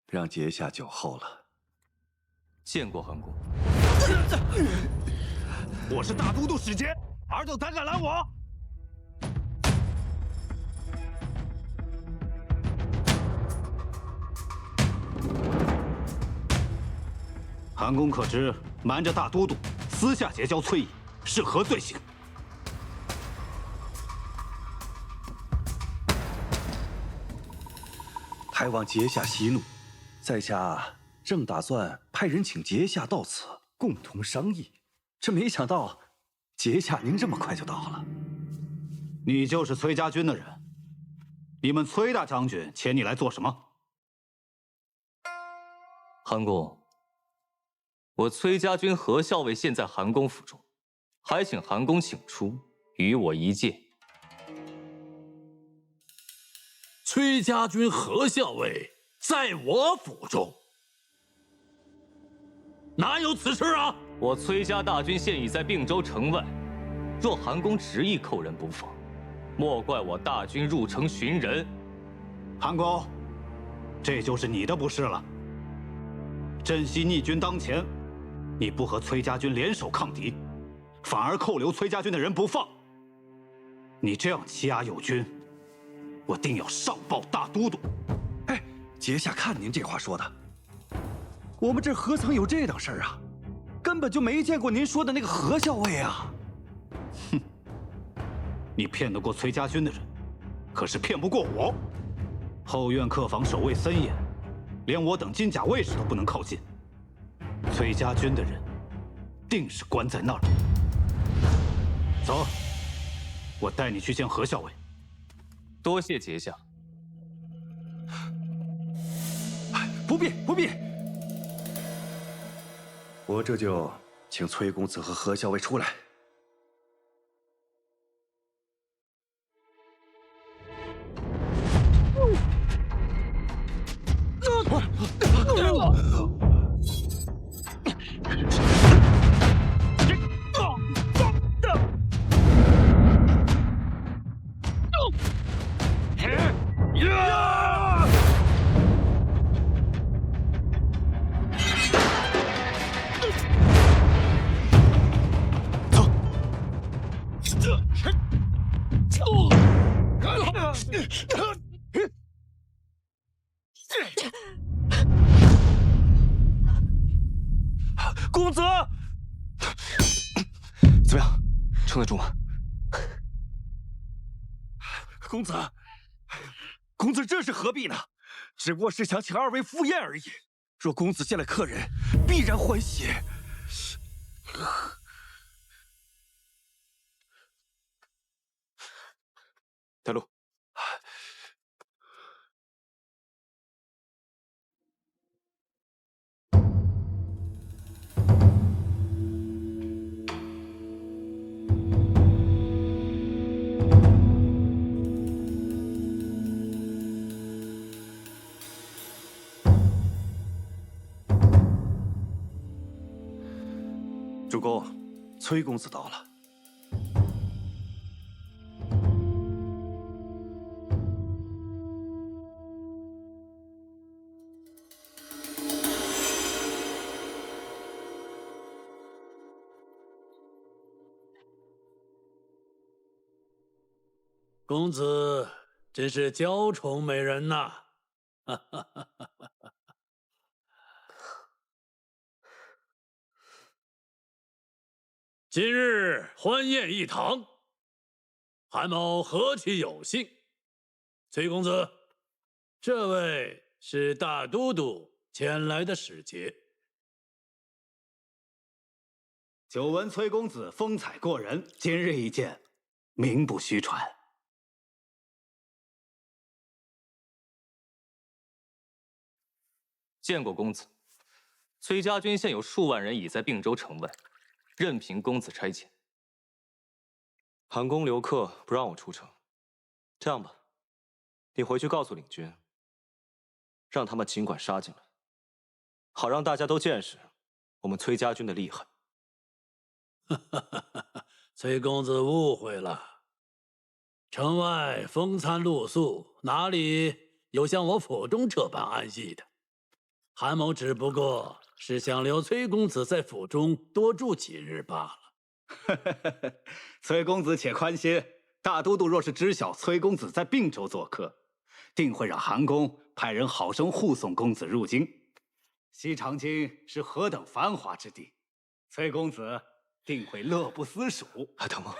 让阶下久候了。见过韩公。我是大都督使节，尔等胆敢拦我？韩公可知，瞒着大都督，私下结交崔乙，是何罪行？还望阶下息怒，在下正打算派人请阶下到此，共同商议。这没想到，阶下您这么快就到了。你就是崔家军的人？你们崔大将军遣你来做什么？韩公，我崔家军何校尉现在韩公府中，还请韩公请出，与我一见。崔家军何校尉在我府中，哪有此事啊？我崔家大军现已在并州城外，若韩公执意扣人不放，莫怪我大军入城寻人。韩公，这就是你的不是了。镇西逆军当前，你不和崔家军联手抗敌，反而扣留崔家军的人不放，你这样欺压友军，我定要上报大都督。哎，阶下看您这话说的，我们这何曾有这等事儿啊？根本就没见过您说的那个何校尉啊！哼，你骗得过崔家军的人，可是骗不过我。后院客房守卫森严，连我等金甲卫士都不能靠近。崔家军的人，定是关在那儿。走，我带你去见何校尉。多谢阶下。不必，不必。我这就请崔公子和何校尉出来。公子，怎么样，撑得住吗？公子，公子这是何必呢？只不过是想请二位赴宴而已。若公子见了客人，必然欢喜。带路。主公，崔公子到了。公子真是娇宠美人呐！今日欢宴一堂，韩某何其有幸！崔公子，这位是大都督遣来的使节。久闻崔公子风采过人，今日一见，名不虚传。见过公子，崔家军现有数万人已在并州城外，任凭公子差遣。韩公留客不让我出城，这样吧，你回去告诉领军，让他们尽管杀进来，好让大家都见识我们崔家军的厉害。崔公子误会了，城外风餐露宿，哪里有像我府中这般安逸的？韩某只不过是想留崔公子在府中多住几日罢了。崔公子且宽心，大都督若是知晓崔公子在并州做客，定会让韩公派人好生护送公子入京。西长京是何等繁华之地，崔公子定会乐不思蜀。等我。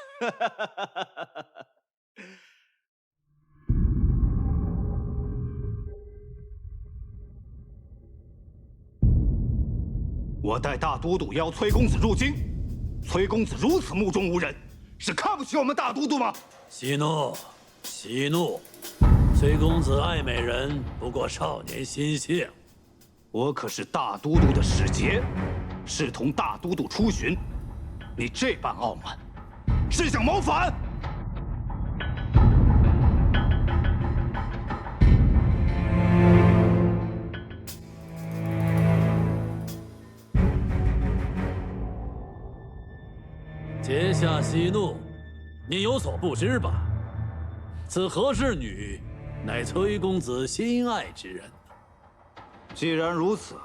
我代大都督邀崔公子入京，崔公子如此目中无人，是看不起我们大都督吗？息怒，息怒！崔公子爱美人，不过少年心性。我可是大都督的使节，是同大都督出巡，你这般傲慢，是想谋反？阶下息怒，你有所不知吧？此何氏女，乃崔公子心爱之人。既然如此，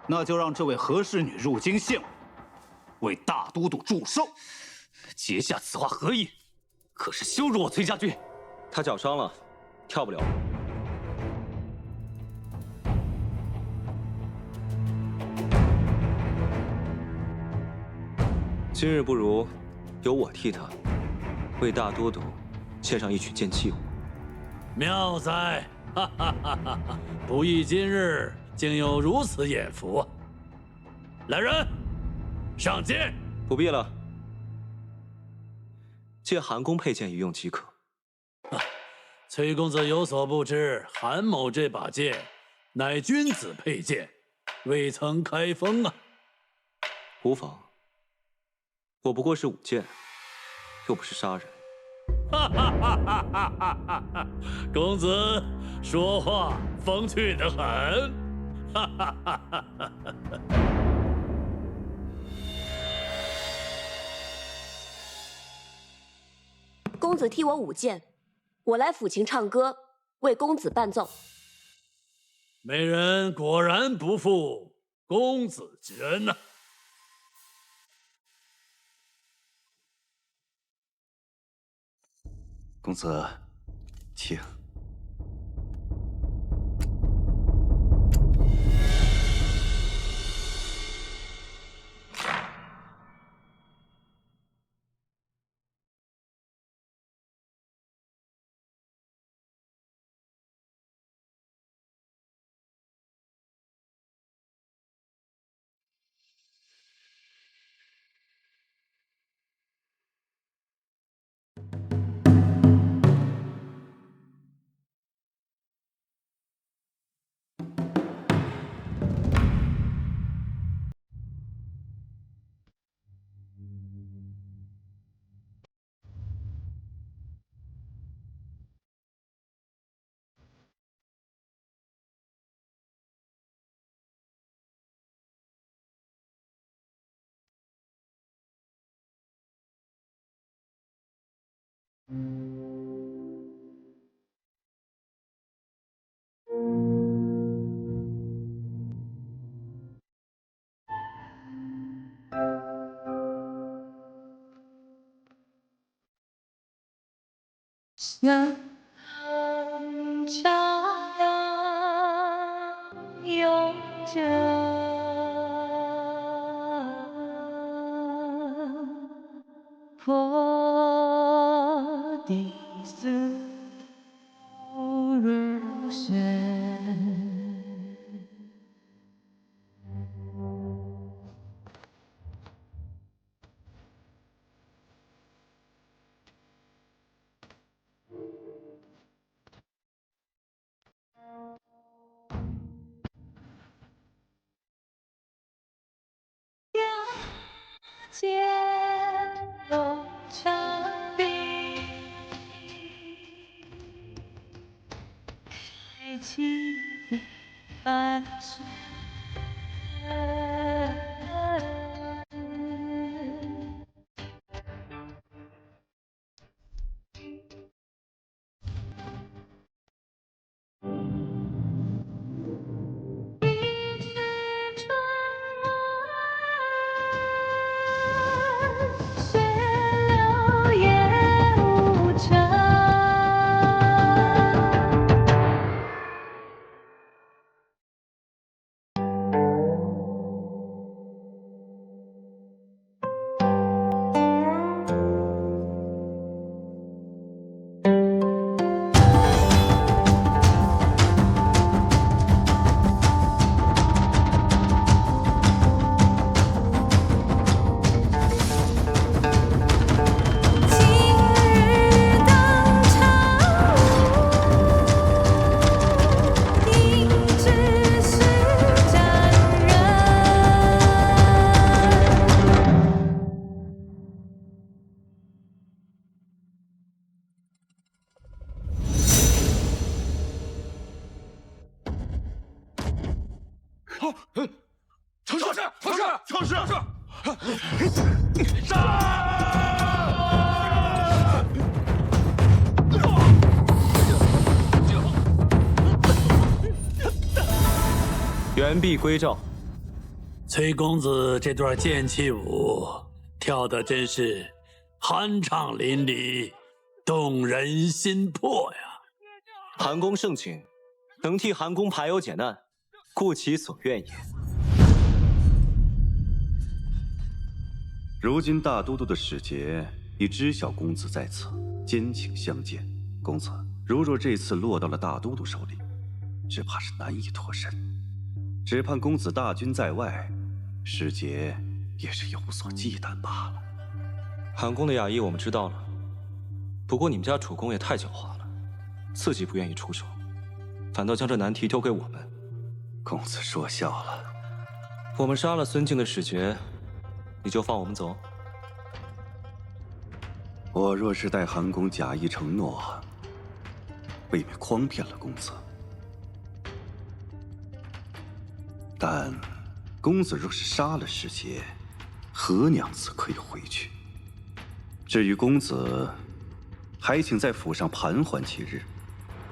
那就让这位何氏女入京献舞，为大都督祝寿。阶下此话何意？可是羞辱我崔家军。他脚伤了，跳不了。今日不如由我替他为大都督献上一曲剑气舞。妙哉！哈哈哈哈！不意今日竟有如此眼福。来人，上剑！不必了，借韩公佩剑一用即可。崔公子有所不知，韩某这把剑乃君子佩剑，未曾开封啊。无妨，我不过是舞剑，又不是杀人。哈哈哈哈哈哈！公子说话风趣得很。哈哈哈哈哈！公子替我舞剑，我来抚琴唱歌，为公子伴奏。美人果然不负公子之恩呐！公子，请。想家呀，有家，破地丝日悬。街楼墙壁，开启半生。一生事！出事！出事！原璧归赵。崔公子这段剑气舞跳得真是酣畅淋漓，动人心魄呀！韩公盛情，能替韩公排忧解难，故其所愿也。如今大都督的使节已知晓公子在此，坚请相见。公子，如若这次落到了大都督手里，只怕是难以脱身。只盼公子大军在外，使节也是有所忌惮罢了。韩公的雅意我们知道了，不过你们家主公也太狡猾了，自己不愿意出手，反倒将这难题丢给我们。公子说笑了。我们杀了孙敬的使节，你就放我们走？我若是待韩公假意承诺，未免诓骗了公子。但公子若是杀了使节，何娘子可以回去？至于公子，还请在府上盘桓几日，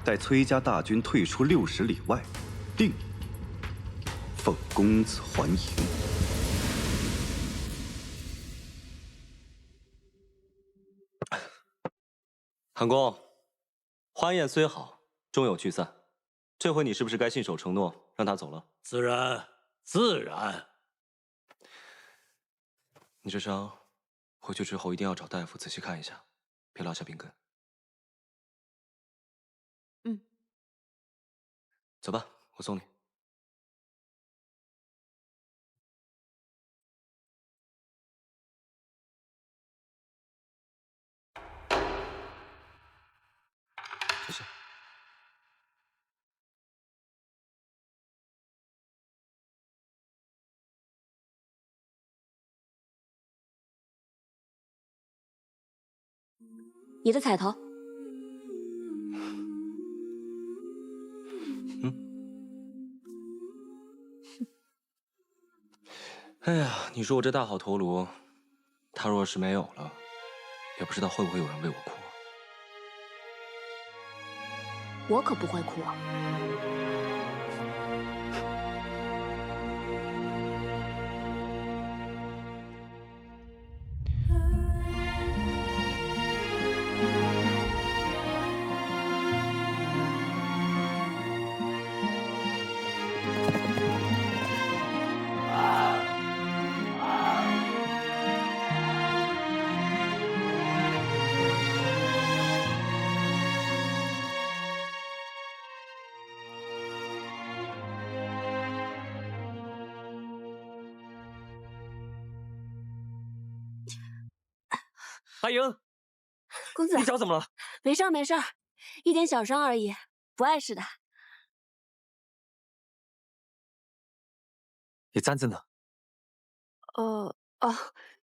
待崔家大军退出60里外，定奉公子还营。韩公，欢宴虽好，终有聚散。这回你是不是该信守承诺，让他走了？自然，自然。你这伤，回去之后一定要找大夫仔细看一下，别落下病根。嗯。走吧，我送你。谢谢。你的彩头。哎呀，你说我这大好头颅，他若是没有了，也不知道会不会有人为我哭啊。我可不会哭。阿莹，公子，你脚怎么了？没事儿，没事儿，一点小伤而已，不碍事的。你簪子呢？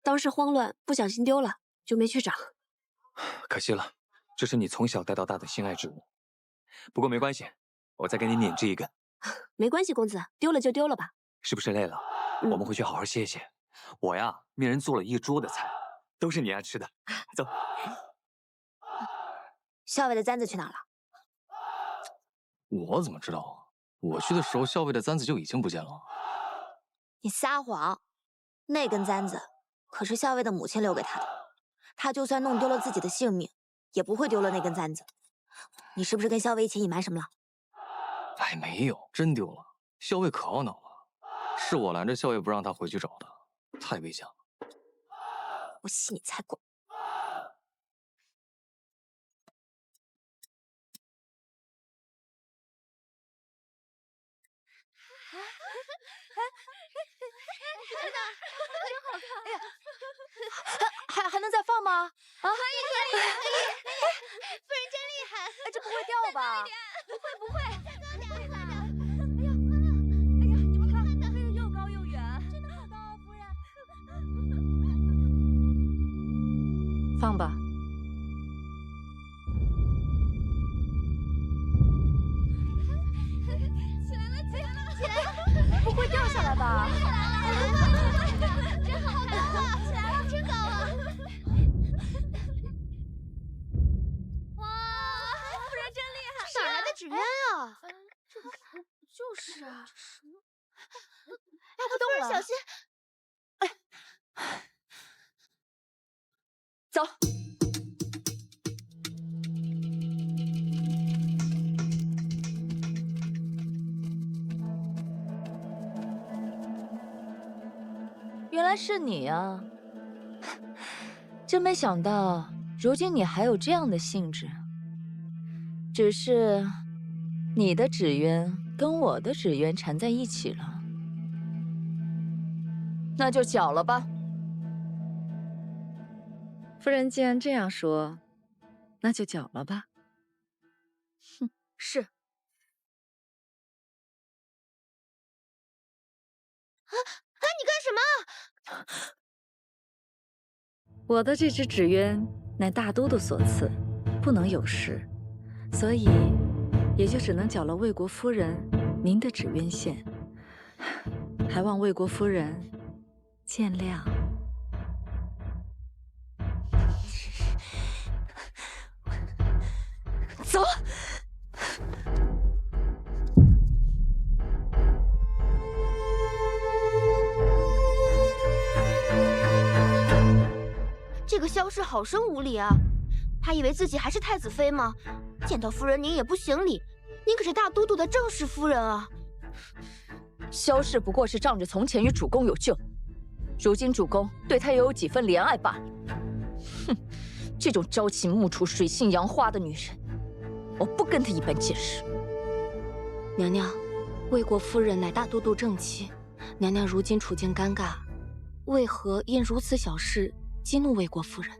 当时慌乱，不小心丢了，就没去找。可惜了，这是你从小带到大的心爱之物。不过没关系，我再给你捻制一根。没关系，公子，丢了就丢了吧。是不是累了？我们回去好好歇歇。我呀，命人做了一桌的菜，都是你爱吃的。走。校尉的簪子去哪了？我怎么知道啊？我去的时候，校尉的簪子就已经不见了。你撒谎！那根簪子可是校尉的母亲留给他的，他就算弄丢了自己的性命，也不会丢了那根簪子。你是不是跟校尉一起隐瞒什么了？哎，没有，真丢了。校尉可懊恼了，是我拦着校尉不让他回去找的，太危险了。我信你才怪！还能再放吗？啊，可以，夫人真厉害！这不会掉吧？不会，再高点，快点！哎呀，你们看，飞得又高又远，真的好高啊，夫人！放吧。起来了！不会掉下来吧？是啊，要不动了，小心！走。原来是你啊！真没想到，如今你还有这样的兴致。只是，你的纸鸢跟我的纸鸢缠在一起了，那就搅了吧。夫人既然这样说，那就搅了吧。哼，是。你干什么？我的这只纸鸢乃大都督所赐，不能有失，所以也就只能搅了魏国夫人您的纸鸢线，还望魏国夫人见谅。走。这个萧氏好生无礼啊！他以为自己还是太子妃吗？见到夫人您也不行礼，您可是大都督的正室夫人啊！萧氏不过是仗着从前与主公有旧，如今主公对她也有几分怜爱罢了。哼，这种朝秦暮楚、水性杨花的女人，我不跟她一般见识。娘娘，魏国夫人乃大都督正妻，娘娘如今处境尴尬，为何因如此小事激怒魏国夫人？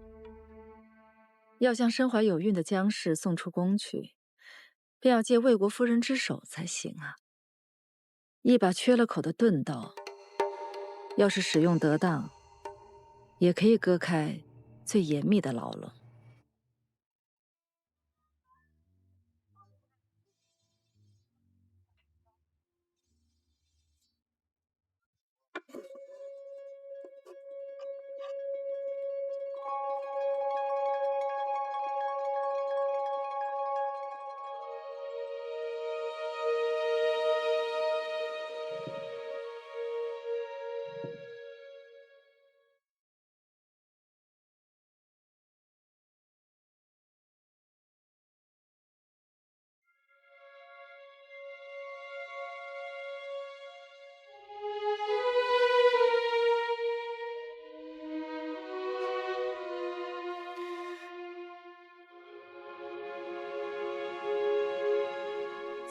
要将身怀有孕的姜氏送出宫去，便要借魏国夫人之手才行啊。一把缺了口的钝刀，要是使用得当，也可以割开最严密的牢笼。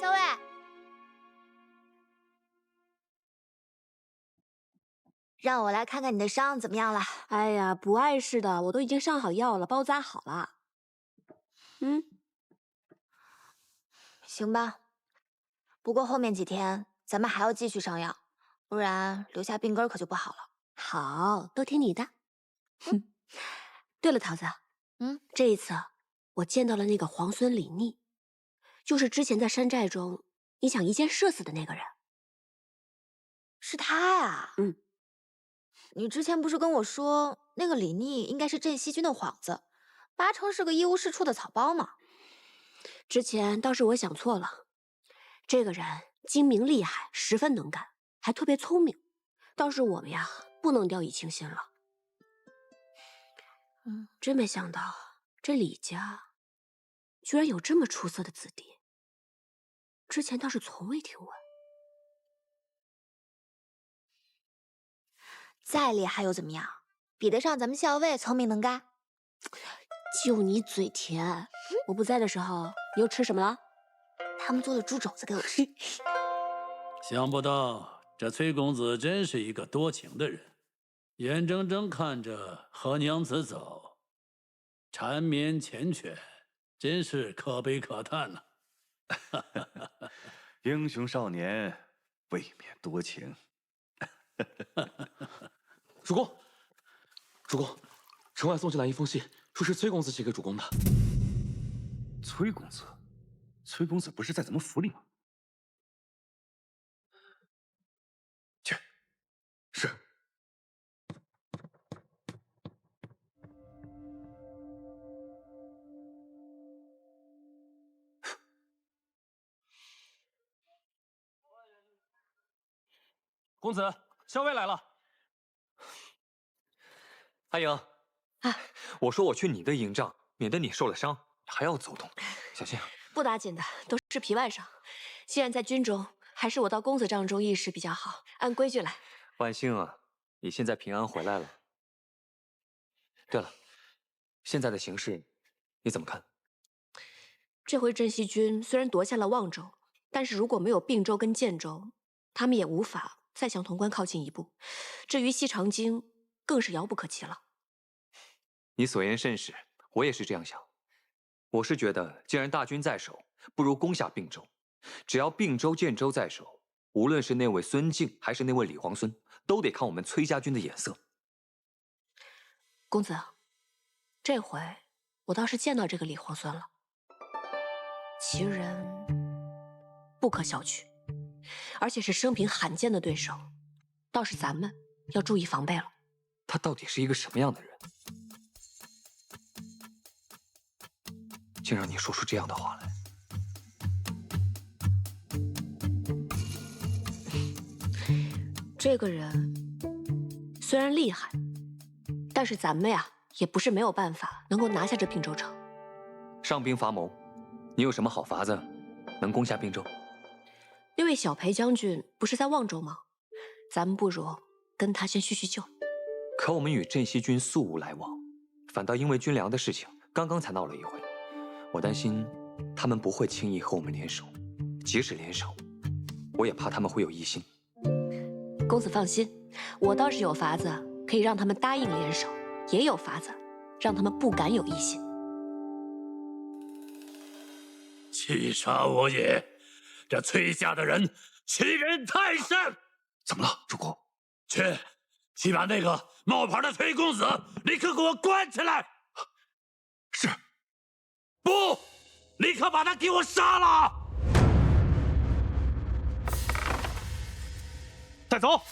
小伟，让我来看看你的伤怎么样了？哎呀，不碍事的，我都已经上好药了，包扎好了。行吧，不过后面几天咱们还要继续上药，不然留下病根可就不好了。好，都听你的。哼，对了，桃子，这一次我见到了那个皇孙李逆，就是之前在山寨中你想一箭射死的那个人。是他呀？你之前不是跟我说那个李逆应该是镇西军的幌子，8成是个一无是处的草包吗？之前倒是我想错了，这个人精明厉害，十分能干，还特别聪明，倒是我们呀不能掉以轻心了。真没想到这李家居然有这么出色的子弟，之前倒是从未听闻。再厉害又怎么样？比得上咱们校尉聪明能干？就你嘴甜，我不在的时候你又吃什么了？他们做的猪肘子给我吃。想不到这崔公子真是一个多情的人，眼睁睁看着和娘子走，缠绵缱绻，真是可悲可叹呐。英雄少年未免多情。主公，主公，城外送进来一封信，说是崔公子写给主公的。崔公子，崔公子不是在咱们府里吗？去。是。公子，校尉来了。阿莹，我说我去你的营帐，免得你受了伤，还要走动，小心。不打紧的，都是皮外伤。既然在军中，还是我到公子帐中议事比较好。按规矩来。万幸啊，你现在平安回来了。对了，现在的形势你怎么看？这回镇西军虽然夺下了望州，但是如果没有并州跟建州，他们也无法再向潼关靠近一步。至于西长京，更是遥不可及了。你所言甚是，我也是这样想。我是觉得，既然大军在手，不如攻下并州。只要并州、建州在手，无论是那位孙敬，还是那位李皇孙，都得看我们崔家军的眼色。公子，这回我倒是见到这个李皇孙了，其人不可小觑，而且是生平罕见的对手，倒是咱们要注意防备了。他到底是一个什么样的人？竟让你说出这样的话来！这个人虽然厉害，但是咱们呀也不是没有办法能够拿下这并州城。上兵伐谋，你有什么好法子能攻下并州？那位小裴将军不是在望州吗？咱们不如跟他先叙叙旧。可我们与镇西军素无来往，反倒因为军粮的事情刚刚才闹了一回。我担心他们不会轻易和我们联手，即使联手，我也怕他们会有异心。公子放心，我倒是有法子可以让他们答应联手，也有法子让他们不敢有异心。气杀我也！这崔家的人欺人太甚！怎么了，主公？去把那个冒牌的崔公子立刻给我关起来！是。不，立刻把他给我杀了！带走。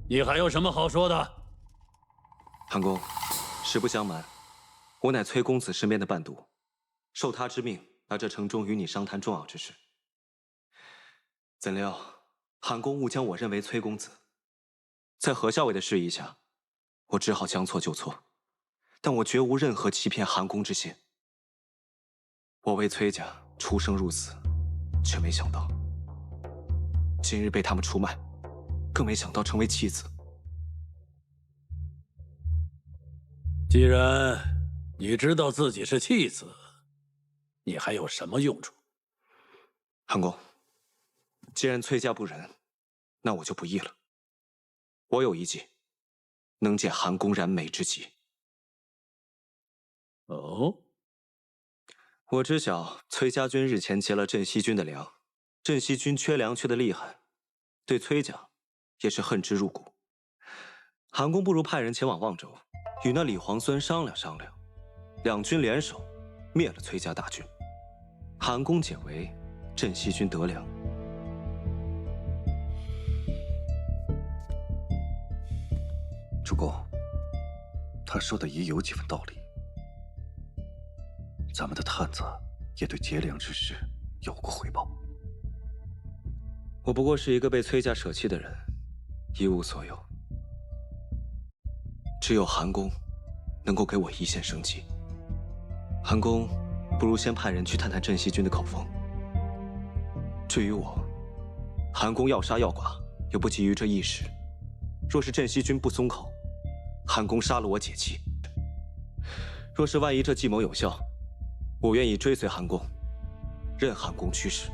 你还有什么好说的？韩公，实不相瞒，我乃崔公子身边的伴读，受他之命来这城中与你商谈重要之事。怎料韩公误将我认为崔公子，在何校尉的示意下，我只好将错就错，但我绝无任何欺骗韩公之心。我为崔家出生入死，却没想到今日被他们出卖，更没想到成为弃子。既然你知道自己是弃子，你还有什么用处？韩公，既然崔家不仁，那我就不义了。我有一计，能解韩公燃眉之急。哦，我知晓崔家军日前劫了镇西军的粮，镇西军缺粮缺得厉害，对崔家也是恨之入骨。韩公不如派人前往望州，与那李皇孙商量商量，两军联手灭了崔家大军，韩公解围，镇西军得粮。主公，他说的也有几分道理。咱们的探子也对劫粮之事有过回报。我不过是一个被崔家舍弃的人，一无所有。只有韩公能够给我一线生机。韩公不如先派人去探探镇西军的口风。至于我，韩公要杀要剐，又不急于这一时。若是镇西军不松口，韩公杀了我解气。若是万一这计谋有效，我愿意追随韩公，任韩公驱使。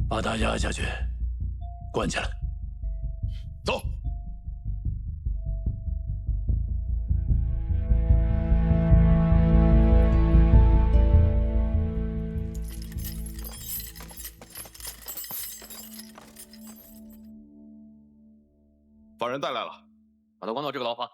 把他押下去，关起来。走。把人带来了，把他关到这个牢房。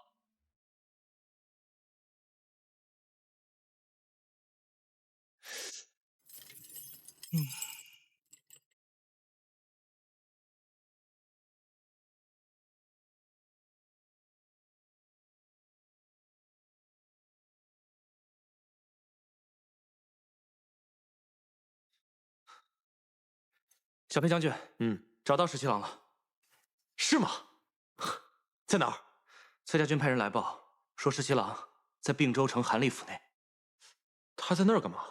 小裴将军，找到十七郎了。是吗？在哪儿？崔家军派人来报，说十七郎在并州城韩立府内。他在那儿干嘛？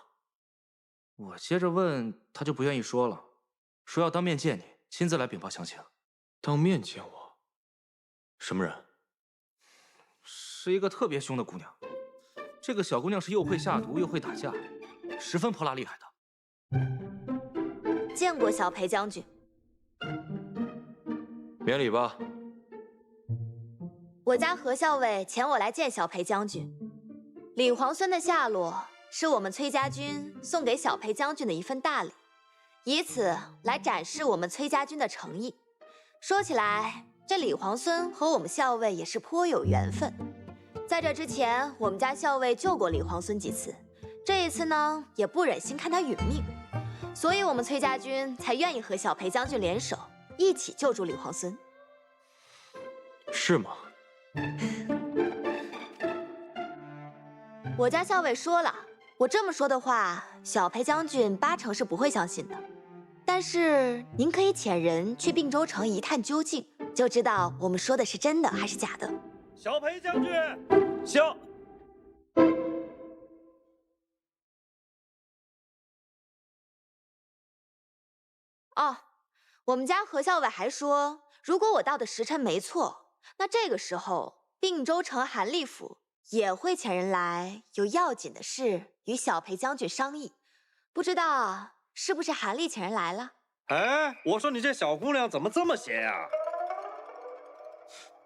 我接着问，他就不愿意说了，说要当面见你，亲自来禀报详情。当面见我？什么人？是一个特别凶的姑娘。这个小姑娘是又会下毒又会打架，十分泼辣厉害的。见过小裴将军。免礼吧。我家何校尉遣我来见小裴将军。李皇孙的下落是我们崔家军送给小裴将军的一份大礼，以此来展示我们崔家军的诚意。说起来，这李皇孙和我们校尉也是颇有缘分。在这之前，我们家校尉救过李皇孙几次，这一次呢，也不忍心看他殒命，所以我们崔家军才愿意和小裴将军联手，一起救助李皇孙。是吗？我家校尉说了，我这么说的话，小裴将军80%是不会相信的。但是您可以遣人去并州城一探究竟，就知道我们说的是真的还是假的。小裴将军，行。哦，我们家何校尉还说，如果我到的时辰没错，那这个时候并州城韩立府也会遣人来，有要紧的事与小裴将军商议。不知道是不是韩立遣人来了？哎，我说你这小姑娘怎么这么闲呀？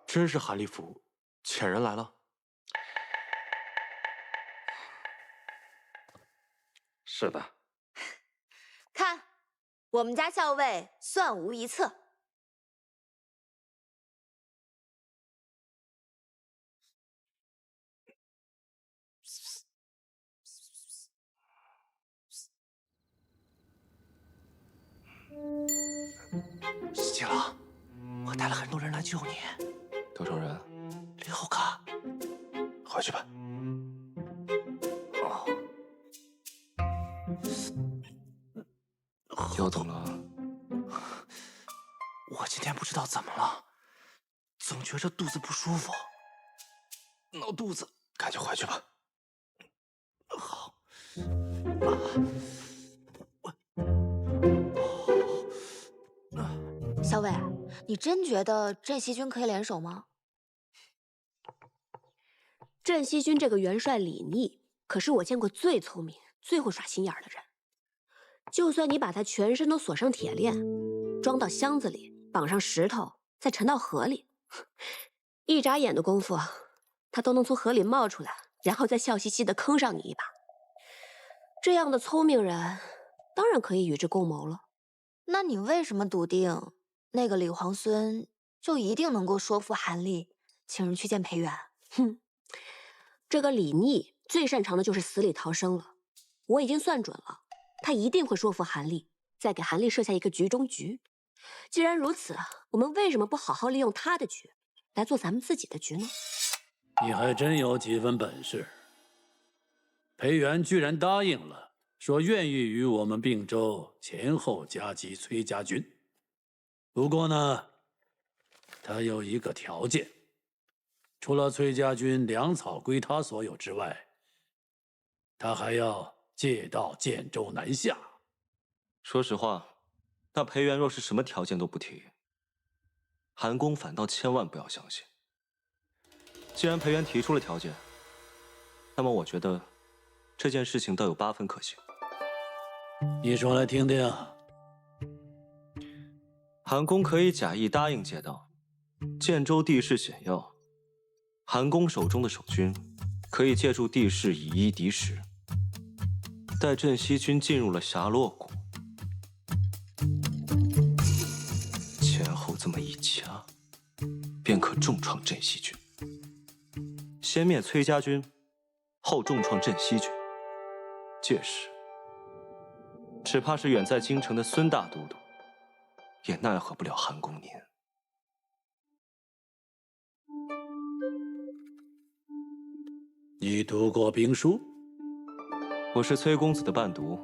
真是韩立府遣人来了。是的。看，我们家校尉算无一策。十七郎，我带了很多人来救你。多少人6个。回去吧。又怎么了？我今天不知道怎么了，总觉着肚子不舒服，闹肚子。赶紧回去吧。好。校尉，你真觉得镇西军可以联手吗？镇西军这个元帅李逆，可是我见过最聪明、最会耍心眼的人。就算你把他全身都锁上铁链，装到箱子里，绑上石头，再沉到河里，一眨眼的功夫，他都能从河里冒出来，然后再笑嘻嘻的坑上你一把。这样的聪明人，当然可以与之共谋了。那你为什么笃定那个李皇孙就一定能够说服韩立请人去见裴元？哼，这个李逆最擅长的就是死里逃生了。我已经算准了，他一定会说服韩立，再给韩立设下一个局中局。既然如此，我们为什么不好好利用他的局，来做咱们自己的局呢？你还真有几分本事。裴元居然答应了，说愿意与我们并州前后夹击崔家军。不过呢，他有一个条件，除了崔家军粮草归他所有之外，他还要借道建州南下。说实话，那裴元若是什么条件都不提，韩公反倒千万不要相信。既然裴元提出了条件，那么我觉得这件事情倒有8分可行。你说来听听。韩公可以假意答应借道，建州地势险要，韩公手中的守军可以借助地势以一敌10。待镇西军进入了霞洛谷，前后这么一夹，便可重创镇西军。先灭崔家军，后重创镇西军。届时，只怕是远在京城的孙大都督，也奈何不了韩公您。你读过兵书？我是崔公子的伴读，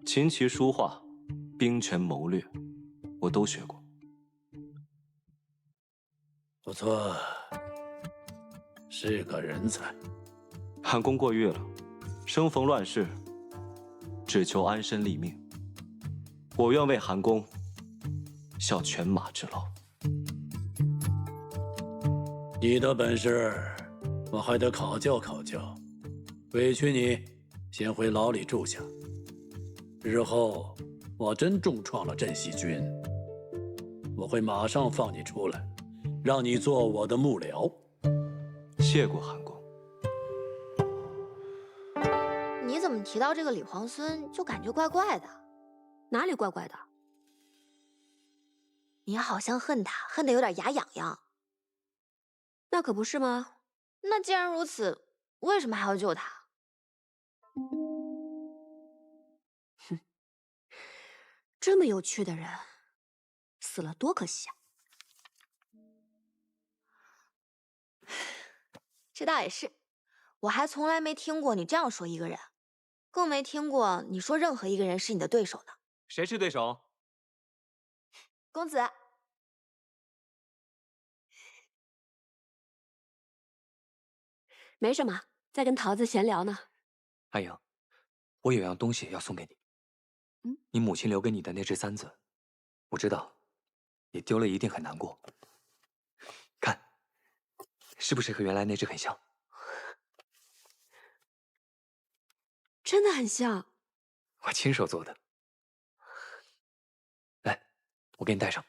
琴棋书画，兵权谋略，我都学过。不错，是个人才。韩公过誉了，生逢乱世，只求安身立命。我愿为韩公效犬马之劳。你的本事，我还得考教考教。委屈你，先回牢里住下。日后我真重创了镇西军，我会马上放你出来，让你做我的幕僚。谢过韩公。你怎么提到这个李皇孙就感觉怪怪的？哪里怪怪的？你好像恨他，恨得有点牙痒痒。那可不是吗？那既然如此，为什么还要救他？哼，这么有趣的人，死了多可惜啊！这倒也是，我还从来没听过你这样说一个人，更没听过你说任何一个人是你的对手呢。谁是对手？公子。没什么，在跟桃子闲聊呢。阿莹，我有样东西要送给你。你母亲留给你的那只簪子，我知道，你丢了一定很难过。看，是不是和原来那只很像？真的很像。我亲手做的。来，我给你戴上。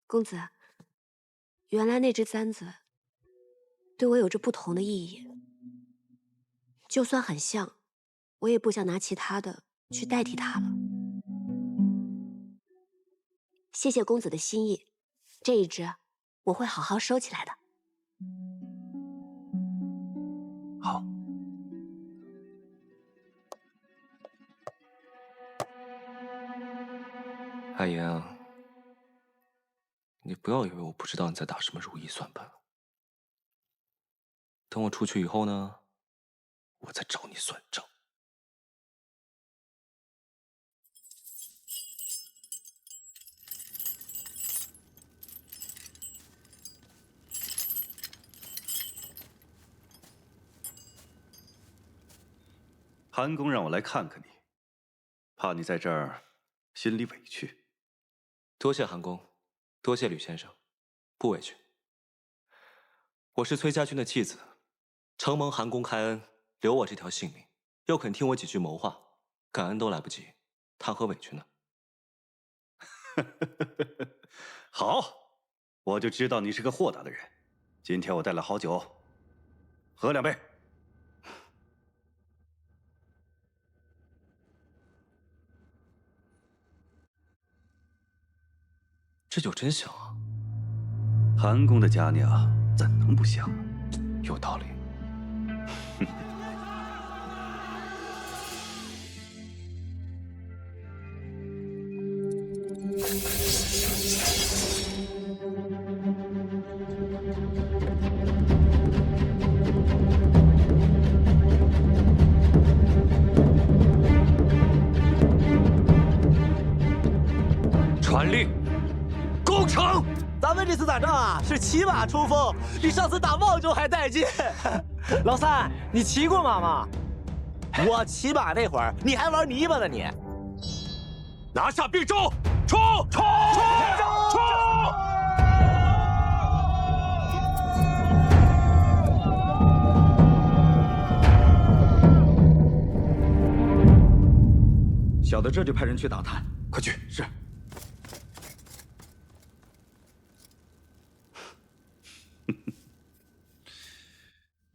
公子，原来那只簪子对我有着不同的意义。就算很像，我也不想拿其他的去代替它了。谢谢公子的心意，这一只我会好好收起来的。好。阿言，你不要以为我不知道你在打什么如意算盘。等我出去以后呢，我再找你算账。韩公让我来看看你，怕你在这儿心里委屈。多谢韩公，多谢吕先生，不委屈。我是崔家军的弃子，承蒙韩公开恩，留我这条性命，又肯听我几句谋划，感恩都来不及，谈何委屈呢？好，我就知道你是个豁达的人。今天我带了好酒，喝2杯。这酒真香啊！韩公的佳酿怎能不香？有道理。传令，攻城！咱们这次打仗啊，是骑马冲锋，比上次打望州还带劲。老三，你骑过马吗？我骑马那会儿，你还玩泥巴呢你。拿下并州，冲！冲！冲！小的这就派人去打探，快去！是。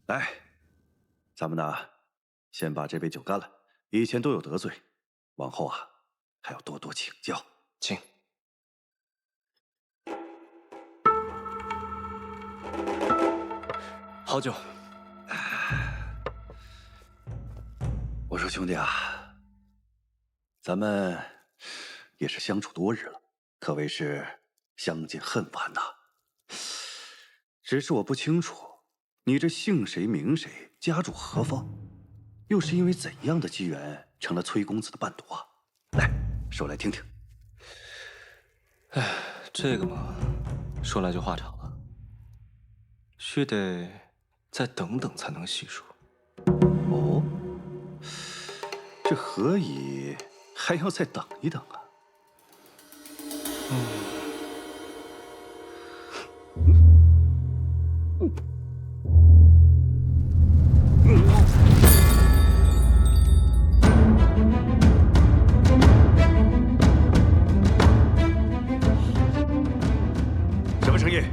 来，咱们呢，先把这杯酒干了。以前都有得罪，往后啊，还要多多请教。请。好酒。我说兄弟啊，咱们也是相处多日了，可谓是相见恨晚呐。只是我不清楚，你这姓谁名谁，家住何方，又是因为怎样的机缘成了崔公子的伴读啊！来，说来听听。哎，这个嘛，说来就话长了，须得再等等才能细数。哦，这何以还要再等一等啊？什么声音？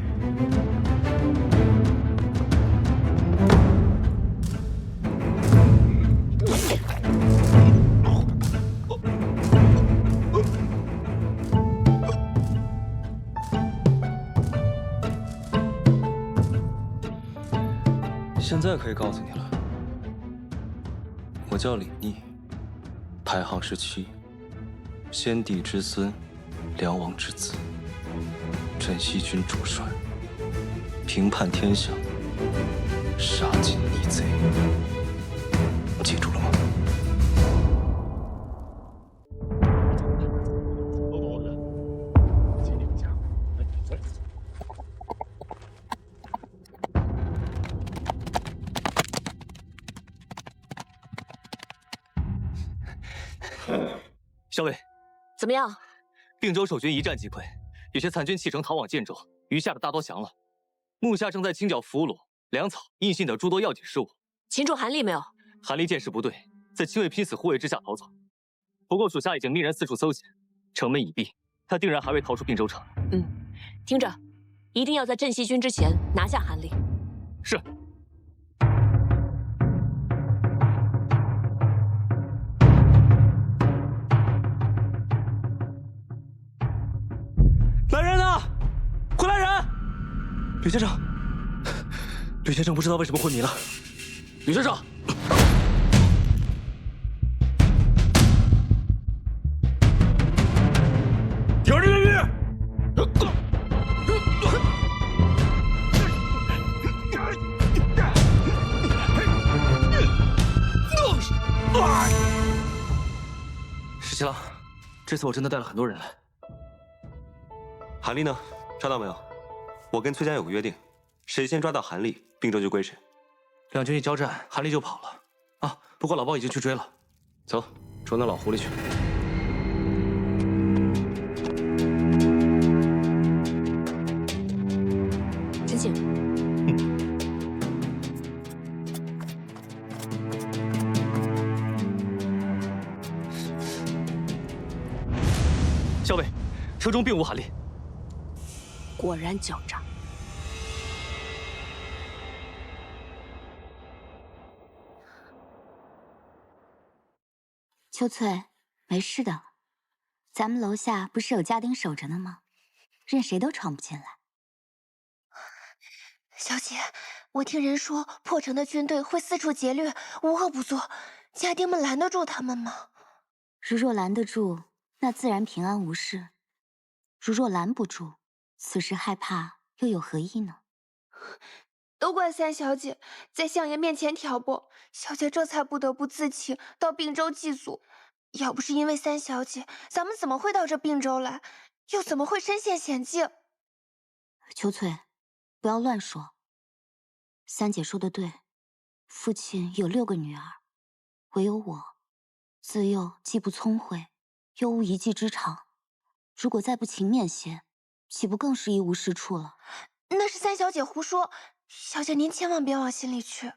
现在可以告诉你了，我叫李逆，排行17，先帝之孙，梁王之子，镇西军主帅，平叛天下，杀尽逆贼，记住了吗？校尉，怎么样？并州守军一战即溃，有些残军弃城逃往建州，余下的大多降了。目下正在清剿俘虏、粮草、印信等诸多要紧事务。擒住韩立没有？韩立见势不对，在亲卫拼死护卫之下逃走。不过属下已经命人四处搜检，城门已闭，他定然还未逃出并州城。听着，一定要在镇西军之前拿下韩立。是。来人呐！快来人！吕先生，吕先生不知道为什么昏迷了。吕先生，有人越狱！十七郎，这次我真的带了很多人来。韩立呢？抓到没有？我跟崔家有个约定，谁先抓到韩立，并州就归谁。两军一交战，韩立就跑了。啊，不过老包已经去追了。走，捉那老狐狸去。陈请。校尉，车中并无韩立。果然狡诈。秋翠，没事的，咱们楼下不是有家丁守着呢吗？任谁都闯不进来。小姐，我听人说破城的军队会四处劫掠，无恶不作，家丁们拦得住他们吗？如若拦得住，那自然平安无事；如若拦不住，此时害怕又有何意呢？都怪三小姐在相爷面前挑拨，小姐这才不得不自请到并州祭祖。要不是因为三小姐，咱们怎么会到这并州来？又怎么会身陷险境？秋翠，不要乱说。三姐说的对，父亲有6个女儿，唯有我，自幼既不聪慧，又无一技之长。如果再不勤勉些，岂不更是一无是处了？那是三小姐胡说，小姐您千万别往心里去。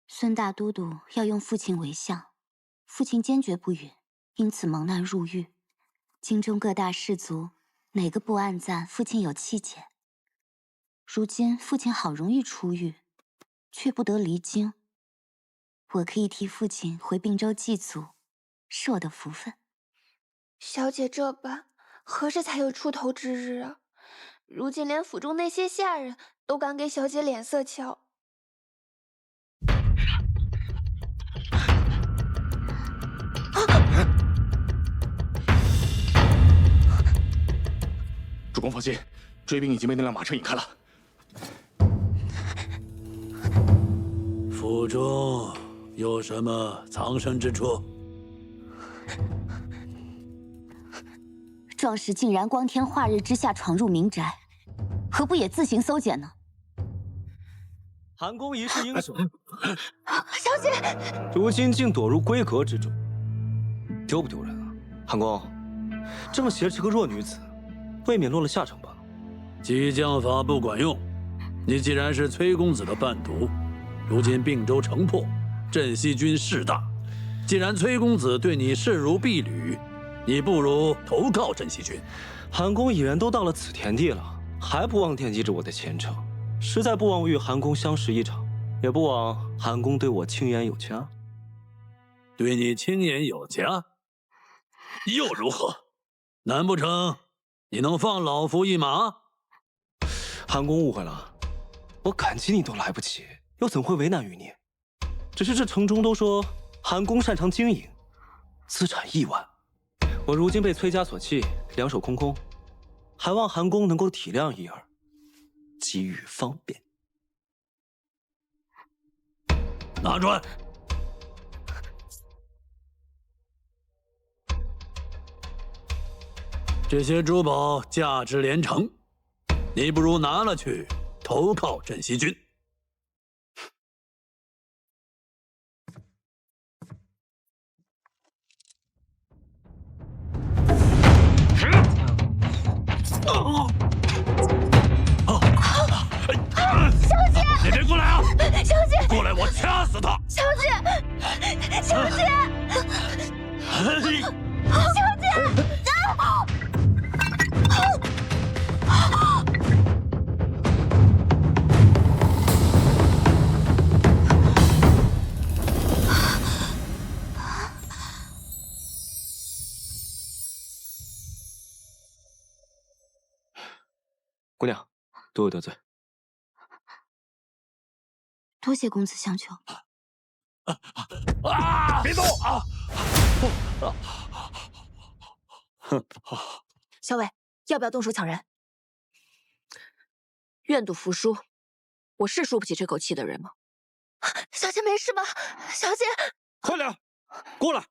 孙大都督要用父亲为相，父亲坚决不允，因此蒙难入狱。京中各大士族哪个不暗赞父亲有气节？如今父亲好容易出狱，却不得离京。我可以替父亲回并州祭祖，是我的福分。小姐这般，何时才有出头之日啊？如今连府中那些下人都敢给小姐脸色瞧。主公放心，追兵已经被那辆马车引开了。府中有什么藏身之处？壮士竟然光天化日之下闯入民宅，何不也自行搜检呢？韩公一世英雄，小姐，如今竟躲入闺阁之中，丢不丢人啊？韩公，这么挟持个弱女子，未免落了下场吧？激将法不管用，你既然是崔公子的伴读，如今并州城破，镇西军势大，既然崔公子对你视如婢女，你不如投靠镇西军。韩公已然都到了此田地了，还不忘惦记着我的前程，实在不枉与韩公相识一场，也不枉韩公对我青眼有加。对你青眼有加，又如何？难不成你能放老夫一马？韩公误会了，我感激你都来不及，又怎会为难于你？只是这城中都说韩公擅长经营，资产亿万，我如今被崔家所弃，两手空空，还望韩公能够体谅一二，给予方便。拿出来！这些珠宝价值连城，你不如拿了去投靠镇西军。小姐，你别过来啊！小姐，过来，我掐死他！小姐，小姐，小姐！姑娘，多有得罪。多谢公子相救。啊！别动啊！小伟，要不要动手抢人？愿赌服输，我是输不起这口气的人吗？小姐没事吧？小姐，快点过来！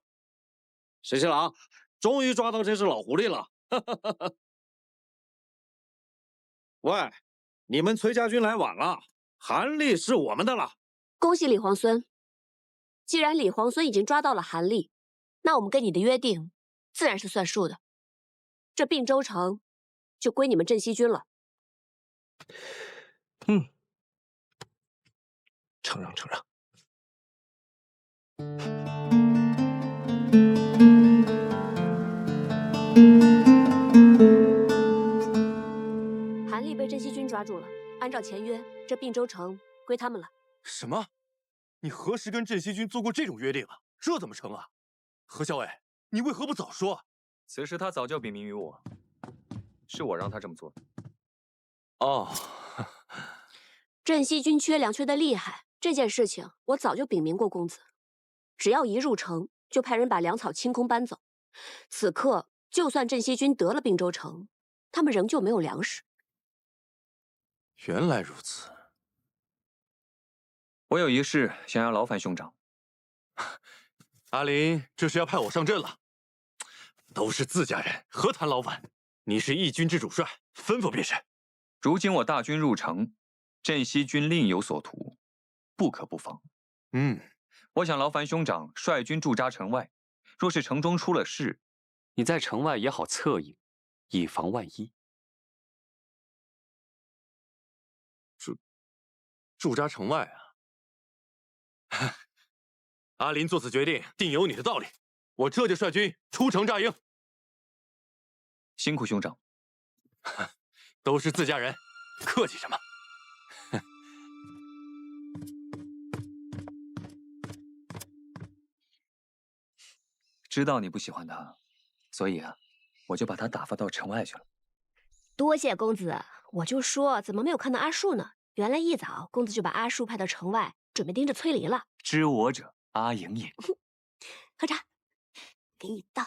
沈新郎，终于抓到这只老狐狸了！喂，你们崔家军来晚了，韩立是我们的了。恭喜李皇孙！既然李皇孙已经抓到了韩立，那我们跟你的约定自然是算数的。这并州城就归你们镇西军了。承让承让。韩立被镇西军抓住了，按照前约，这并州城归他们了。什么？你何时跟镇西军做过这种约定啊？这怎么成啊？何校尉，你为何不早说？此事他早就禀明于我，是我让他这么做的。哦，镇西军缺粮缺得厉害，这件事情我早就禀明过公子。只要一入城，就派人把粮草清空搬走。此刻，就算镇西军得了并州城，他们仍旧没有粮食。原来如此。我有一事想要劳烦兄长。阿林，这是要派我上阵了。都是自家人，何谈劳烦？你是义军之主帅，吩咐便是。如今我大军入城，镇西军另有所图，不可不防。我想劳烦兄长率军驻扎城外，若是城中出了事，你在城外也好策应，以防万一。驻扎城外啊？阿林做此决定，定有你的道理。我这就率军出城扎营。辛苦兄长。都是自家人，客气什么？知道你不喜欢他，所以我就把他打发到城外去了。多谢公子，我就说怎么没有看到阿树呢？原来一早公子就把阿树派到城外，准备盯着崔离了。知我者，阿莹也。喝茶，给你倒。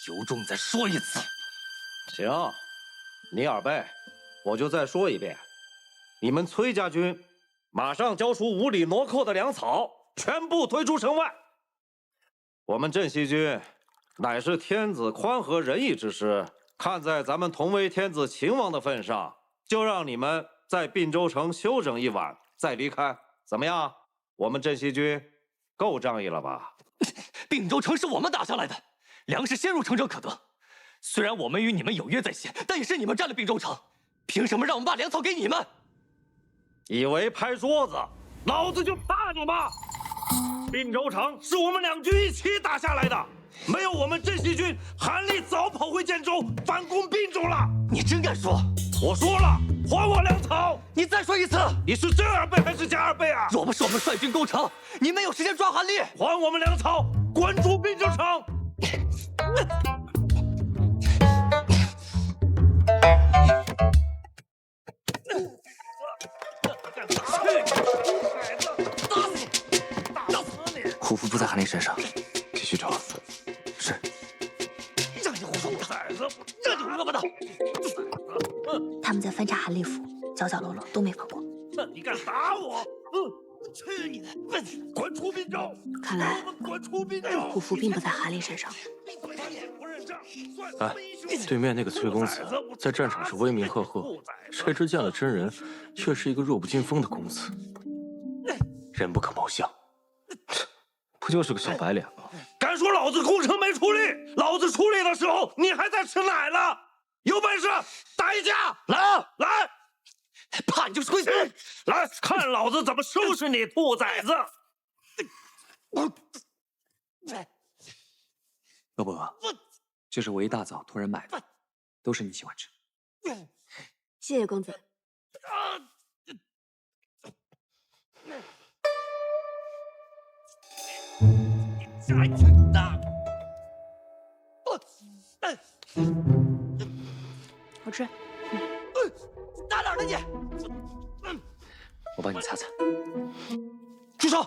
有种再说一次。行，你二贝，我就再说一遍，你们崔家军马上交出无理弩寇的粮草，全部推出城外。我们镇西军乃是天子宽和仁义之师，看在咱们同为天子秦王的份上，就让你们在并州城休整一晚，再离开，怎么样？我们镇西军够仗义了吧？并州城是我们打下来的，粮食先入城者可得。虽然我们与你们有约在先，但也是你们占了并州城，凭什么让我们把粮草给你们？以为拍桌子，老子就怕你吗？并州城是我们两军一起打下来的，没有我们镇西军，韩立早跑回建州反攻并州了。你真敢说？我说了，还我粮草！你再说一次！你是真二贝还是假二贝啊？若不是我们率军攻城，你没有时间抓韩立。还我们粮草，滚出并州城！虎符不在韩立身上，继续找。是。让你胡说八道！让你胡说八道！他们在翻查韩立府，角角落落都没放过。那你敢打我？去你的！滚出并州！看来滚出并州！虎符并不在韩立身上。哎，对面那个崔公子在战场是威名赫赫，谁知见了真人，却是一个弱不禁风的公子，人不可貌相。不就是个小白脸吗？敢说老子攻城没出力？老子出力的时候，你还在吃奶呢！有本事打一架！来啊，来！怕你就是龟孙！来看老子怎么收拾你，兔崽子！罗伯，这是我一大早突然买的，都是你喜欢吃。谢谢公子。好吃。打哪儿呢你？我帮你擦擦。住手！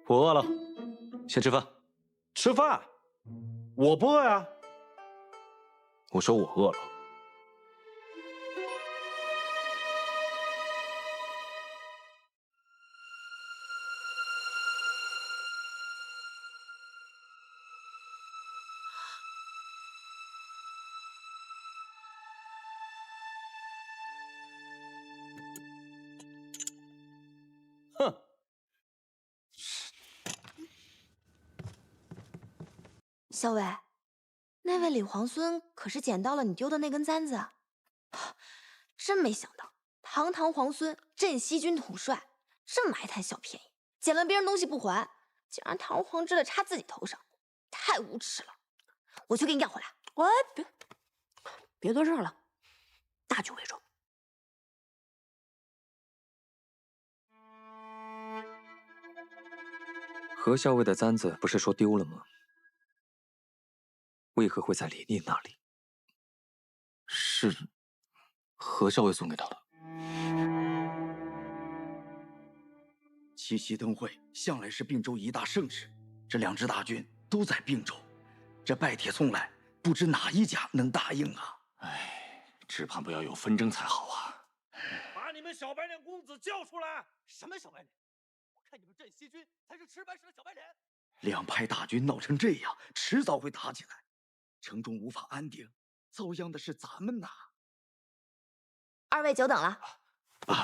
我饿了，先吃饭。吃饭？我不饿呀。我说我饿了。哼！小伟，那位李皇孙可是捡到了你丢的那根簪子，真没想到，堂堂皇孙，镇西军统帅，这么爱贪小便宜，捡了别人东西不还，竟然堂而皇之的插自己头上，太无耻了！我去给你要回来。喂，别多事了，大局为重。何校尉的簪子不是说丢了吗？为何会在李逆那里？是何校尉送给他的。七夕灯会向来是并州一大盛事，这两支大军都在并州，这拜帖送来，不知哪一家能答应啊？哎，只怕不要有纷争才好啊！把你们小白脸公子叫出来！什么小白脸？我看你们镇西军才是吃白食的小白脸。两派大军闹成这样，迟早会打起来，城中无法安定，遭殃的是咱们呐！二位久等了。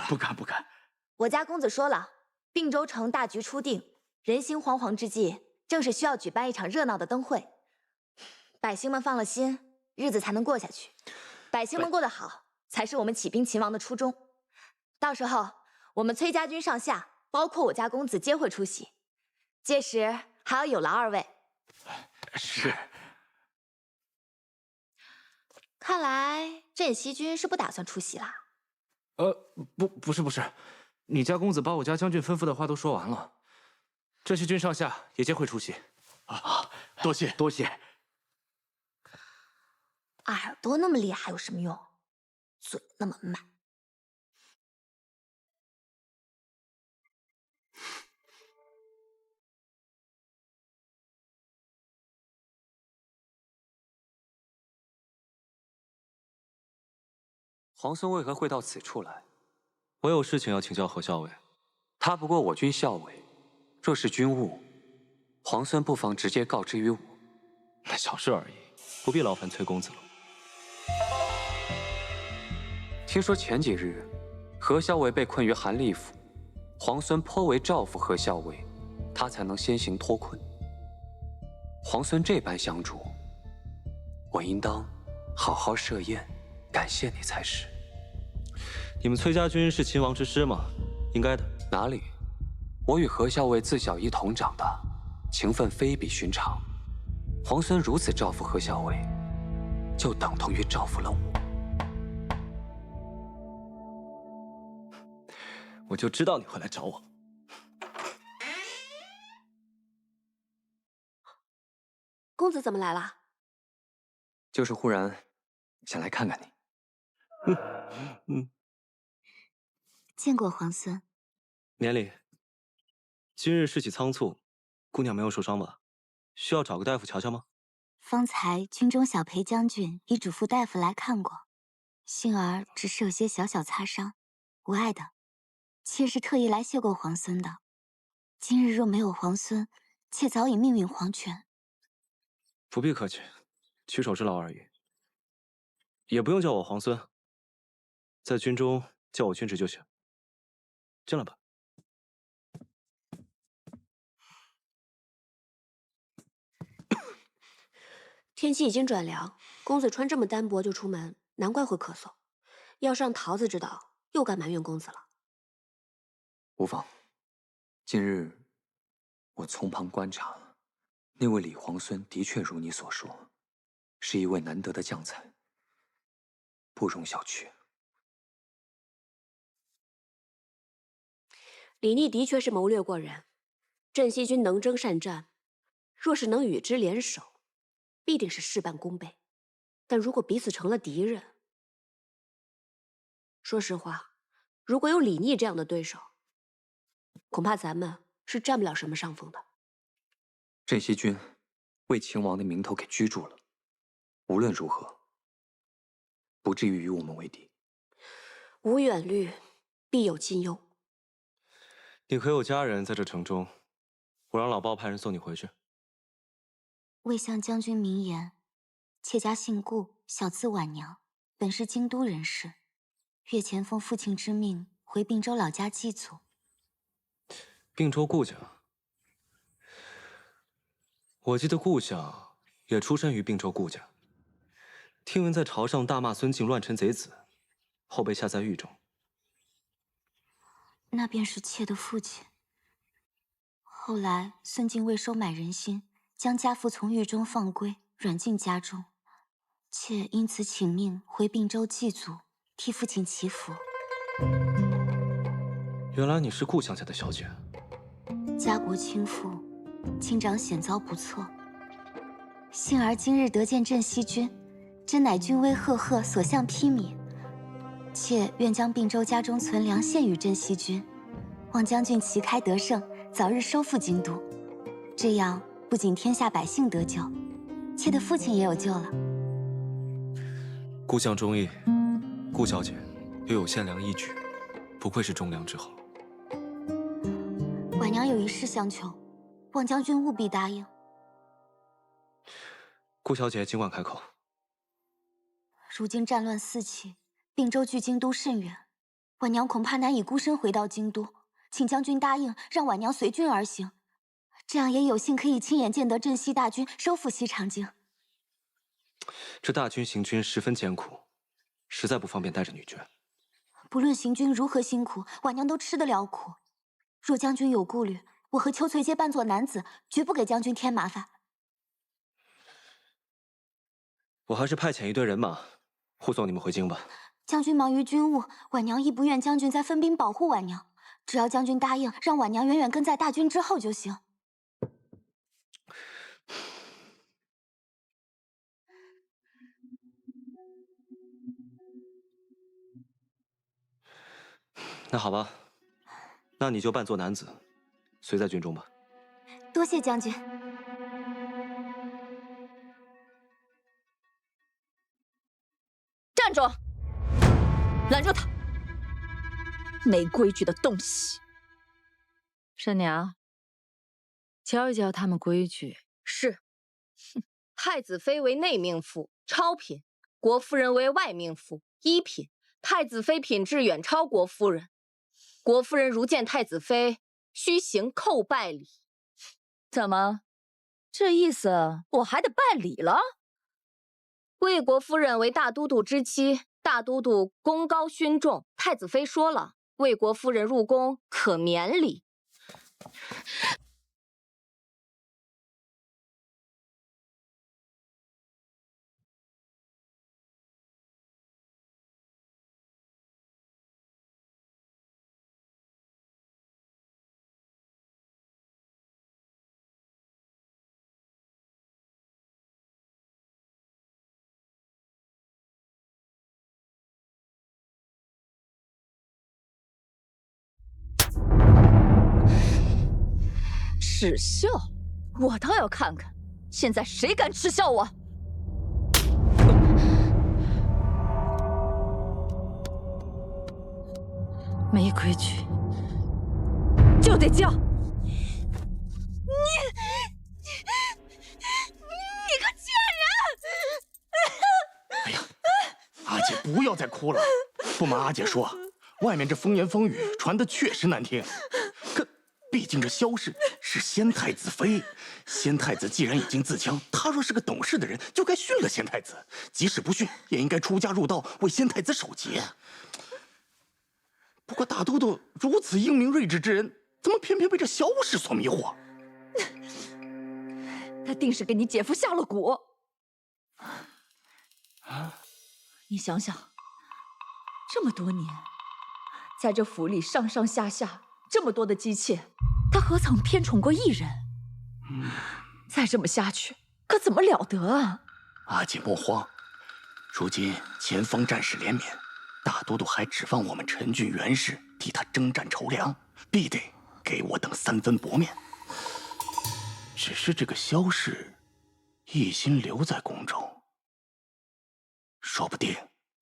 不敢不敢。我家公子说了，并州城大局初定，人心惶惶之际，正是需要举办一场热闹的灯会，百姓们放了心，日子才能过下去。百姓们过得好，才是我们起兵勤王的初衷。到时候，我们崔家军上下，包括我家公子皆会出席，届时还要有劳二位。是。看来镇西军是不打算出席啦。不是，你家公子把我家将军吩咐的话都说完了，镇西军上下也皆会出席。多谢多谢。耳朵那么厉害有什么用？嘴那么慢。皇孙为何会到此处来？我有事情要请教何校尉。他不过我军校尉，若是军务，皇孙不妨直接告知于我。那小事而已，不必劳烦崔公子了。听说前几日，何校尉被困于韩立府，皇孙颇为照拂何校尉，他才能先行脱困。皇孙这般相助，我应当好好设宴，感谢你才是。你们崔家军是秦王之师吗？应该的。哪里？我与何校尉自小一同长大，情分非比寻常。皇孙如此照拂何校尉，就等同于照拂了我。我就知道你会来找我。公子怎么来了？就是忽然想来看看你。见过皇孙。年里，今日事起仓促，姑娘没有受伤吧？需要找个大夫瞧瞧吗？方才军中小裴将军已嘱咐大夫来看过，幸儿只是有些小小擦伤，无碍的。妾是特意来谢过皇孙的。今日若没有皇孙，妾早已命运黄泉。不必客气，屈手之劳而已。也不用叫我皇孙，在军中叫我军职就行。进来吧。天气已经转凉，公子穿这么单薄就出门，难怪会咳嗽。要是让桃子知道，又该埋怨公子了。无妨，近日我从旁观察，那位李皇孙的确如你所说，是一位难得的将才，不容小觑。李逆的确是谋略过人，镇西军能征善战，若是能与之联手，必定是事半功倍。但如果彼此成了敌人，说实话，如果有李逆这样的对手，恐怕咱们是占不了什么上风的。镇西军为秦王的名头给居住了，无论如何，不至于与我们为敌。无远虑，必有近忧。你可有家人在这城中？我让老鲍派人送你回去。魏相将军明言，妾家姓顾，小字婉娘，本是京都人士，月前奉父亲之命回并州老家祭祖。并州顾家，我记得顾相也出身于并州顾家。听闻在朝上大骂孙敬乱臣贼子，后被下在狱中。那便是妾的父亲。后来孙敬为收买人心，将家父从狱中放归，软禁家中。妾因此请命回并州祭祖，替父亲祈福。原来你是顾相家的小姐。家国倾覆，亲长险遭不测。幸而今日得见镇西军，真乃军威赫赫，所向披靡。妾愿将并州家中存粮献与镇西军，望将军旗开得胜，早日收复京都。这样不仅天下百姓得救，妾的父亲也有救了。顾相忠义，顾小姐又有献粮义举，不愧是忠良之后。婉娘有一事相求，望将军务必答应。顾小姐尽管开口。如今战乱四起，并州距京都甚远，婉娘恐怕难以孤身回到京都，请将军答应让婉娘随军而行，这样也有幸可以亲眼见得镇西大军收复西长京。这大军行军十分艰苦，实在不方便带着女眷。不论行军如何辛苦，婉娘都吃得了苦。若将军有顾虑，我和秋翠皆扮作男子，绝不给将军添麻烦。我还是派遣一队人马护送你们回京吧。将军忙于军务，婉娘亦不愿将军再分兵保护婉娘。只要将军答应让婉娘远远跟在大军之后就行。那好吧，那你就扮作男子，随在军中吧。多谢将军。站住！拦住他！没规矩的东西！婶娘，教一教他们规矩。是。哼，太子妃为内命妇，超品；国夫人为外命妇，一品。太子妃品质远超国夫人，国夫人如见太子妃，须行叩拜礼。怎么，这意思我还得拜礼了？魏国夫人为大都督之妻，大都督功高勋重，太子妃说了，魏国夫人入宫可免礼。耻笑！我倒要看看，现在谁敢耻笑我！没规矩就得叫！你个贱人！哎呀，阿姐不要再哭了。不瞒阿姐说，外面这风言风语传的确实难听，可毕竟这萧氏是先太子妃，先太子既然已经自强，他若是个懂事的人，就该训了先太子，即使不训，也应该出家入道，为先太子守节。不过大都督如此英明睿智之人，怎么偏偏被这萧氏所迷惑？他定是给你姐夫下了蛊。你想想，这么多年，在这府里上上下下这么多的姬妾，他何曾偏宠过一人？再这么下去，可怎么了得啊！阿姐莫慌，如今前方战事连绵，大都督还指望我们陈郡元氏替他征战筹粮，必得给我等3分薄面。只是这个萧氏一心留在宫中，说不定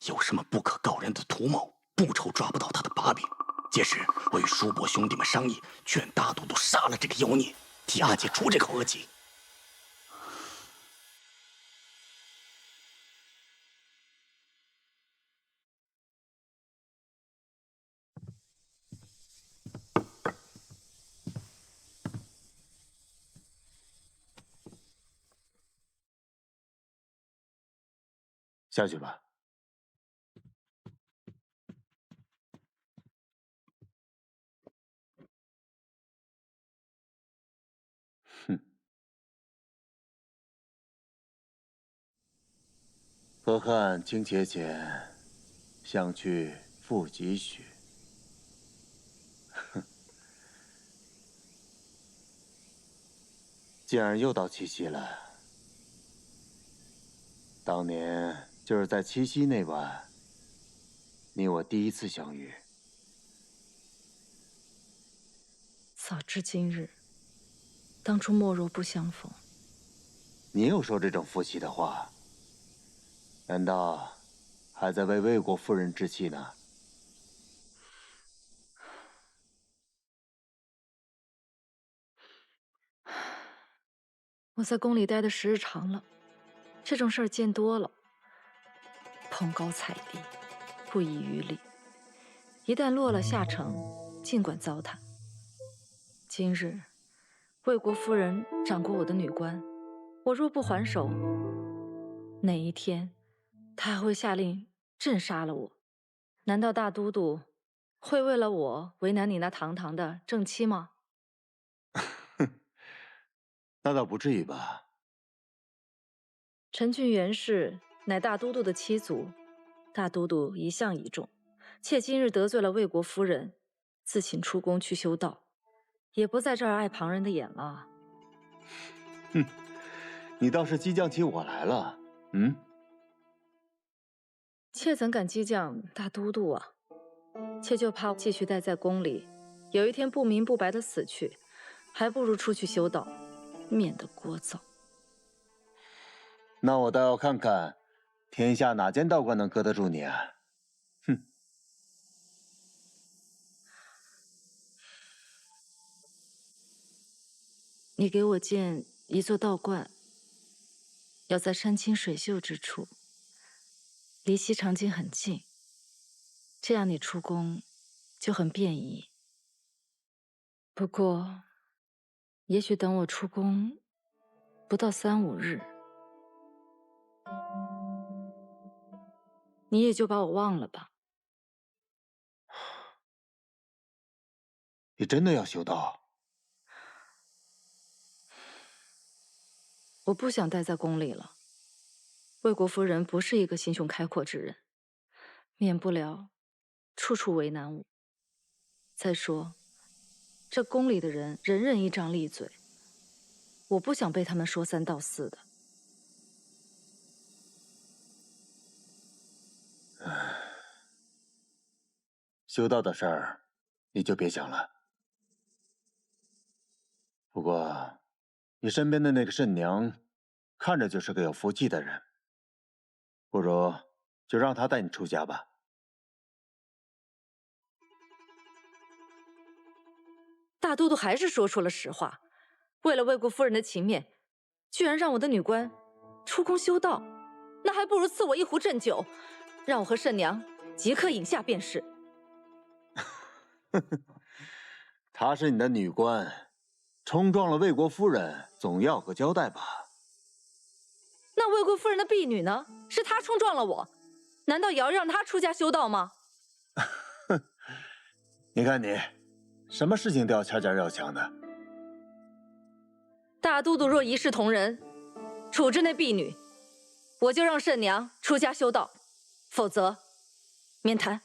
有什么不可告人的图谋，不愁抓不到他的把柄。届时我与叔伯兄弟们商议，劝大都督杀了这个妖孽，替阿姐出这口恶气。下去吧。哼，河汉经且浅，想去复几许？哼，既然又到七夕了，当年就是在七夕那晚，你我第一次相遇。早知今日，当初莫若不相逢。你又说这种负气的话，难道还在为魏国夫人置气呢？我在宫里待的时日长了，这种事儿见多了，捧高踩低，不遗余力。一旦落了下乘，尽管糟蹋。今日魏国夫人掌过我的女官，我若不还手，哪一天她还会下令镇杀了我？难道大都督会为了我为难你那堂堂的正妻吗？那倒不至于吧。陈郡元氏乃大都督的妻族，大都督一向倚重，妾今日得罪了魏国夫人，自请出宫去修道，也不在这儿碍旁人的眼了。哼，你倒是激将起我来了。嗯，妾怎敢激将大都督啊？妾就怕继续待在宫里，有一天不明不白的死去，还不如出去修道，免得聒噪。那我倒要看看，天下哪间道观能搁得住你啊！哼，你给我建一座道观，要在山清水秀之处，离西长京很近，这样你出宫就很便宜。不过，也许等我出宫不到3、5日，你也就把我忘了吧。你真的要修道？我不想待在宫里了。魏国夫人不是一个心胸开阔之人，免不了处处为难我。再说，这宫里的人人人一张利嘴，我不想被他们说3道4的。修道的事儿，你就别想了。不过，你身边的那个慎娘，看着就是个有福气的人，不如就让她带你出家吧。大都督还是说出了实话，为了魏国夫人的情面，居然让我的女官出宫修道，那还不如赐我一壶鸩酒，让我和慎娘即刻饮下便是。她是你的女官，冲撞了魏国夫人，总要个交代吧？那魏国夫人的婢女呢？是她冲撞了我，难道也要让她出家修道吗？你看你，什么事情都要掐架要强的。大都督若一视同仁，处置那婢女，我就让慎娘出家修道，否则免谈。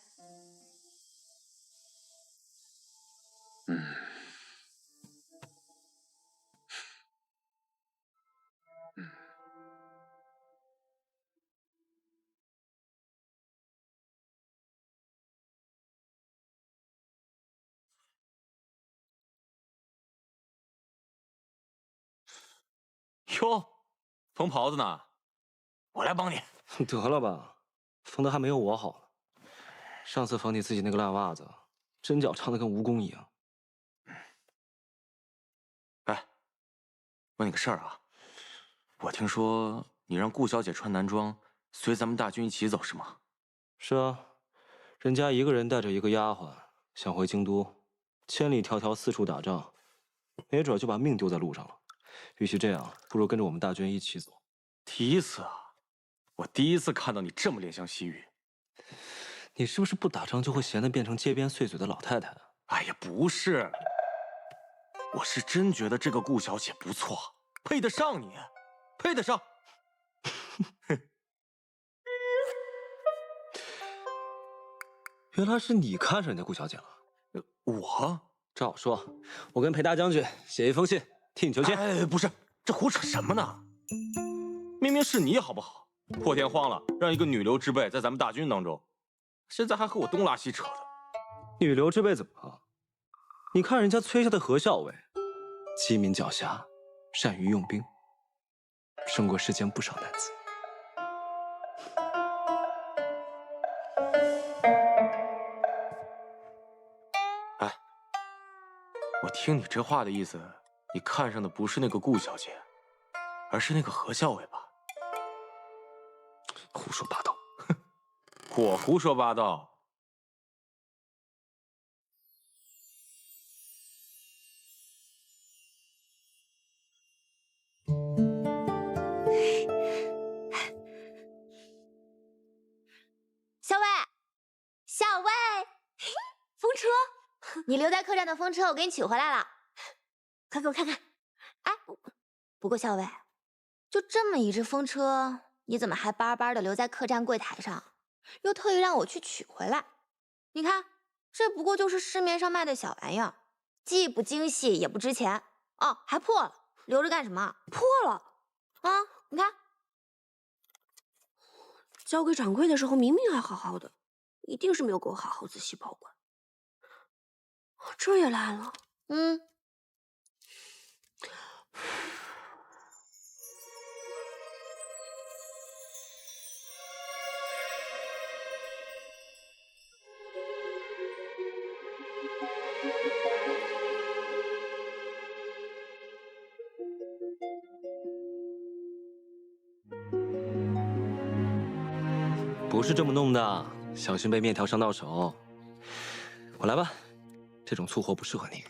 哟，缝袍子呢？我来帮你。得了吧，缝的还没有我好呢。上次缝你自己那个烂袜子，针脚长得跟蜈蚣一样。哎，问你个事儿啊，我听说你让顾小姐穿男装，随咱们大军一起走是吗？是啊，人家一个人带着一个丫鬟想回京都，千里迢迢四处打仗，没准就把命丢在路上了。与其这样，不如跟着我们大军一起走。第一次啊，我第一次看到你这么怜香惜玉。你是不是不打仗就会闲得变成街边碎嘴的老太太啊？哎呀，不是，我是真觉得这个顾小姐不错，配得上你，配得上。原来是你看上人家顾小姐了。我照我说，我跟裴大将军写一封信，替你求亲。哎，不是，这胡扯什么呢？明明是你好不好？破天荒了，让一个女流之辈在咱们大军当中，现在还和我东拉西扯的。女流之辈怎么了？你看人家崔家的何校尉，机敏狡黠，善于用兵，胜过世间不少男子。哎，我听你这话的意思，你看上的不是那个顾小姐，而是那个何校尉吧？胡说八道！哼，我胡说八道。校尉，校尉，风车，你留在客栈的风车我给你取回来了，快给我看看。哎，不过校尉，就这么一只风车，你怎么还巴巴的留在客栈柜台上，又特意让我去取回来？你看，这不过就是市面上卖的小玩意儿，既不精细也不值钱。哦，还破了，留着干什么？破了啊！你看。交给掌柜的时候明明还好好的，一定是没有给我好好仔细保管。这也烂了。不是这么弄的，小心被面条伤到手。我来吧，这种粗活不适合你。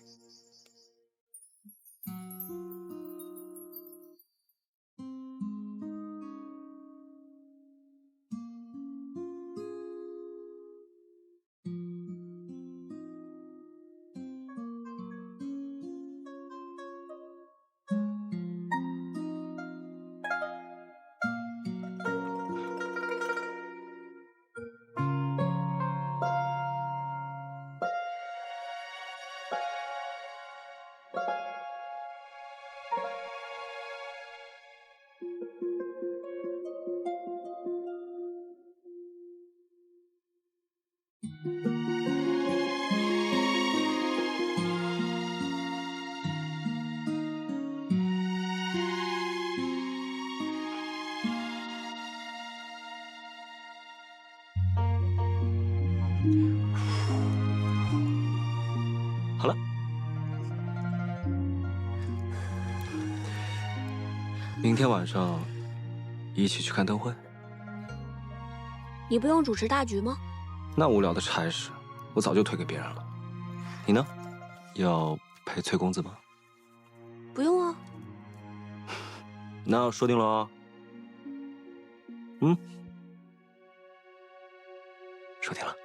好了，明天晚上一起去看灯会。你不用主持大局吗？那无聊的差事，我早就推给别人了。你呢？要陪崔公子吗？不用啊。那说定了哦。嗯，说定了。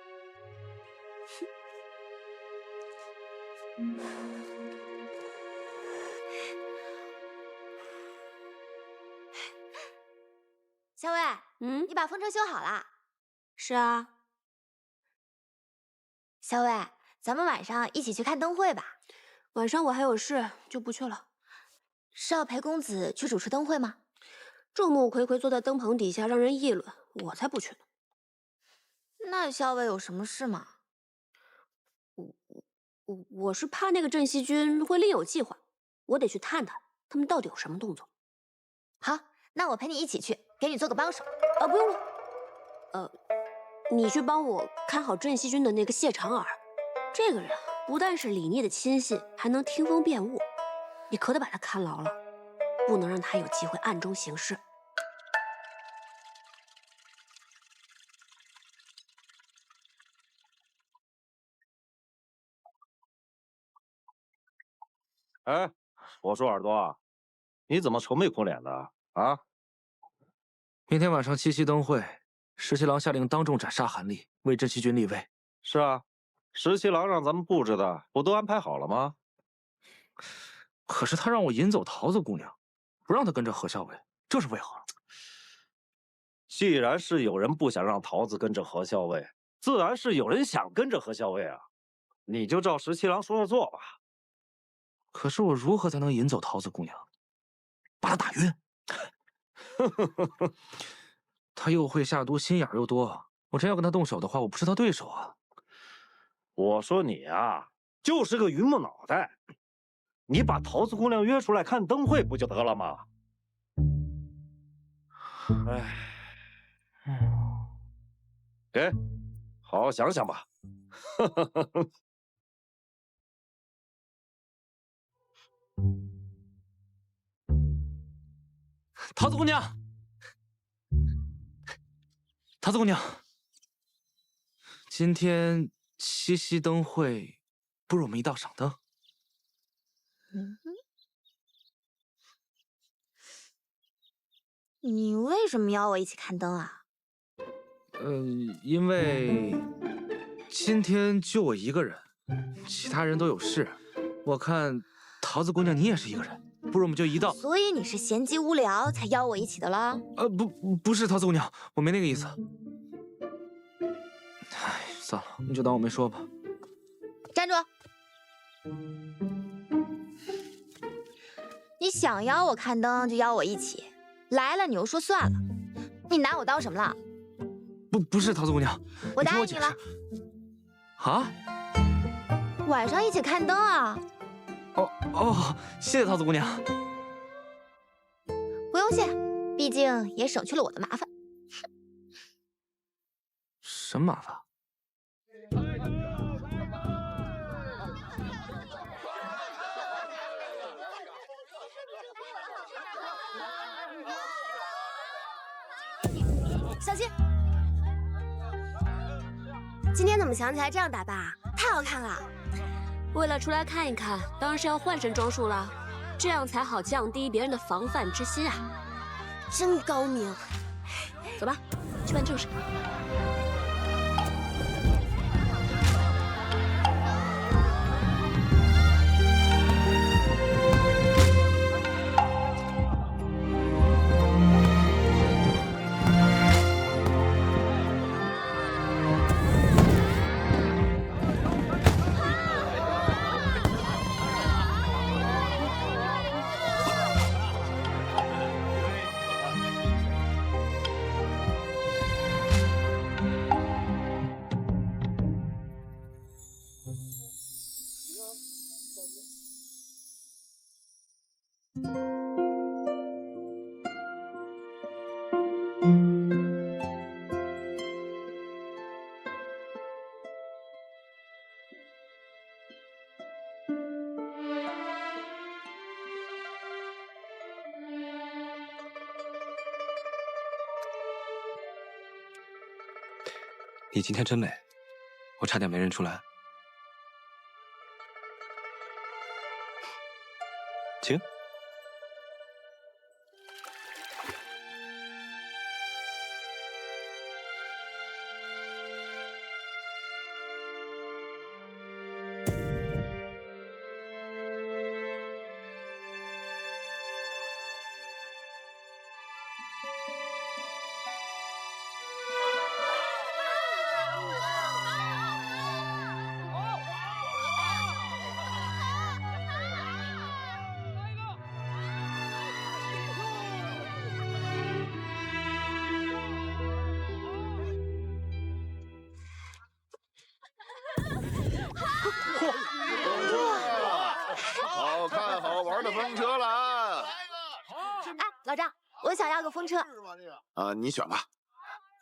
小伟，你把风车修好啦？是啊。小伟，咱们晚上一起去看灯会吧。晚上我还有事，就不去了。是要陪公子去主持灯会吗？众目睽睽坐在灯棚底下，让人议论，我才不去呢。那小伟有什么事吗？我是怕那个镇西军会另有计划，我得去探探他们到底有什么动作。好，那我陪你一起去，给你做个帮手。啊，不用了。你去帮我看好镇西军的那个谢长耳，这个人不但是李逆的亲信，还能听风辨物，你可得把他看牢了，不能让他有机会暗中行事。哎，我说耳朵，你怎么愁眉苦脸的啊？明天晚上七夕灯会，十七郎下令当众斩杀韩立，为镇西军立威。是啊，十七郎让咱们布置的，不都安排好了吗？可是他让我引走桃子姑娘，不让她跟着何校尉，这是为何？既然是有人不想让桃子跟着何校尉，自然是有人想跟着何校尉啊。你就照十七郎说的做吧。可是我如何才能引走桃子姑娘？把她打晕。他又会下毒，心眼又多。我真要跟他动手的话，我不是他对手啊。我说你啊，就是个榆木脑袋。你把桃子姑娘约出来看灯会不就得了吗？哎，给，好好想想吧。桃子姑娘，桃子姑娘，今天七夕灯会，不如我们一道赏灯。你为什么邀我一起看灯啊？因为今天就我一个人，其他人都有事。我看桃子姑娘你也是一个人，不如我们就一道。所以你是闲极无聊才邀我一起的啦？不是桃子姑娘，我没那个意思。哎，算了，你就当我没说吧。站住！你想邀我看灯就邀我一起，来了你又说算了，你拿我当什么了？不是桃子姑娘，我答应你了。啊？晚上一起看灯啊？哦，谢谢桃子姑娘。不用谢，毕竟也省去了我的麻烦。什么麻烦？小心！今天怎么想起来这样打扮啊？太好看了！为了出来看一看，当然是要换身装束了，这样才好降低别人的防范之心啊！真高明。走吧，去办正事。你今天真美，我差点没认出来。请。好看好玩的风车了啊！哎，老张，我想要个风车。你选吧。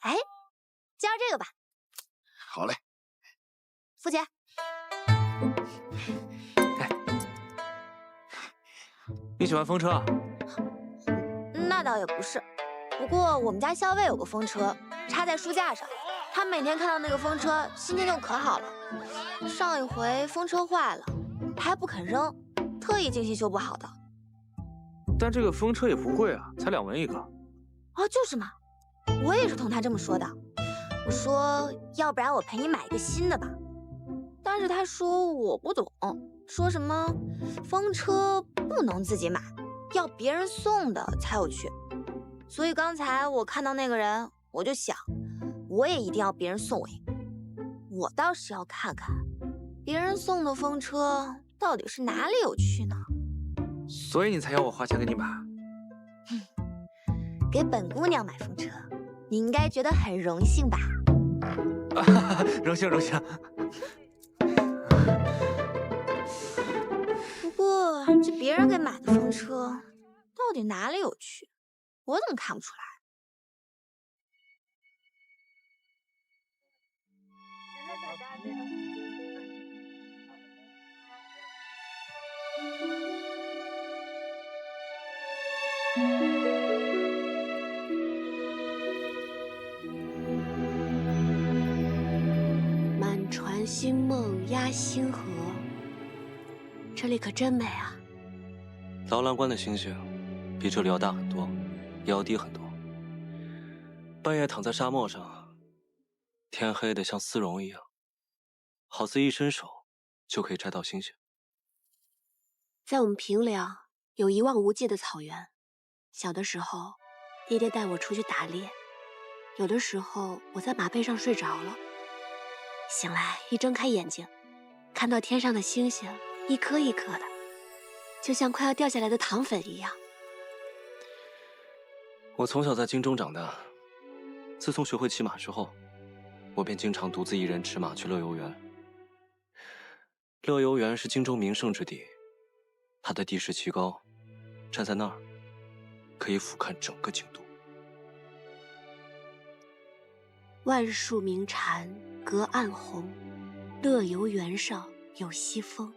哎，就要这个吧。好嘞。付钱。你喜欢风车啊？那倒也不是，不过我们家校尉有个风车，插在书架上，他每天看到那个风车，心情就可好了。上一回风车坏了，他还不肯扔，特意精心修补好的。但这个风车也不贵啊，才2文一个。哦，就是嘛，我也是同他这么说的。我说，要不然我陪你买一个新的吧。但是他说我不懂，说什么风车不能自己买，要别人送的才有趣。所以刚才我看到那个人，我就想，我也一定要别人送我一个。我倒是要看看，别人送的风车到底是哪里有趣呢？所以你才要我花钱给你买？给本姑娘买风车，你应该觉得很荣幸吧？荣幸荣幸。不过这别人给买的风车到底哪里有趣，我怎么看不出来？满船星梦压星河，这里可真美啊！劳兰关的星星比这里要大很多，也要低很多。半夜躺在沙漠上，天黑的像丝绒一样，好似一伸手就可以摘到星星。在我们平凉有一望无际的草原，小的时候，爹爹带我出去打猎，有的时候我在马背上睡着了，醒来一睁开眼睛，看到天上的星星一颗一颗的，就像快要掉下来的糖粉一样。我从小在京中长大，自从学会骑马之后，我便经常独自一人驰马去乐游原。乐游原是京中名胜之地，它的地势奇高，站在那儿可以俯瞰整个京都。万树鸣蝉，隔岸红，乐游原上有西风。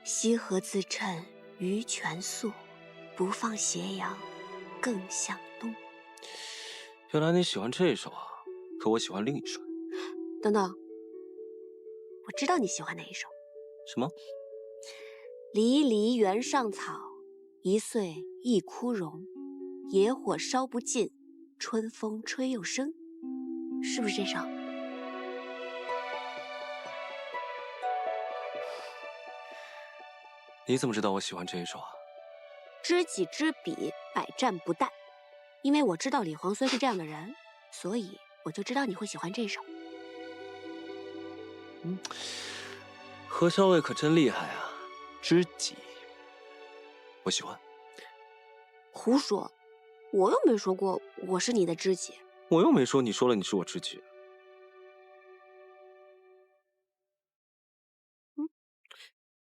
西河自衬鱼泉素，不放斜阳更向东。原来你喜欢这首啊，可我喜欢另一首。等等，我知道你喜欢哪一首。什么？离离原上草，一岁一枯荣。野火烧不尽，春风吹又生。是不是这首？你怎么知道我喜欢这一首啊？知己知彼，百战不殆。因为我知道李皇孙是这样的人，所以我就知道你会喜欢这首。何校尉可真厉害啊！知己，我喜欢。胡说，我又没说过我是你的知己。我又没说你说了你是我知己。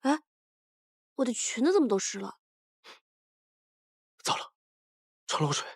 哎，我的裙子怎么都湿了？糟了，穿漏水。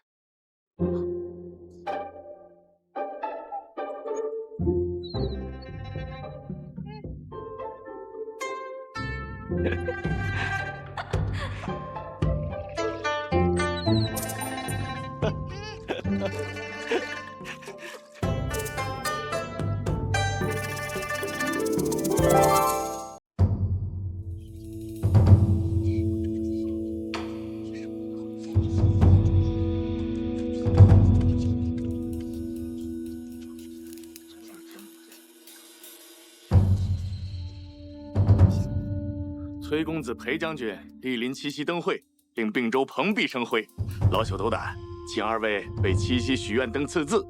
崔公子、裴将军莅临七夕灯会，令并州蓬荜生辉。老朽斗胆，请二位为七夕许愿灯赐字，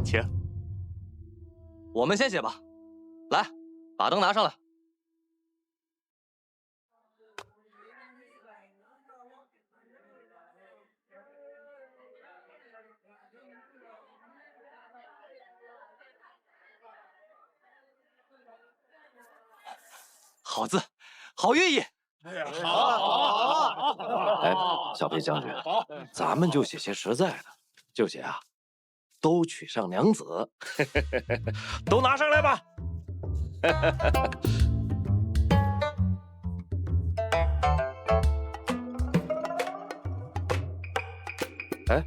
请。我们先写吧。来，把灯拿上来。好字，好寓意。哎，小裴将军，咱们就写些实在的，就写啊，都娶上娘子，都拿上来吧。哎，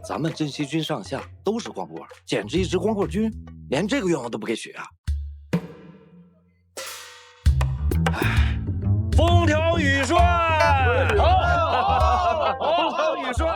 咱们镇西军上下都是光棍，简直一支光棍军，连这个愿望都不给许啊！哎，风调雨顺，风调雨顺，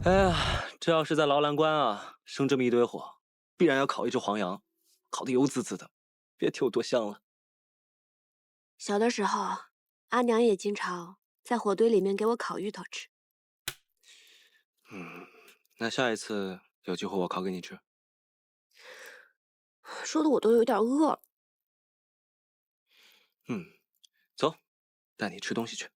哎呀，这要是在劳兰关啊，生这么一堆火，必然要烤一只黄羊，烤得油滋滋的，别提有多香了。小的时候，阿娘也经常在火堆里面给我烤芋头吃。那下一次有机会我烤给你吃。说的我都有点饿了。走，带你吃东西去。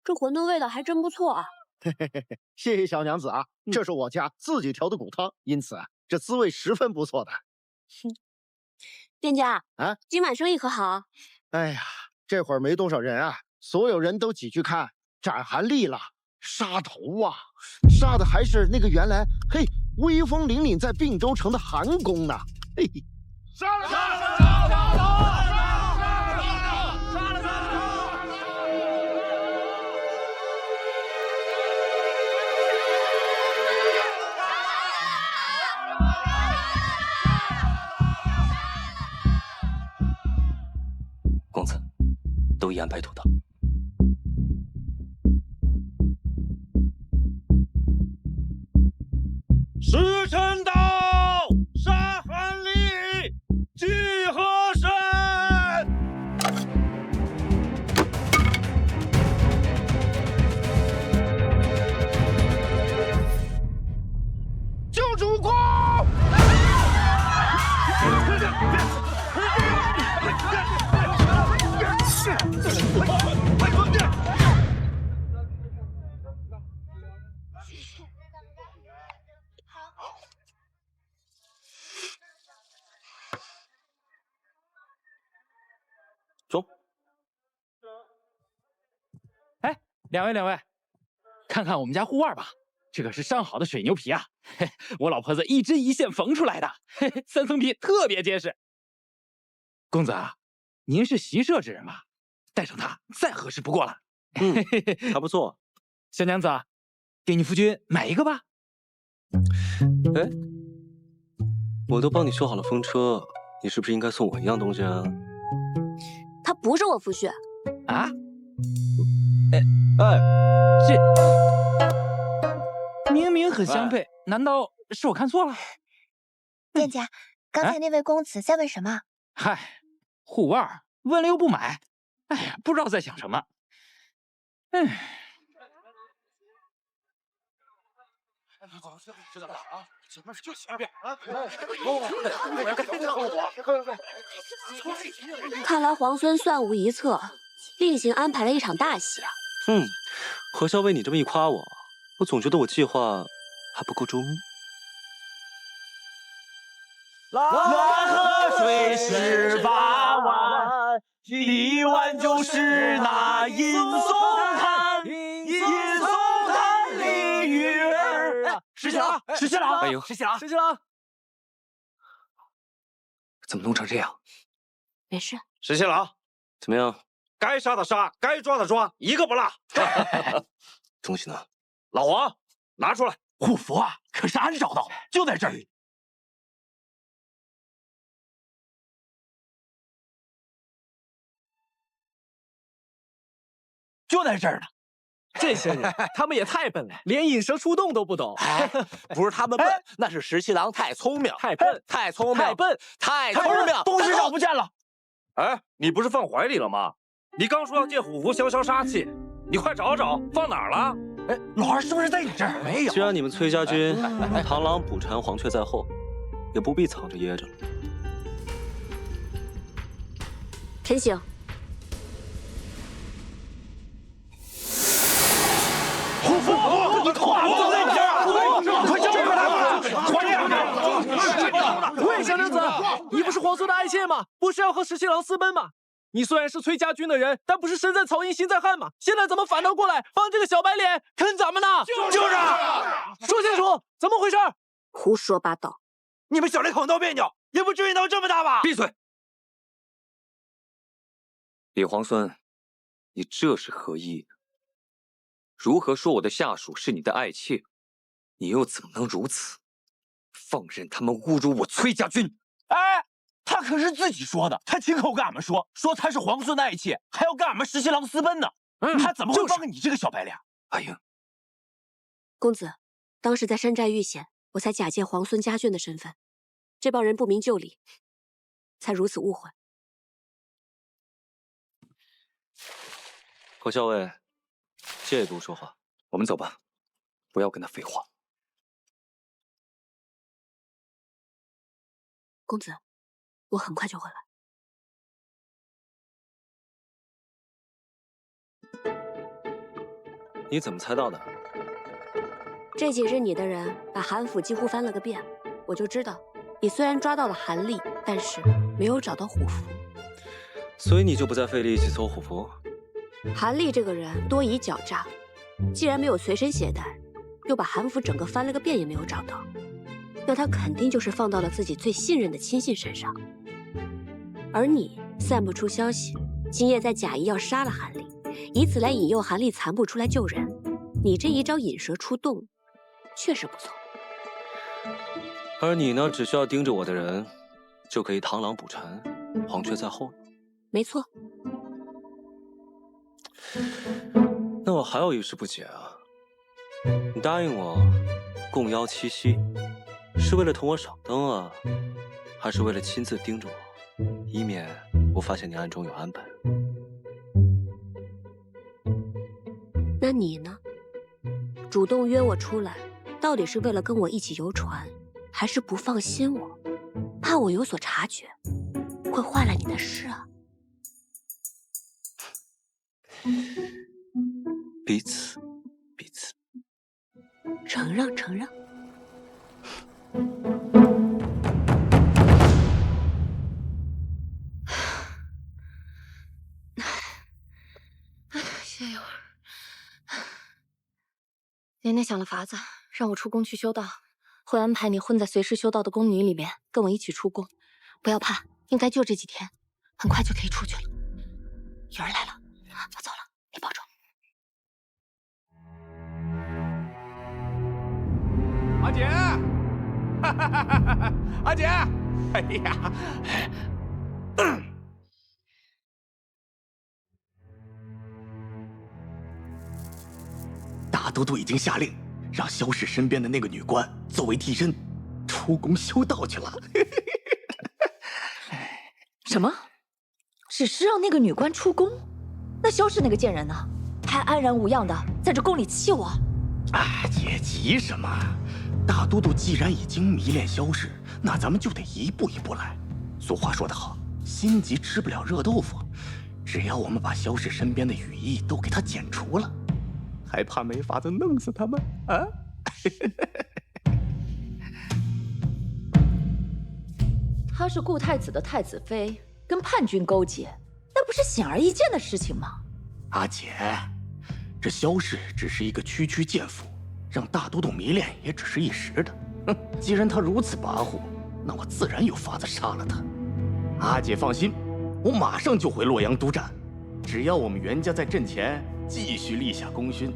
这馄饨味道还真不错啊！嘿嘿嘿嘿，谢谢小娘子啊，这是我家自己调的骨汤，因此这滋味十分不错的。店家啊，今晚生意可好？哎呀，这会儿没多少人啊，所有人都挤去看斩韩立了，杀头啊，杀的还是那个原来威风凛凛在并州城的韩公呢。嘿，杀了他！公子，都已安排妥当。时辰到，杀韩立，聚河山。救主公！两位，看看我们家护腕吧，这可是上好的水牛皮啊！嘿，我老婆子一针一线缝出来的，嘿嘿，3层皮特别结实。公子啊，您是习射之人吧？带上它再合适不过了。还不错。小娘子，给你夫君买一个吧。哎，我都帮你修好了风车，你是不是应该送我一样东西啊？他不是我夫婿啊？这明明很相配，难道是我看错了？店家，刚才那位公子在问什么？嗨，护腕问了又不买，哎呀，不知道在想什么。哎。知道了啊，前面就前面啊！看来皇孙算无一策，另行安排了一场大戏啊。何校尉，你这么一夸我，我总觉得我计划还不够周密。蓝河水十八弯，1弯就是那银松滩，银松滩里鱼儿。石七郎，石七郎，哎呦，石七郎，石七郎，怎么弄成这样？没事。石七郎，怎么样？该杀的杀，该抓的抓，一个不落。东西呢？老黄，拿出来。护符啊，可是俺找到，就在这里。就在这儿呢。这些人，他们也太笨了，连引蛇出洞都不懂。不是他们笨，那是石七郎太聪明，太笨，太聪明，太笨，太聪明。东西找不见了。哎，你不是放怀里了吗？你刚说要借虎符消消杀气，你快找找，放哪儿了？哎，老二是不是在你这儿？没有。既然你们崔家军螳螂捕蝉，黄雀在后，也不必藏着掖着了。陈醒。护符，你快放在这儿！快交给他！快点！喂，小娘子，你不是皇孙的爱妾吗？不是要和石七郎私奔吗？你虽然是崔家军的人，但不是身在曹营心在汉吗？现在怎么反倒过来帮这个小白脸坑咱们呢？就是，说清楚，怎么回事？胡说八道！你们小两口闹别扭，也不至于闹这么大吧？闭嘴！李皇孙，你这是何意？如何说我的下属是你的爱妾？你又怎么能如此？放任他们侮辱我崔家军？哎，他可是自己说的，他亲口跟俺们说他是皇孙的爱妾，还要跟俺们石七郎私奔呢。他怎么会帮你这个小白脸？哎呀，公子，当时在山寨遇险，我才假借皇孙家眷的身份，这帮人不明就里，才如此误会。侯校尉，借度说话。我们走吧，不要跟他废话。公子，我很快就回来。你怎么猜到的？这几日你的人把韩府几乎翻了个遍，我就知道，你虽然抓到了韩立，但是没有找到虎符。所以你就不再费力气搜虎符？韩立这个人多疑狡诈，既然没有随身携带，又把韩府整个翻了个遍也没有找到，那他肯定就是放到了自己最信任的亲信身上。而你散布出消息，今夜在假意要杀了韩立，以此来引诱韩立残部出来救人。你这一招引蛇出洞，确实不错。而你呢，只需要盯着我的人，就可以螳螂捕蝉，黄雀在后。没错。那我还有一事不解啊，你答应我共邀七夕，是为了同我赏灯啊，还是为了亲自盯着我，以免我发现你暗中有安排？那你呢？主动约我出来，到底是为了跟我一起游船，还是不放心我，怕我有所察觉，会坏了你的事啊？彼此，彼此。承让，承让。歇一会儿，年年想了法子，让我出宫去修道，会安排你混在随时修道的宫女里面，跟我一起出宫。不要怕，应该就这几天，很快就可以出去了。有人来了，我走了，你保重。阿姐，阿姐，哎呀！大都督已经下令，让萧氏身边的那个女官作为替身，出宫修道去了。什么？只是让那个女官出宫？那萧氏那个贱人呢？还安然无恙的在这宫里气我？哎，姐急什么？大都督既然已经迷恋萧氏，那咱们就得一步一步来。俗话说得好，心急吃不了热豆腐。只要我们把萧氏身边的羽翼都给他剪除了，还怕没法子弄死他们啊？她是顾太子的太子妃，跟叛军勾结，那不是显而易见的事情吗？阿姐，这萧氏只是一个区区贱妇，让大都督迷恋也只是一时的。哼，既然他如此跋扈，那我自然有法子杀了他。阿姐放心，我马上就回洛阳督战。只要我们袁家在阵前继续立下功勋，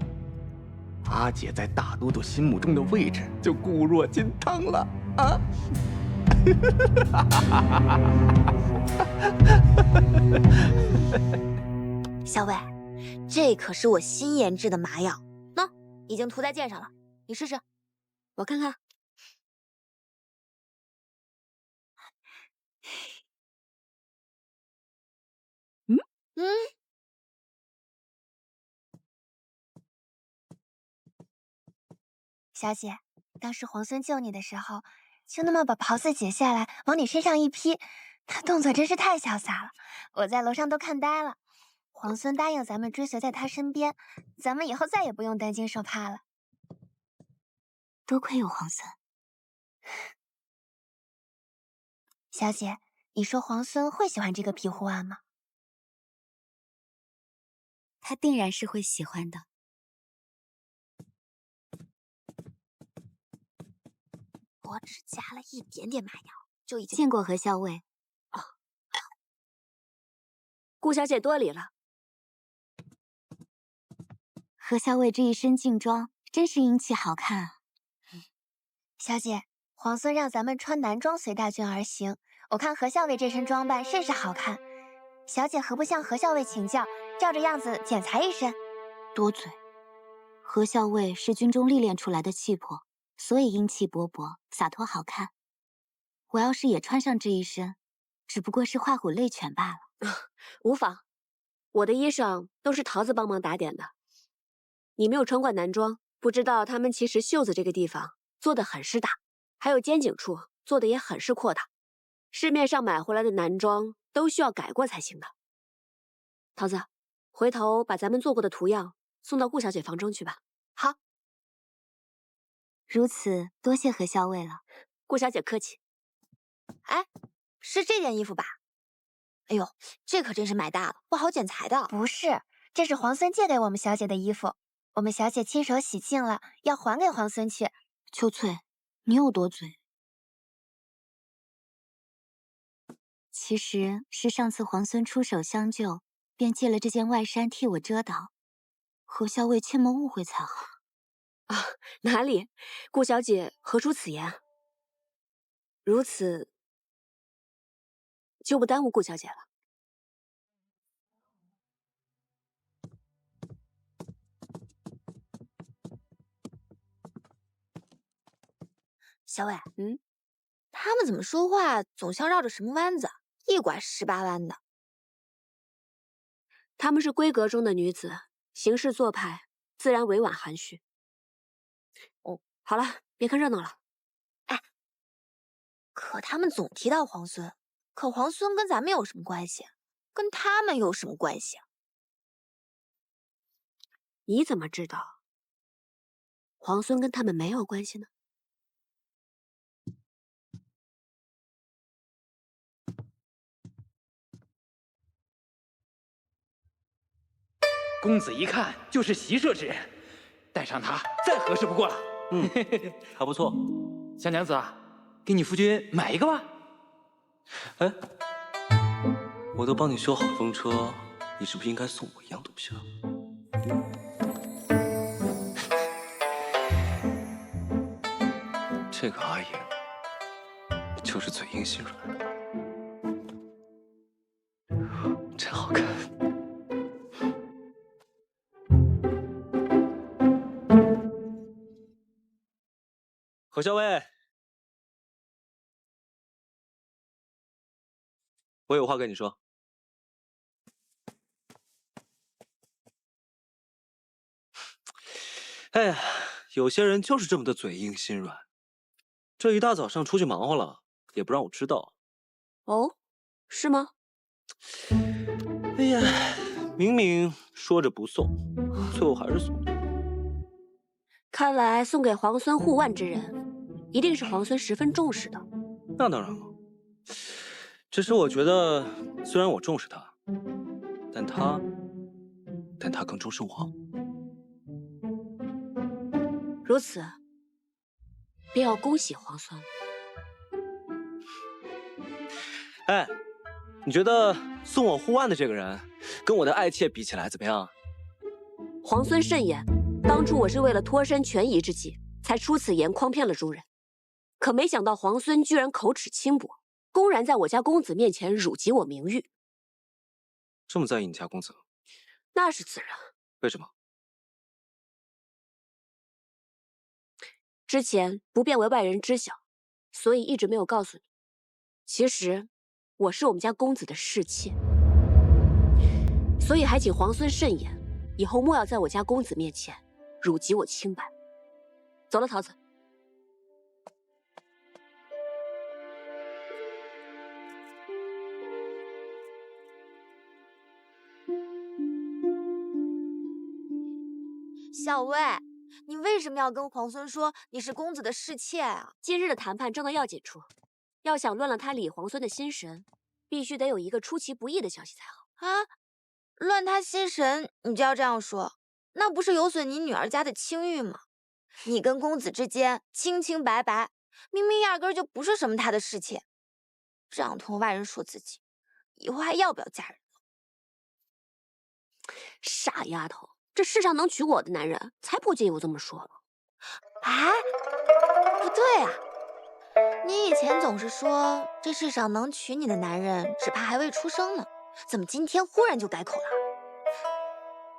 阿姐在大都督心目中的位置就固若金汤了啊！小伟，这可是我新研制的麻药，喏，已经涂在剑上了，你试试。我看看。嗯，小姐，当时皇孙救你的时候，就那么把袍子解下来往你身上一披，他动作真是太潇洒了，我在楼上都看呆了。皇孙答应咱们追随在他身边，咱们以后再也不用担惊受怕了。多亏有皇孙。小姐，你说皇孙会喜欢这个庇护案吗？他定然是会喜欢的。我只加了一点点麻药，就已经见过何校尉。哦，顾小姐多礼了。何校尉这一身劲装，真是英气好看啊！小姐，皇孙让咱们穿男装随大军而行，我看何校尉这身装扮甚是好看。小姐何不向何校尉请教，照着样子剪裁一身？多嘴。何校尉是军中历练出来的气魄，所以英气勃勃，洒脱好看。我要是也穿上这一身，只不过是画虎类犬罢了。无妨，我的衣裳都是桃子帮忙打点的。你没有穿过男装，不知道他们其实袖子这个地方做的很是大，还有肩颈处做的也很是阔大。市面上买回来的男装都需要改过才行的。桃子，回头把咱们做过的图样送到顾小姐房中去吧。好。如此，多谢何校尉了。顾小姐客气。哎，是这件衣服吧？哎呦，这可真是买大了，不好剪裁的。不是，这是皇孙借给我们小姐的衣服，我们小姐亲手洗净了，要还给皇孙去。秋翠，你有多嘴？其实是上次皇孙出手相救，便借了这件外衫替我遮挡，何校尉切莫误会才好。啊，哪里？顾小姐何出此言？如此，就不耽误顾小姐了。小伟，他们怎么说话总像绕着什么弯子，一拐18弯的。她们是闺阁中的女子，行事做派自然委婉含蓄。哦，好了，别看热闹了。哎，可他们总提到皇孙，可皇孙跟咱们有什么关系？跟他们有什么关系？你怎么知道皇孙跟他们没有关系呢？公子一看就是习射之人，带上它再合适不过了。还不错。小娘子，给你夫君买一个吧。哎，我都帮你修好风车，你是不是应该送我一样东西啊？这个阿爷就是嘴硬心软，真好看。何校尉，我有话跟你说。哎呀，有些人就是这么的嘴硬心软。这一大早上出去忙活了，也不让我知道。哦，是吗？哎呀，明明说着不送，最后还是送了。看来送给皇孙护腕之人，一定是皇孙十分重视的。那当然了，只是我觉得，虽然我重视他，但他更重视我。如此，便要恭喜皇孙。哎，你觉得送我护腕的这个人，跟我的爱妾比起来怎么样？皇孙慎言，当初我是为了脱身权宜之计，才出此言诓骗了诸人。可没想到皇孙居然口齿轻薄，公然在我家公子面前辱及我名誉。这么在意你家公子？那是自然。为什么？之前不便为外人知晓，所以一直没有告诉你。其实，我是我们家公子的侍妾，所以还请皇孙慎言，以后莫要在我家公子面前辱及我清白。走了，桃子。小薇，你为什么要跟皇孙说你是公子的侍妾啊？今日的谈判正到要紧处，要想乱了他理皇孙的心神，必须得有一个出其不意的消息才好。啊，乱他心神，你就要这样说，那不是有损你女儿家的清誉吗？你跟公子之间清清白白，明明压根就不是什么他的侍妾，这样同外人说自己，以后还要不要嫁人了？傻丫头，这世上能娶我的男人，才不介意我这么说呢。哎，不对啊，你以前总是说这世上能娶你的男人，只怕还未出生呢，怎么今天忽然就改口了？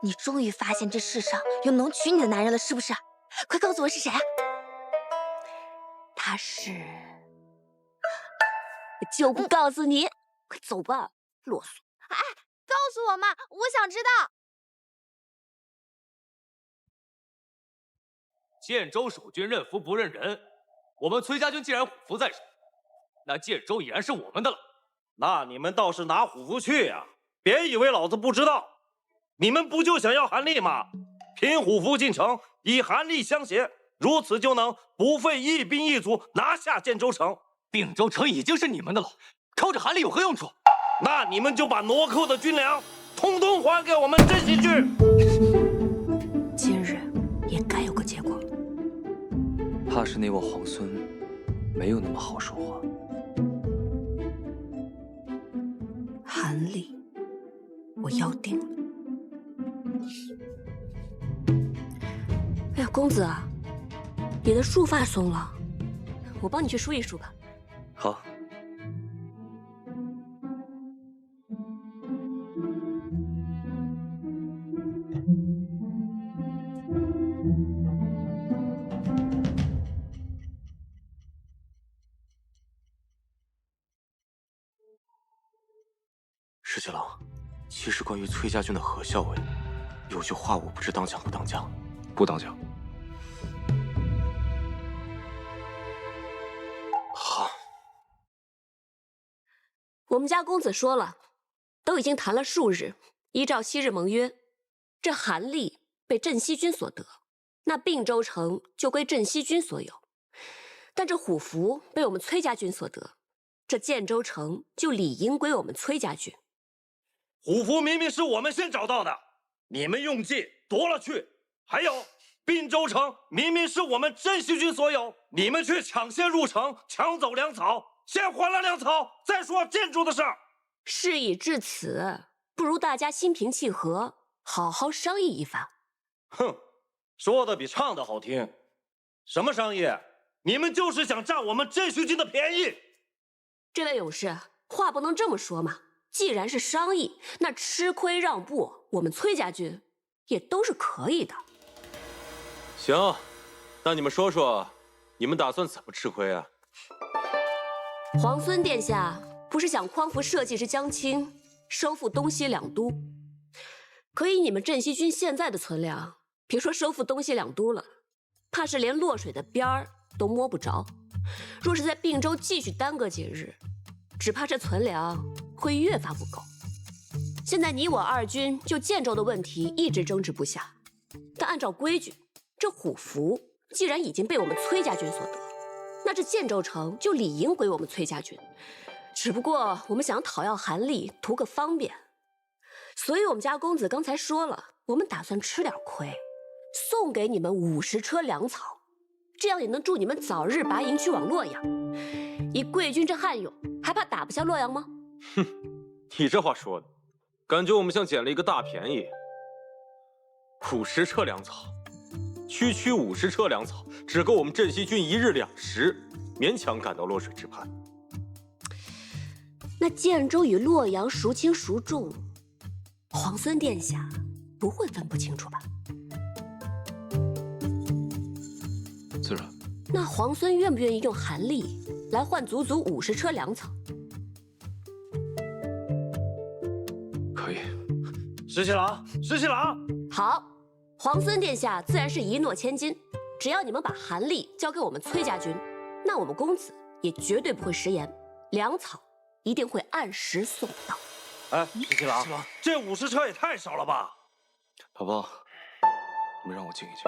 你终于发现这世上有能娶你的男人了，是不是？快告诉我是谁啊？他是……就不告诉你，快走吧，啰嗦。哎，告诉我嘛，我想知道。建州守军认服不认人，我们崔家军既然虎符在手，那建州已然是我们的了。那你们倒是拿虎符去呀！别以为老子不知道，你们不就想要韩立吗？凭虎符进城，以韩立相协，如此就能不费一兵一卒拿下建州城。并州城已经是你们的了，靠着韩立有何用处？那你们就把挪寇的军粮统统还给我们镇西去。今日也该有个结果。怕是那位皇孙没有那么好说话。韩立，我要定了。哎呀，公子啊，你的束发松了，我帮你去梳一梳吧。好。石七郎，其实关于崔家军的何校尉，有句话我不知当讲不当讲。不当讲。好。我们家公子说了，都已经谈了数日，依照昔日盟约，这韩立被镇西军所得，那并州城就归镇西军所有；但这虎符被我们崔家军所得，这建州城就理应归我们崔家军。虎符明明是我们先找到的，你们用计夺了去。还有，并州城明明是我们镇西军所有，你们却抢先入城，抢走粮草，先还了粮草，再说建筑的事儿。事已至此，不如大家心平气和，好好商议一番。哼，说的比唱的好听。什么商议？你们就是想占我们镇西军的便宜。这位勇士，话不能这么说嘛。既然是商议，那吃亏让步，我们崔家军也都是可以的。行，那你们说说，你们打算怎么吃亏啊？皇孙殿下不是想匡扶社稷之将倾，收复东西两都？可以你们镇西军现在的存粮，别说收复东西两都了，怕是连洛水的边儿都摸不着。若是在并州继续耽搁几日，只怕这存粮会越发不够。现在你我二军就建州的问题一直争执不下，但按照规矩，这虎符既然已经被我们崔家军所得，那这建州城就理应归我们崔家军。只不过我们想讨要韩立，图个方便，所以我们家公子刚才说了，我们打算吃点亏，送给你们50车粮草，这样也能助你们早日拔营去往洛阳。以贵军这悍勇，还怕打不下洛阳吗？哼，你这话说的，感觉我们像捡了一个大便宜。50车粮草，区50车粮草，只够我们镇西军1日2食，勉强赶到洛水之畔。那建州与洛阳孰轻孰重，皇孙殿下不会分不清楚吧？自然。那皇孙愿不愿意用韩立来换足足50车粮草？可以。石七郎，石七郎，好，皇孙殿下自然是一诺千金，只要你们把韩立交给我们崔家军，那我们公子也绝对不会食言，粮草一定会按时送到。哎，石七郎，这50车也太少了吧？老包，你们让我静一静。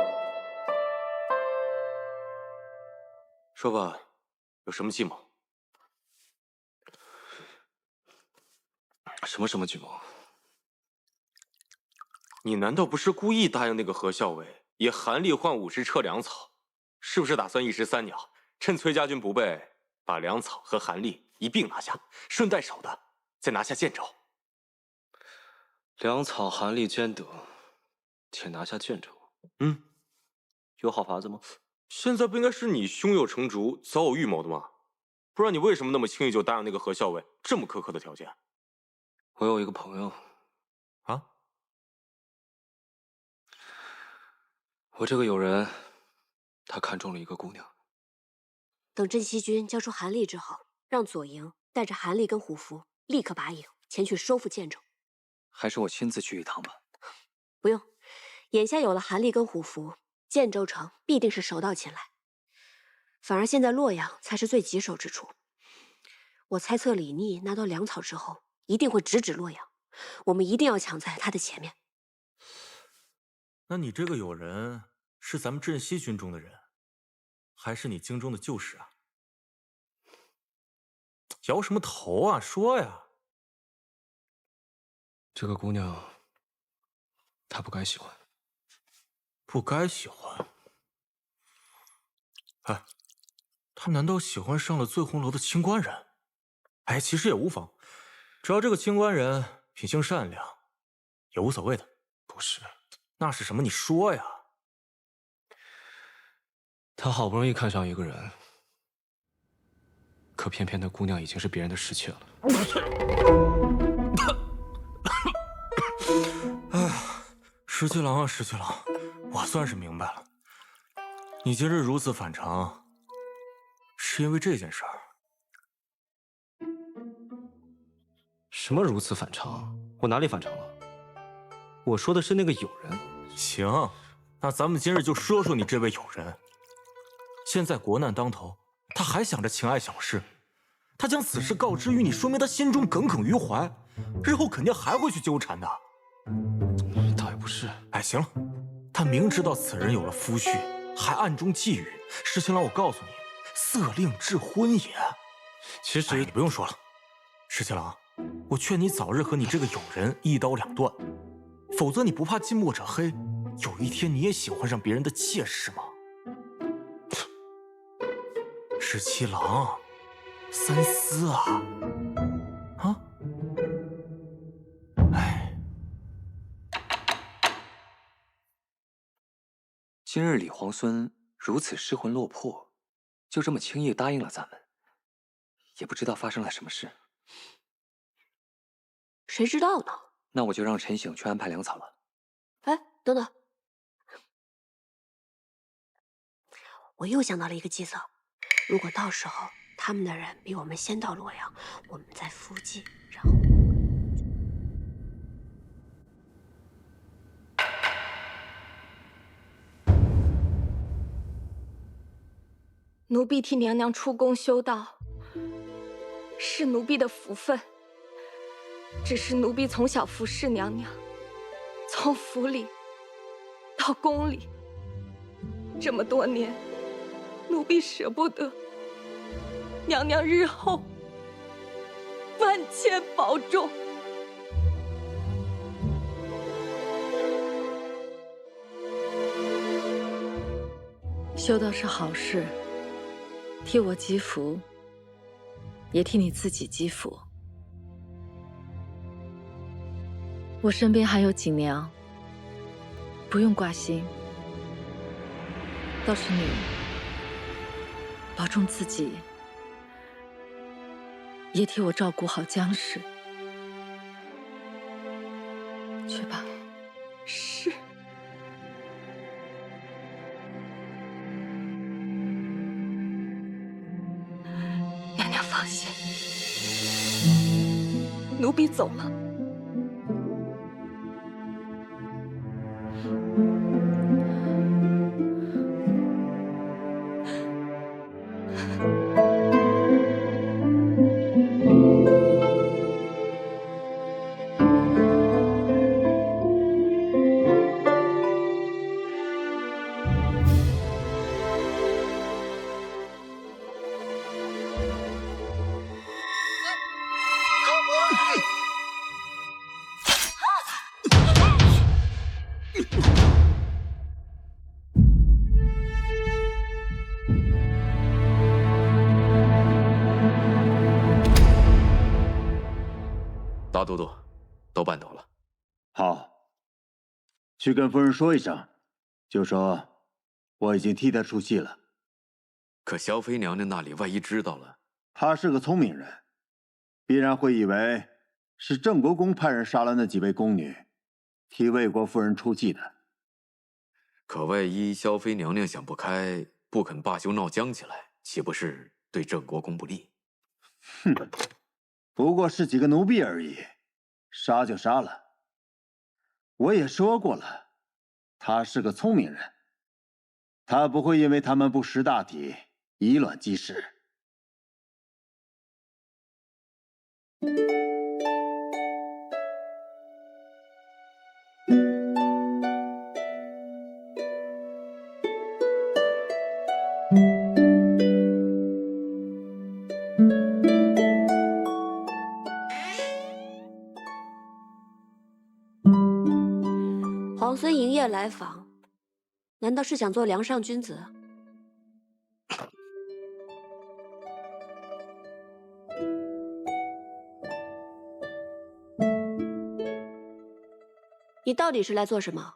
说吧，有什么计谋？什么计谋？你难道不是故意答应那个何校尉以韩立换50车粮草？是不是打算一石三鸟，趁崔家军不备，把粮草和韩立一并拿下，顺带手的再拿下建州？粮草、韩立兼得，且拿下建州。有好法子吗？现在不应该是你胸有成竹、早有预谋的吗？不然你为什么那么轻易就答应那个何校尉这么苛刻的条件？我有一个朋友，啊，我这个友人，他看中了一个姑娘。等镇西军交出韩立之后，让左营带着韩立跟虎符立刻拔营前去收复建州。还是我亲自去一趟吧。不用，眼下有了韩立跟虎符，建州城必定是手到擒来。反而现在洛阳才是最棘手之处。我猜测李逆拿到粮草之后，一定会直指洛阳，我们一定要抢在他的前面。那你这个友人是咱们镇西军中的人，还是你京中的旧识啊？摇什么头啊？说呀！这个姑娘，她不该喜欢。不该喜欢？哎，她难道喜欢上了醉红楼的清官人？哎，其实也无妨，只要这个清官人品性善良，也无所谓的。不是，那是什么？你说呀！他好不容易看上一个人，可偏偏那姑娘已经是别人的侍妾了。哎，石七郎啊，石七郎，我算是明白了，你今日如此反常，是因为这件事儿。什么如此反常？我哪里反常了？我说的是那个友人。行，那咱们今日就说说你这位友人。现在国难当头，他还想着情爱小事，他将此事告知于你，说明他心中耿耿于怀，日后肯定还会去纠缠的。倒也不是。哎，行了，他明知道此人有了夫婿，还暗中觊觎。石青郎，我告诉你，色令智昏也。其实你不用说了，石青郎，我劝你早日和你这个友人一刀两断，否则你不怕近墨者黑，有一天你也喜欢上别人的妾室吗？十七郎，三思啊！啊？哎，今日李皇孙如此失魂落魄，就这么轻易答应了咱们，也不知道发生了什么事。谁知道呢？那我就让陈醒去安排粮草了。哎，等等，我又想到了一个计策。如果到时候他们的人比我们先到洛阳，我们在附近，然后……奴婢替娘娘出宫修道，是奴婢的福分。只是奴婢从小服侍娘娘，从府里到宫里，这么多年，奴婢舍不得。娘娘日后万千保重。修道是好事，替我积福，也替你自己积福。我身边还有锦娘，不用挂心。倒是你，保重自己，也替我照顾好江氏。去吧。是。娘娘放心，奴婢走了。大都督，都办妥了。好，去跟夫人说一声，就说我已经替她出气了。可萧妃娘娘那里万一知道了，她是个聪明人，必然会以为是郑国公派人杀了那几位宫女，替魏国夫人出气的。可万一萧妃娘娘想不开，不肯罢休闹僵起来，岂不是对郑国公不利？哼，不过是几个奴婢而已，杀就杀了。我也说过了，他是个聪明人，他不会因为他们不识大体，以卵击石。皇孙营夜来访，难道是想做梁上君子？你到底是来做什么？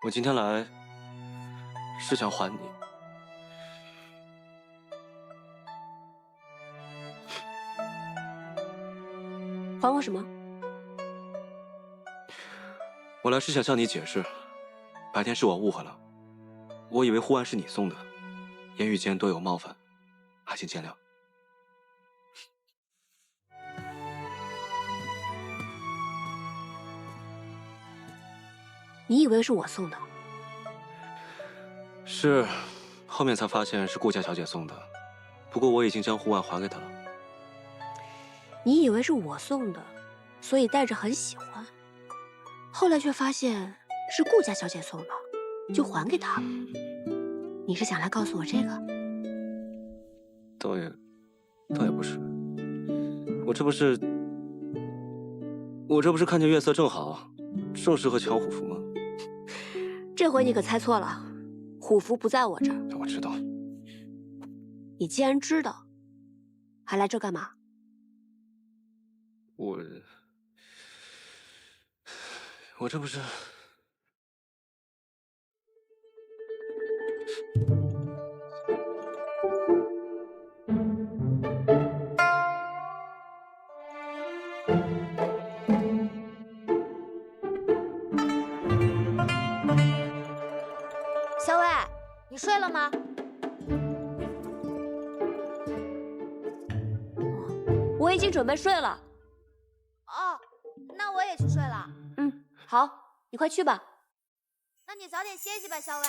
我今天来是想还你。还我什么？我来是想向你解释，白天是我误会了，我以为护腕是你送的，言语间多有冒犯，还请见谅。你以为是我送的？是，后面才发现是顾家小姐送的，不过我已经将护腕还给她了。你以为是我送的，所以带着很喜欢，后来却发现是顾家小姐送的，就还给她了。你是想来告诉我这个？倒也不是，我这不是看见月色正好，正适合抢虎符吗？这回你可猜错了，虎符不在我这儿。我知道。你既然知道，还来这干嘛？我这不是……小伟，你睡了吗？我已经准备睡了。哦，那我也去睡了。嗯，好，你快去吧。那你早点歇息吧，小伟。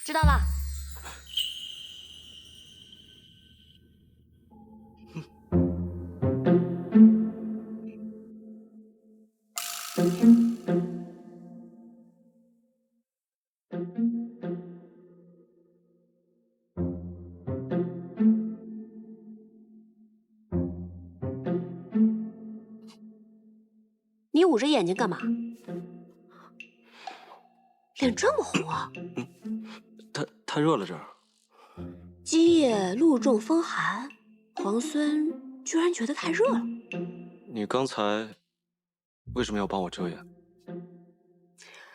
知道了。你捂着眼睛干嘛？脸这么红啊！太热了这儿。今夜露重风寒，皇孙居然觉得太热了。你刚才为什么要帮我遮掩？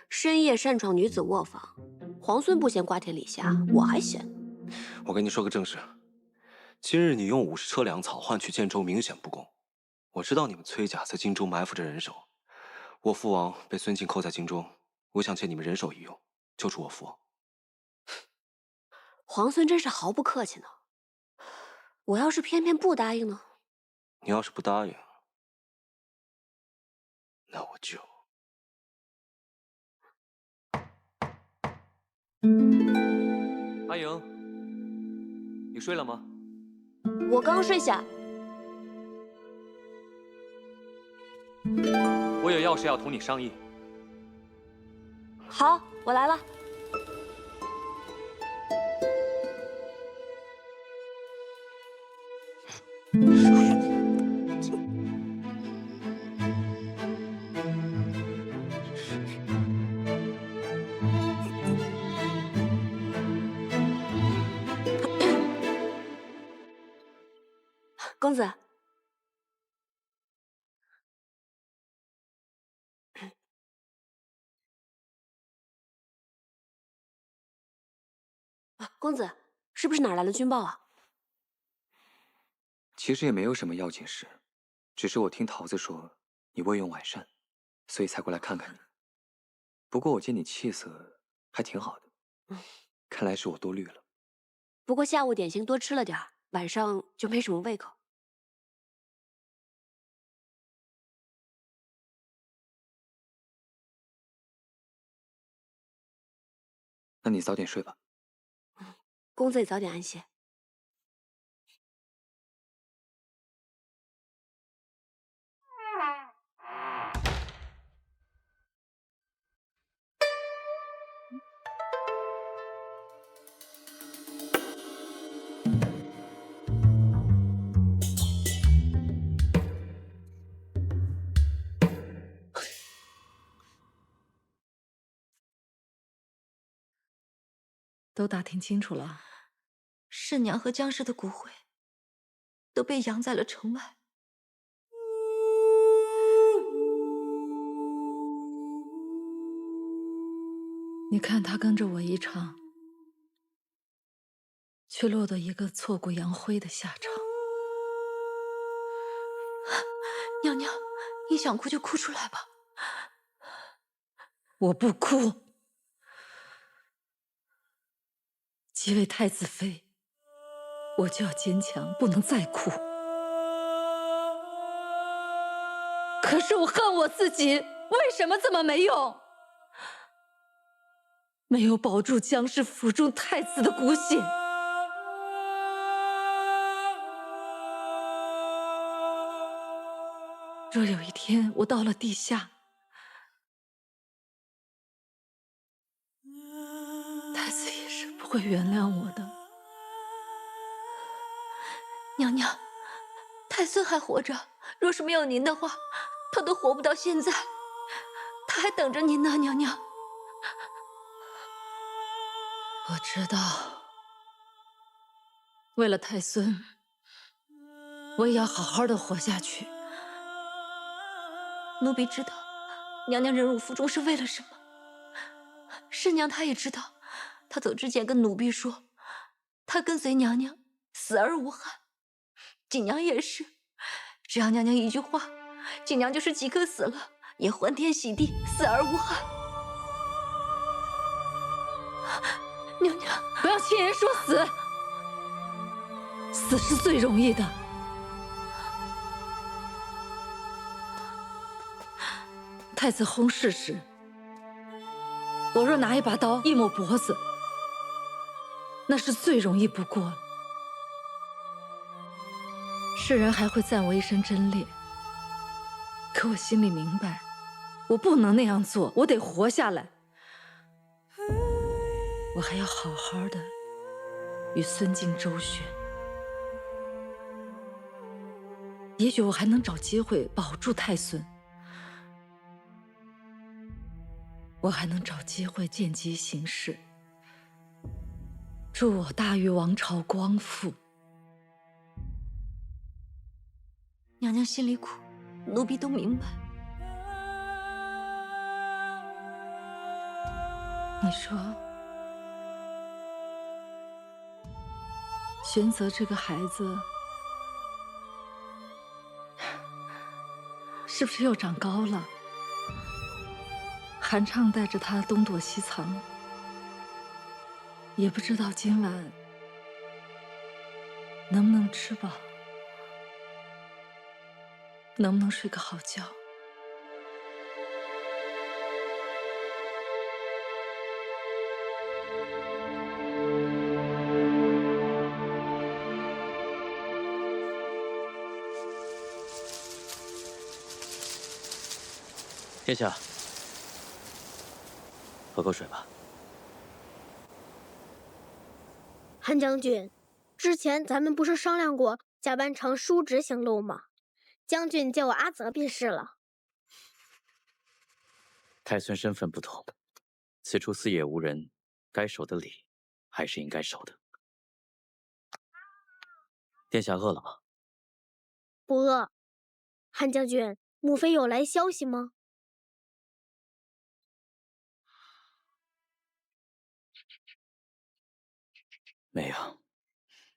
深夜擅闯女子卧房，皇孙不嫌瓜田李下，我还嫌。我跟你说个正事，今日你用50车粮草换取建州，明显不公。我知道你们崔家在荆州埋伏着人手，我父王被孙敬扣在京中，我想借你们人手一用，救出我父王。皇孙真是毫不客气呢。我要是偏偏不答应呢？你要是不答应，那我就……阿莹，你睡了吗？我刚睡下。我有要事要同你商议。好，我来了。公子，公子，是不是哪儿来了军报啊？其实也没有什么要紧事，只是我听桃子说你未用晚膳，所以才过来看看你。不过我见你气色还挺好的，看来是我多虑了。不过下午点心多吃了点儿，晚上就没什么胃口。那你早点睡吧。公子也早点安歇。都打听清楚了，圣娘和江氏的骨灰都被扬在了城外。你看他跟着我一场，却落得一个挫骨扬灰的下场。娘娘，你想哭就哭出来吧。我不哭。即为太子妃，我就要坚强，不能再哭。可是我恨我自己，为什么这么没用？没有保住江氏府中太子的骨血。若有一天我到了地下，太子也是不会原谅我的。娘娘，太孙还活着，若是没有您的话，他都活不到现在。还等着您呢，娘娘。我知道，为了太孙，我也要好好的活下去。奴婢知道，娘娘忍辱负重是为了什么。师娘她也知道，她走之前跟奴婢说，她跟随娘娘死而无憾。锦娘也是，只要娘娘一句话，锦娘就是即刻死了，也欢天喜地，死而无憾。娘娘，不要轻言说死，死是最容易的。太子薨逝时，我若拿一把刀一抹脖子，那是最容易不过了。世人还会赞我一身贞烈，可我心里明白，我不能那样做，我得活下来。我还要好好的与孙敬周旋，也许我还能找机会保住太孙，我还能找机会见机行事，助我大禹王朝光复。娘娘心里苦，奴婢都明白。你说，玄泽这个孩子是不是又长高了？韩畅带着他东躲西藏，也不知道今晚能不能吃饱，能不能睡个好觉。殿下，喝口水吧。韩将军，之前咱们不是商量过假扮成叔侄行路吗？将军叫我阿泽便是了。太孙身份不同，此处四野无人，该守的礼还是应该守的。殿下饿了吗？不饿。韩将军，母妃有来消息吗？没有。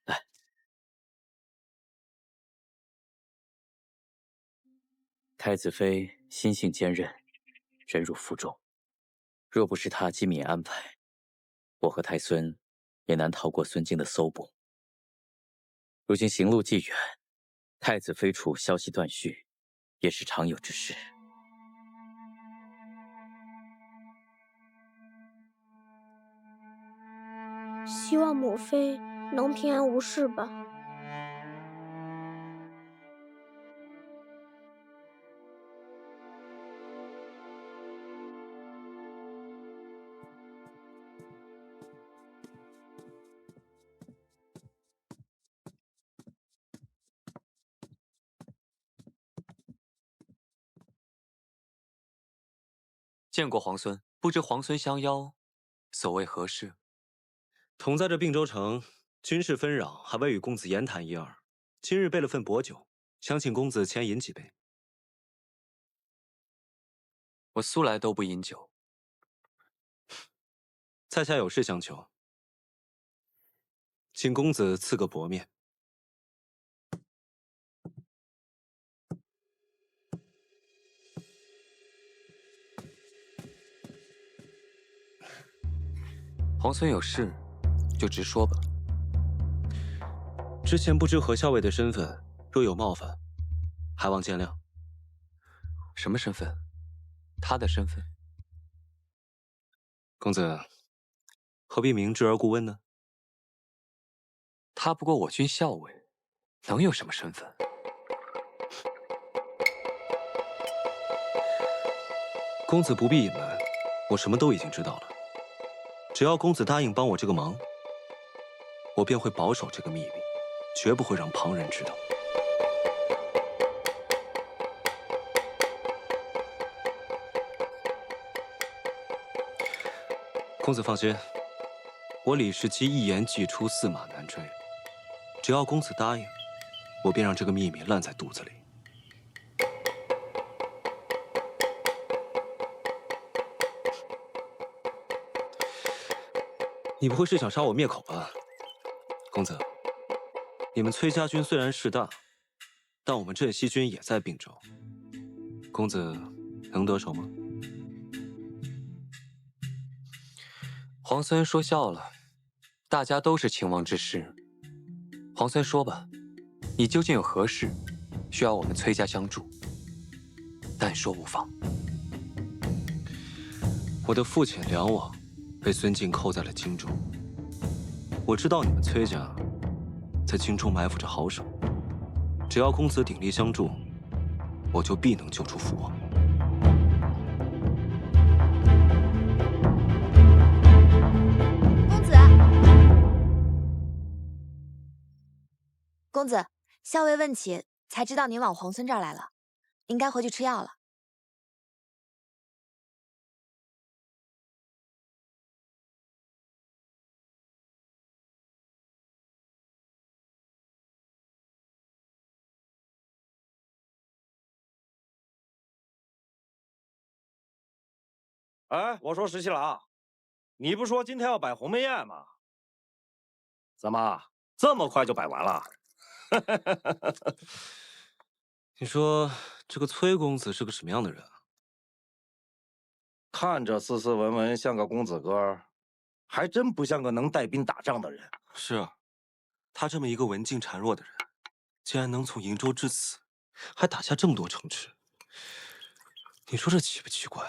来，太子妃心性坚韧，忍辱负重。若不是她机敏安排，我和太孙也难逃过孙敬的搜捕。如今行路既远，太子妃处消息断续，也是常有之事。希望母妃能平安无事吧。见过皇孙，不知皇孙相邀，所谓何事？同在这并州城，军事纷扰，还未与公子言谈一二。今日备了份薄酒，想请公子前饮几杯。我素来都不饮酒。在下有事相求，请公子赐个薄面。皇孙有事，就直说吧。之前不知何校尉的身份，若有冒犯，还望见谅。什么身份？他的身份？公子何必明知而故问呢？他不过我军校尉，能有什么身份？公子不必隐瞒，我什么都已经知道了。只要公子答应帮我这个忙，我便会保守这个秘密，绝不会让旁人知道。公子放心，我李世基一言既出，驷马难追。只要公子答应，我便让这个秘密烂在肚子里。你不会是想杀我灭口吧，公子？你们崔家军虽然势大，但我们镇西军也在并州。公子能得手吗？皇孙说笑了，大家都是秦王之师。皇孙说吧，你究竟有何事需要我们崔家相助？但说无妨。我的父亲梁王被孙敬扣在了荆州，我知道你们崔家在荆州埋伏着好手，只要公子鼎力相助，我就必能救出父王。公子，校尉问起，才知道您往皇孙这儿来了，应该回去吃药了。哎，我说石七郎，你不说今天要摆鸿门宴吗？怎么这么快就摆完了？你说这个崔公子是个什么样的人啊？看着斯斯文文，像个公子哥，还真不像个能带兵打仗的人。是啊，他这么一个文静孱弱的人，竟然能从瀛州至此，还打下这么多城池，你说这奇不奇怪？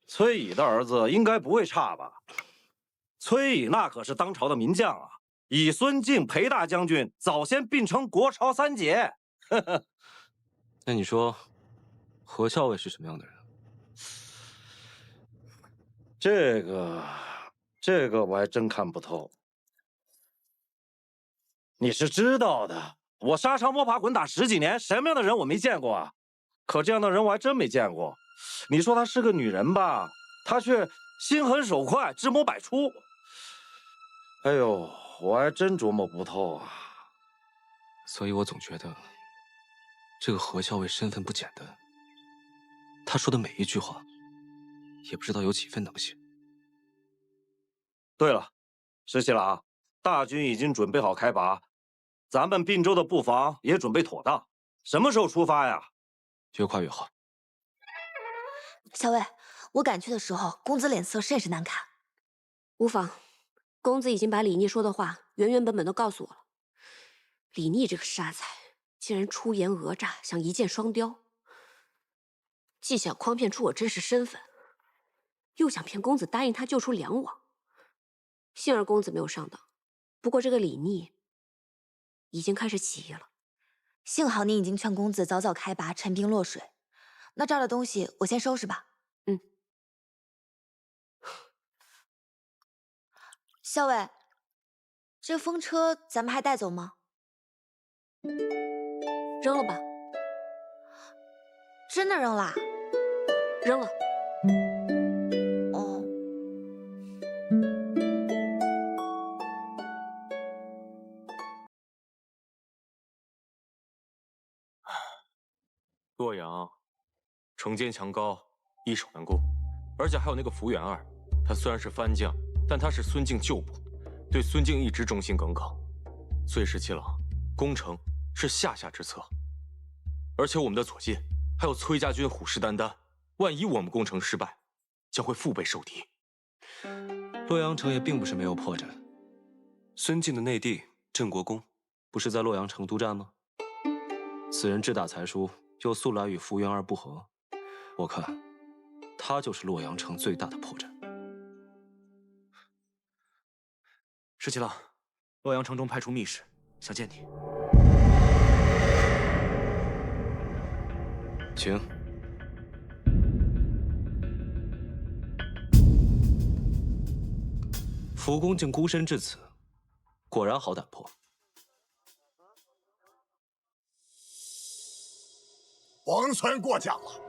崔乙的儿子应该不会差吧？崔乙那可是当朝的名将啊！以孙敬、裴大将军早先并称国朝三杰。那你说，何校尉是什么样的人？这个我还真看不透。你是知道的，我沙场摸爬滚打10几年，什么样的人我没见过啊？可这样的人我还真没见过。你说她是个女人吧，她却心狠手快，智谋百出。哎呦，我还真琢磨不透啊。所以我总觉得，这个何校尉身份不简单。他说的每一句话，也不知道有几分能信。对了，石七郎，大军已经准备好开拔，咱们并州的布防也准备妥当，什么时候出发呀？越快越好。校尉，我赶去的时候，公子脸色甚是难看。无妨，公子已经把李逆说的话原本都告诉我了。李逆这个傻仔，竟然出言讹诈，想一箭双雕，既想诓骗出我真实身份，又想骗公子答应他救出梁王。幸而公子没有上当，不过这个李逆已经开始起义了。幸好你已经劝公子早早开拔，陈兵落水。那这儿的东西我先收拾吧。嗯。校尉，这风车咱们还带走吗？扔了吧。真的扔啦？扔了。哦。洛阳，城坚墙高，易守难攻，而且还有那个福原二，他虽然是番将，但他是孙敬旧部，对孙敬一直忠心耿耿。所以石七郎，攻城是下之策。而且我们的左近还有崔家军虎视眈眈，万一我们攻城失败，将会腹背受敌。洛阳城也并不是没有破绽，孙敬的内弟郑国公不是在洛阳城督战吗？此人志大才疏，又素来与福原二不和，我看他就是洛阳城最大的破绽。石七郎，洛阳城中派出密使，想见你。请。福公竟孤身至此，果然好胆魄。皇孙过奖了，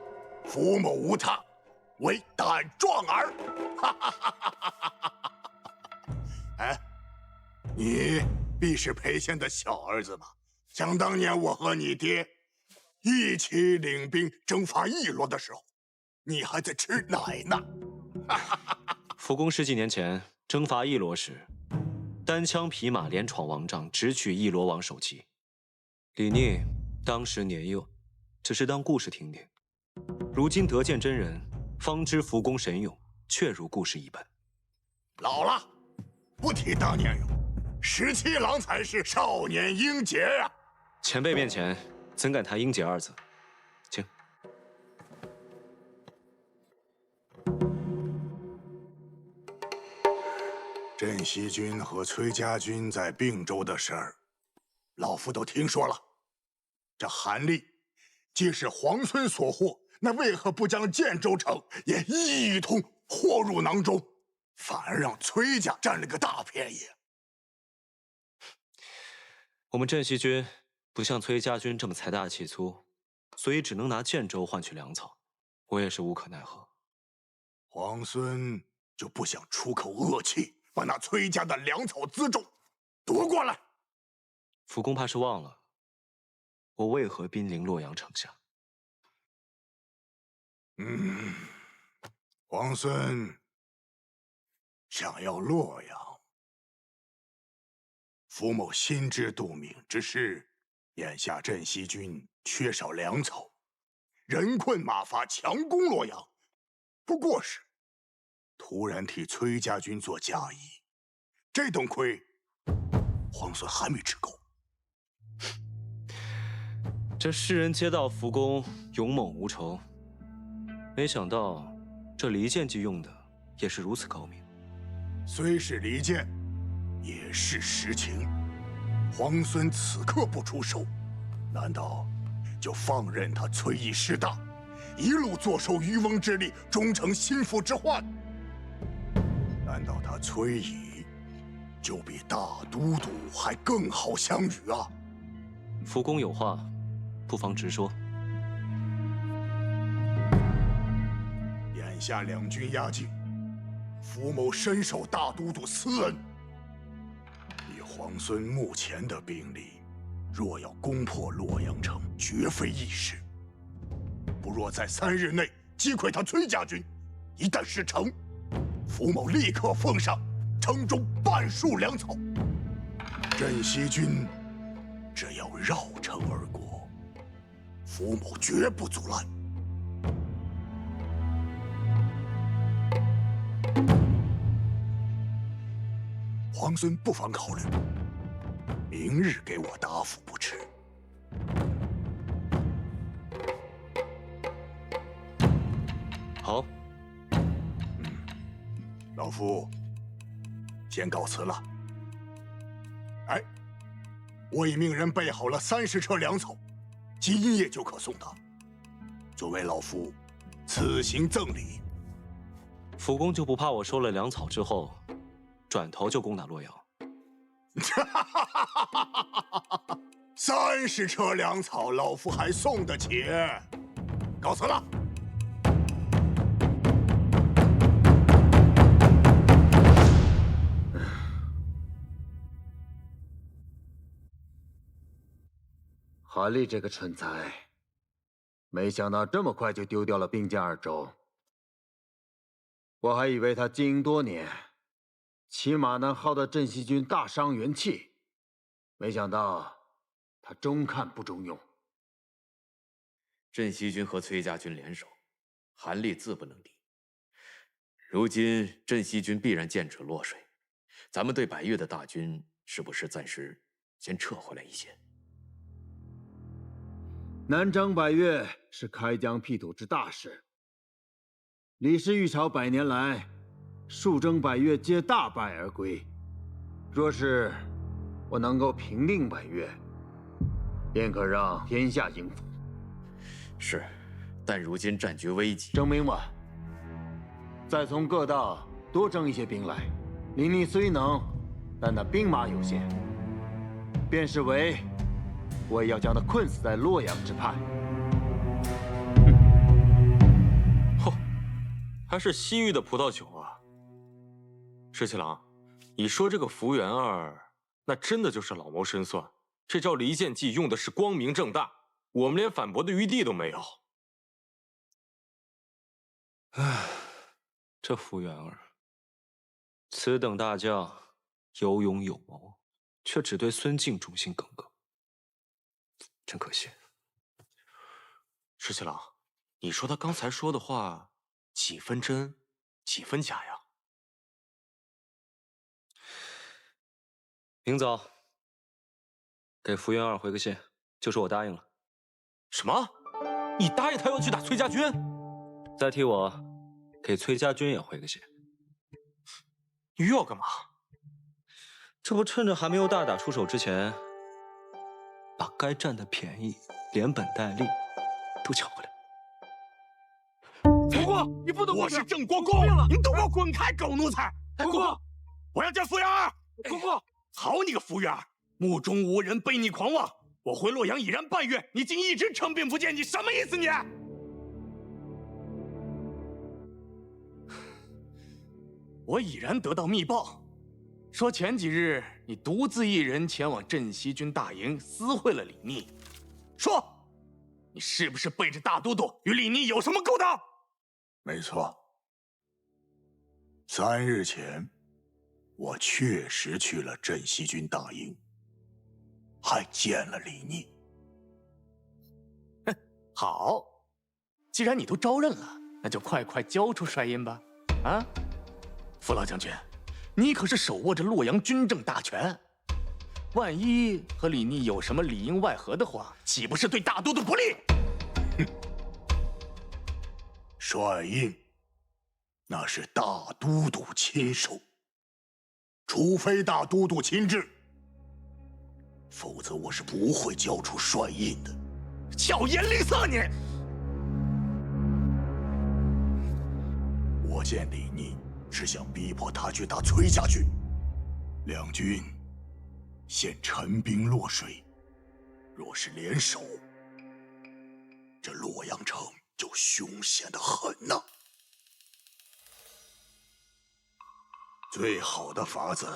福某无他，为胆壮儿。哈哈哈哈哈！哎，你必是裴县的小儿子吧？想当年我和你爹一起领兵征伐翼罗的时候，你还在吃奶呢。福公10几年前征伐翼罗时，单枪匹马连闯王帐，直取翼罗王首级。李逆当时年幼，只是当故事听听。如今得见真人，方知福公神勇，确如故事一般。老了，不提当年勇，17郎才是少年英杰呀！前辈面前，怎敢谈英杰二字？请。镇西军和崔家军在并州的事儿，老夫都听说了。这韩立既是皇孙所获，那为何不将建州城也一同获入囊中，反而让崔家占了个大便宜？我们镇西军不像崔家军这么财大气粗，所以只能拿建州换取粮草。我也是无可奈何。皇孙就不想出口恶气，把那崔家的粮草辎重夺过来？福公怕是忘了，我为何兵临洛阳城下。皇孙想要洛阳，福某心知肚明。只是眼下镇西军缺少粮草，人困马乏，强攻洛阳，不过是突然替崔家军做嫁衣。这顿亏，皇孙还没吃够。这世人皆道福公勇猛无仇，没想到这离间计用的也是如此高明。虽是离间，也是实情。皇孙此刻不出手，难道就放任他崔义势大，一路坐收渔翁之利，终成心腹之患？难道他崔义就比大都督还更好相与啊？福公有话，不妨直说。眼下两军压境，福某深受大都督私恩。以皇孙目前的兵力，若要攻破洛阳城，绝非易事。不若在3日内击溃他崔家军，一旦事成，福某立刻奉上城中半数粮草。镇西军只要绕城而过，福某绝不阻拦。皇孙不妨考虑，明日给我答复不迟。好。老夫先告辞了。哎，我已命人备好了30车粮草，今夜就可送达，作为老夫此行赠礼。福公就不怕我收了粮草之后，转头就攻打洛阳？30车粮草，老夫还送得起。告辞了。韩立这个蠢材，没想到这么快就丢掉了并驾2州。我还以为他经营多年，起码能耗得镇西军大伤元气，没想到他中看不中用。镇西军和崔家军联手，韩立自不能敌。如今镇西军必然剑指洛水，咱们对百越的大军是不是暂时先撤回来一些？南征百越是开疆辟土之大事。李氏玉朝100年来，数征百越皆大败而归。若是我能够平定百越，便可让天下应服。是，但如今战局危急，征兵吧。再从各道多征一些兵来。李逆虽能，但那兵马有限，便是为。我也要将他困死在洛阳之畔。还是西域的葡萄酒啊。石七郎，你说这个福原二，那真的就是老谋深算。这招离间计用的是光明正大，我们连反驳的余地都没有。唉，这福原二，此等大将，有勇有谋，却只对孙敬忠心耿耿，真可惜。石七郎，你说他刚才说的话，几分真，几分假呀？明早给福原二回个信，就说我答应了。什么？你答应他要去打崔家军？再替我给崔家军也回个信。你又要干嘛？这不趁着还没有大打出手之前，把该占的便宜连本带利都抢回来。国公，你不能！我是郑国公，你都给我滚开，狗奴才！国公，我要见福原二。国公，好你个福原二，目中无人，悖逆狂妄！我回洛阳已然半月，你竟一直称病不见，你什么意思你？我已然得到密报，说前几日你独自一人前往镇西军大营，私会了李逆。说，你是不是背着大都督与李逆有什么勾当？没错，3日前，我确实去了镇西军大营，还见了李逆。哼，好，既然你都招认了，那就快快交出帅印吧！啊，傅老将军，你可是手握着洛阳军政大权，万一和李逆有什么里应外合的话，岂不是对大都督不利？哼，帅印那是大都督亲手，除非大都督亲至，否则我是不会交出帅印的。巧言令色你！我见李逆是想逼迫他去打崔家军，两军现陈兵落水，若是联手，这洛阳城就凶险得很呐。最好的法子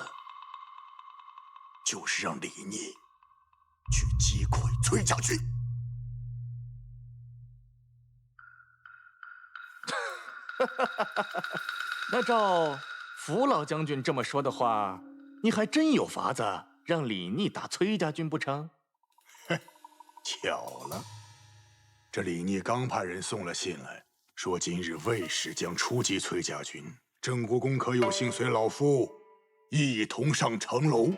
就是让李逆去击溃崔家军。那照福老将军这么说的话，你还真有法子让李逆打崔家军不成？嘿，巧了，这李逆刚派人送了信来，说今日魏氏将出击崔家军，郑国公可有幸随老夫一同上城楼，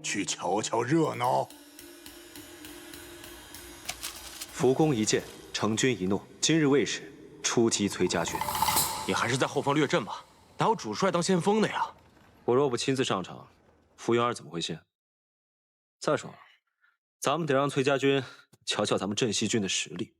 去瞧瞧热闹？福公一见，成军一怒，今日魏氏出击崔家军。你还是在后方略阵吧，哪有主帅当先锋的呀？我若不亲自上场，福原二怎么会信？再说了，咱们得让崔家军瞧瞧咱们镇西军的实力。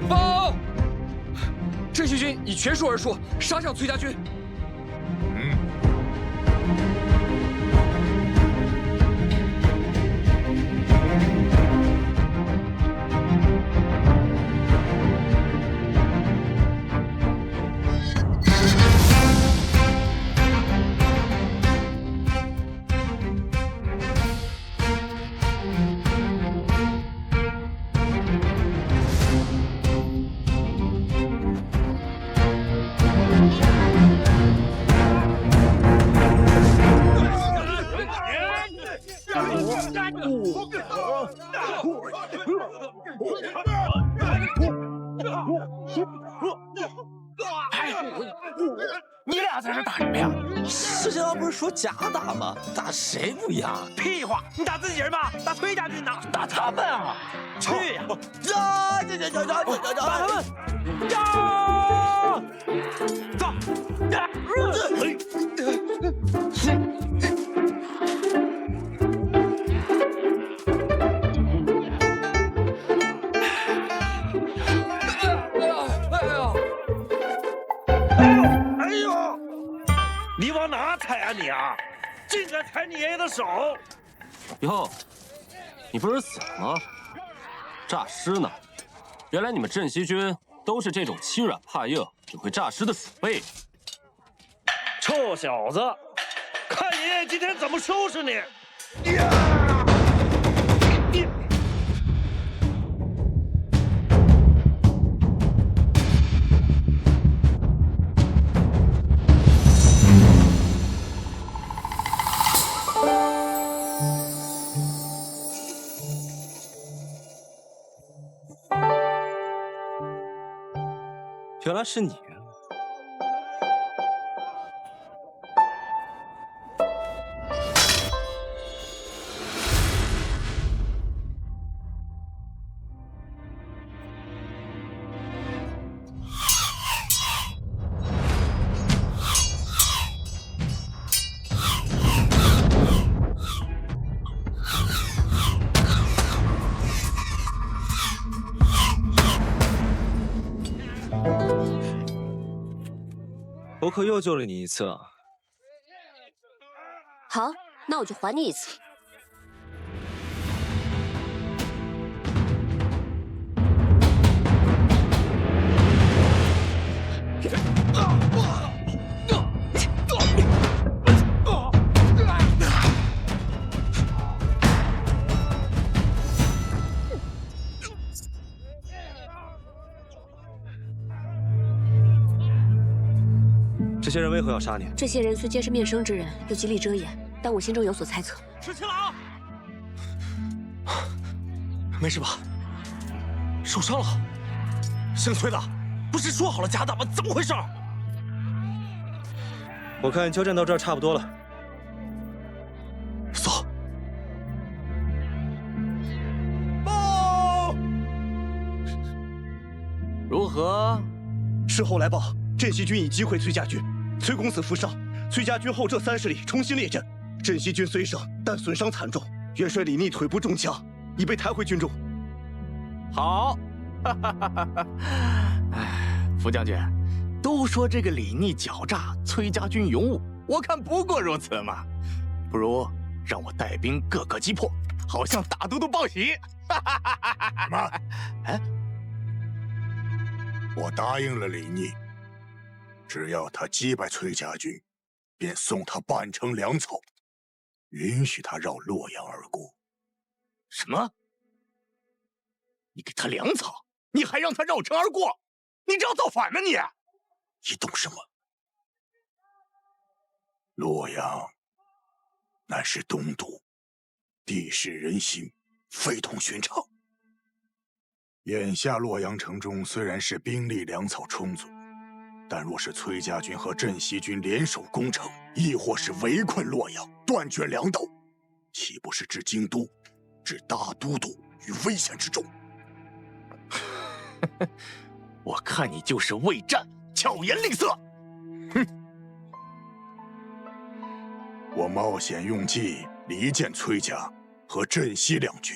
报！镇西军已全数而出，杀向崔家军。你俩在这打什么呀？石家不是说假打吗？打谁不一样？屁话！你打自己人吧，打崔家军呢？打他们啊！去呀！打他们！走！态啊你啊！竟敢踩你爷爷的手！哟，你不是死了吗？诈尸呢？原来你们镇西军都是这种欺软怕硬、只会诈尸的死辈。臭小子，看爷爷今天怎么收拾你！原来是你。我可又救了你一次啊！好，那我就还你一次。这些人为何要杀你？这些人虽皆是面生之人，又极力遮掩，但我心中有所猜测。十七郎，没事吧？受伤了？姓崔的，不是说好了假打吗？怎么回事？我看交战到这儿差不多了。走。报！如何？事后来报，镇西军已击溃崔家军。崔公子负伤，崔家军后撤30里，重新列阵。镇西军虽胜，但损伤惨重。元帅李逆腿部中枪，已被抬回军中。好，哎，副将军，都说这个李逆狡诈，崔家军勇武，我看不过如此嘛。不如让我带兵各个击破，好向大都督报喜。什么？哎，我答应了李逆。只要他击败崔家军，便送他半城粮草，允许他绕洛阳而过。什么？你给他粮草，你还让他绕城而过？你这要造反吗你？你懂什么？洛阳乃是东都，地势人心，非同寻常。眼下洛阳城中虽然是兵力粮草充足，但若是崔家军和镇西军联手攻城，亦或是围困洛阳，断绝粮道，岂不是置京都、置大都督于危险之中？我看你就是畏战，巧言令色。哼！我冒险用计离间崔家和镇西两军，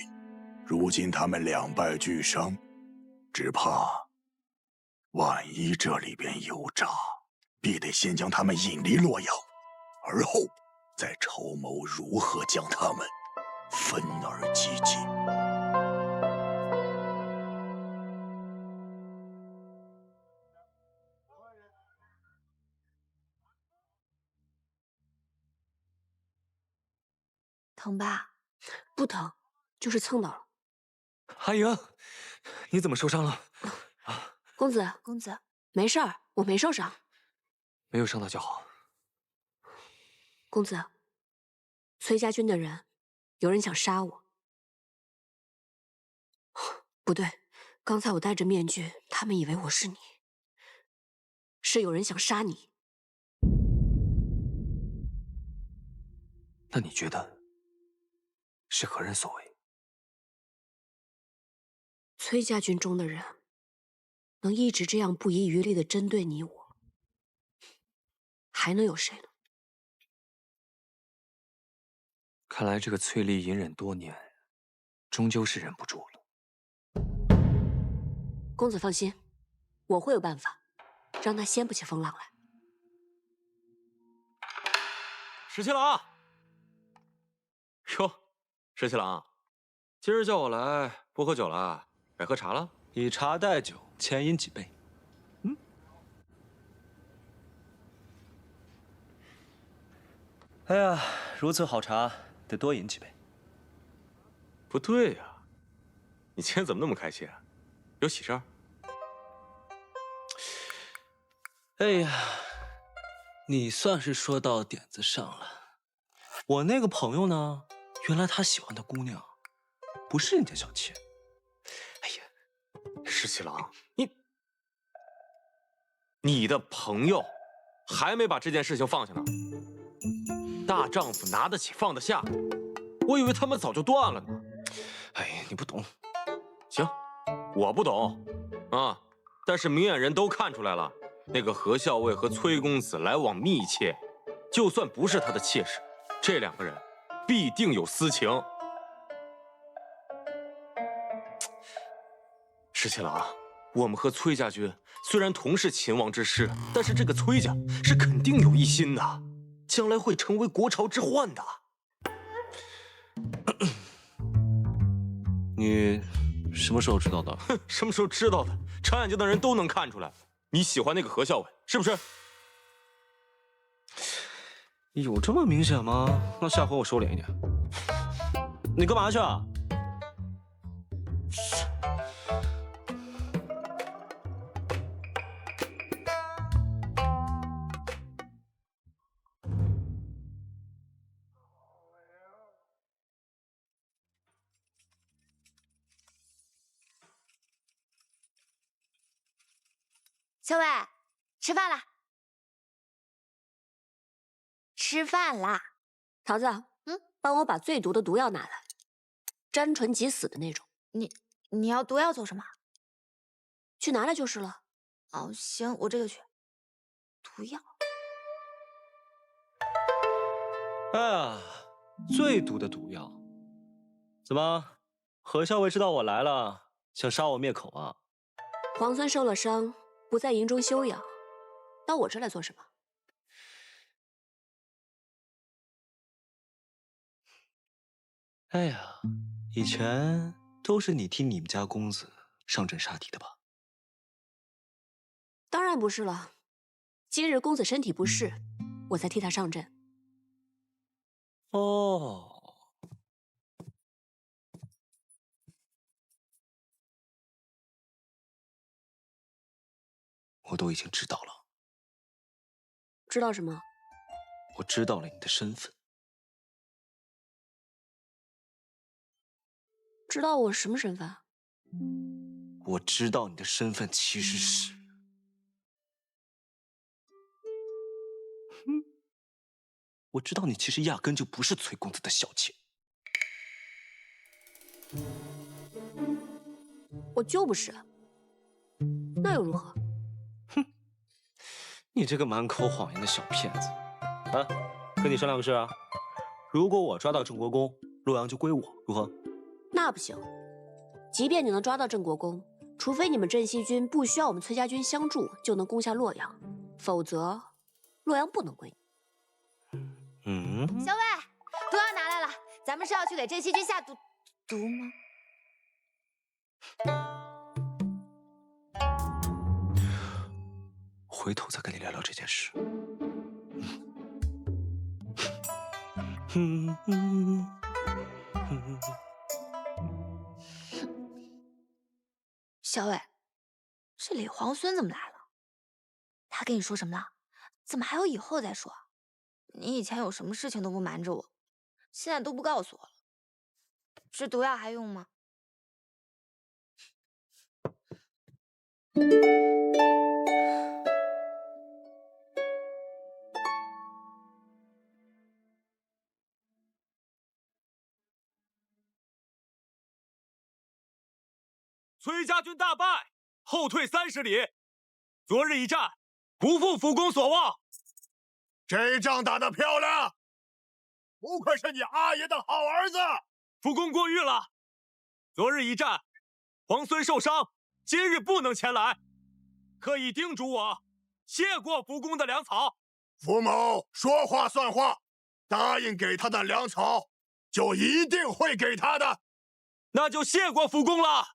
如今他们两败俱伤，只怕万一这里边有诈，必得先将他们引离洛阳，而后再筹谋如何将他们分而击尽。疼吧？不疼，就是蹭到了。阿莹，你怎么受伤了？公子，没事儿，我没受伤。没有伤到就好。公子，崔家军的人，有人想杀我。不对，刚才我戴着面具，他们以为我是你。是有人想杀你。那你觉得是何人所为？崔家军中的人能一直这样不遗余力地针对你我，还能有谁呢？看来这个崔丽隐忍多年，终究是忍不住了。公子放心，我会有办法，让他掀不起风浪来。石七郎。哟，石七郎，今儿叫我来，不喝酒了，改喝茶了？以茶代酒，千饮几杯。哎呀，如此好茶，得多饮几杯。不对呀，你今天怎么那么开心啊？有喜事儿？哎呀，你算是说到点子上了。我那个朋友呢，原来他喜欢的姑娘，不是人家小妾。哎呀，石七郎，你的朋友还没把这件事情放下呢。大丈夫拿得起放得下，我以为他们早就断了呢。哎呀，你不懂。行，我不懂啊，但是明眼人都看出来了，那个何校尉和崔公子来往密切，就算不是他的妾室，这两个人必定有私情。石七郎，我们和崔家军虽然同是秦王之师，但是这个崔家是肯定有一心的，将来会成为国朝之患的。你什么时候知道的？哼，什么时候知道的？长眼睛的人都能看出来，你喜欢那个何校尉，是不是？有这么明显吗？那下回我收敛一点。你干嘛去啊？小伟，吃饭啦！吃饭啦！桃子，帮我把最毒的毒药拿来，沾唇即死的那种。你要毒药做什么？去拿来就是了。哦，行，我这个去。毒药。哎呀，最毒的毒药。怎么，何校尉知道我来了，想杀我灭口啊？皇孙受了伤，不在营中休养，到我这来做什么？哎呀，以前都是你替你们家公子上阵杀敌的吧？当然不是了，今日公子身体不适，我才替他上阵。哦，我都已经知道了。知道什么？我知道了你的身份。知道我什么身份？我知道你的身份其实是……我知道你其实压根就不是崔公子的小妾。我就不是，那又如何？你这个满口谎言的小骗子！啊，跟你商量个事啊，如果我抓到郑国公，洛阳就归我，如何？那不行，即便你能抓到郑国公，除非你们镇西军不需要我们崔家军相助就能攻下洛阳，否则洛阳不能归你。小伟，毒药拿来了，咱们是要去给镇西军下毒吗？回头再跟你聊聊这件事。小伟，这李皇孙怎么来了？他跟你说什么了？怎么还有以后再说？你以前有什么事情都不瞒着我，现在都不告诉我了。这毒药还用吗？崔家军大败，后退30里。昨日一战，不负辅公所望。这仗打得漂亮，不愧是你阿爷的好儿子。辅公过誉了。昨日一战，皇孙受伤，今日不能前来，特意叮嘱我谢过辅公的粮草。福某说话算话，答应给他的粮草，就一定会给他的。那就谢过辅公了。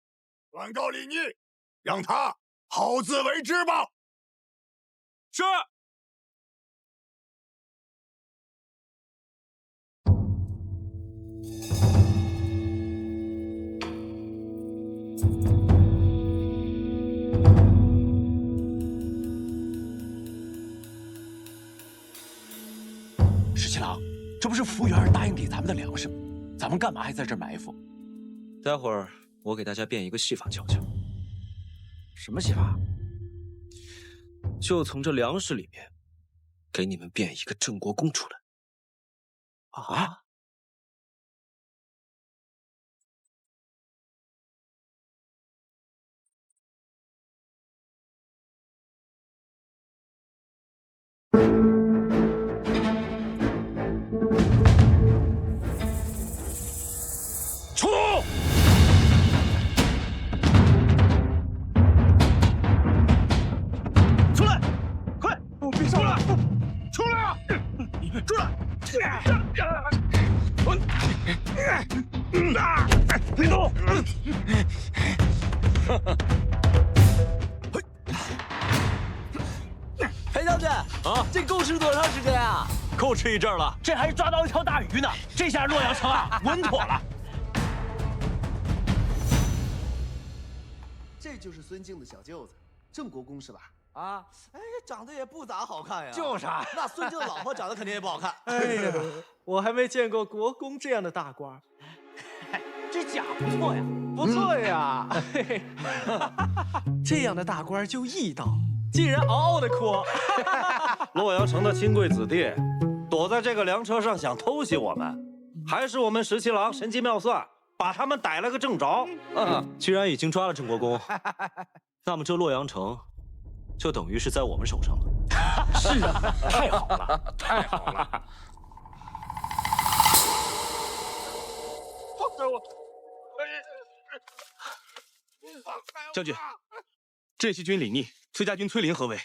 转告李逆，让他好自为之吧。是。十七郎，这不是服务员答应给咱们的粮食吗？咱们干嘛还在这儿埋伏？待会儿我给大家变一个戏法瞧瞧。什么戏法？就从这粮食里面，给你们变一个郑国公出来。啊！出！出来！快！别上来！出来啊！出来！别动！裴将军啊，这够吃多长时间啊？够吃一阵了。这还抓到一条大鱼呢！这下洛阳城啊，稳妥了。这就是孙敬的小舅子，郑国公是吧？啊，哎，长得也不咋好看呀。就是啊，那孙敬的老婆长得肯定也不好看。哎呀，我还没见过国公这样的大官。这甲不错呀，不错呀。这样的大官就义道，竟然嗷嗷的哭。洛阳城的亲贵子弟躲在这个粮车上想偷袭我们，还是我们十七郎神机妙算，把他们逮了个正着。既然已经抓了郑国公，那么这洛阳城就等于是在我们手上了。是啊，太好了，太好了！放开我！将军，镇西军李逆、崔家军崔林合围，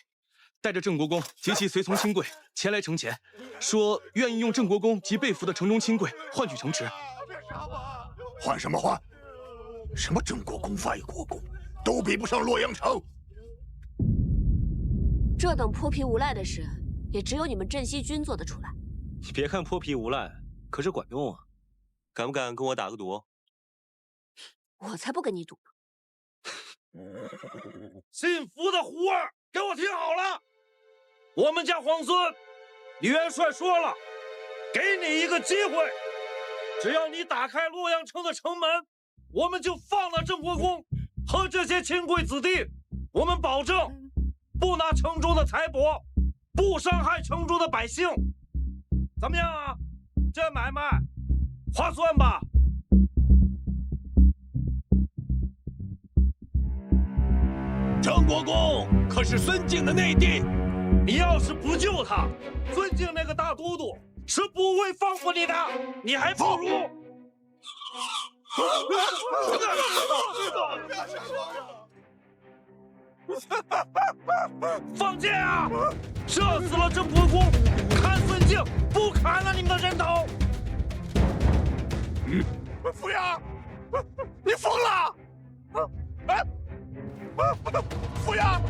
带着郑国公及其随从亲贵前来城前，说愿意用郑国公及被俘的城中亲贵换取城池。换什么换？什么郑国公、外国公，都比不上洛阳城。这等泼皮无赖的事，也只有你们镇西军做得出来。你别看泼皮无赖，可是管用啊！敢不敢跟我打个赌？我才不跟你赌呢！姓福的胡儿，给我听好了！我们家皇孙李元帅说了，给你一个机会，只要你打开洛阳城的城门，我们就放了郑国公和这些亲贵子弟。我们保证不拿城中的财帛，不伤害城中的百姓。怎么样啊？这买卖划算吧？郑国公可是孙敬的内弟，你要是不救他，孙敬那个大都督是不会放过你的。你还不如……放箭啊！射死了郑国公，砍孙敬，不砍了你们的人头！扶阳，你疯了！哎！扶阳，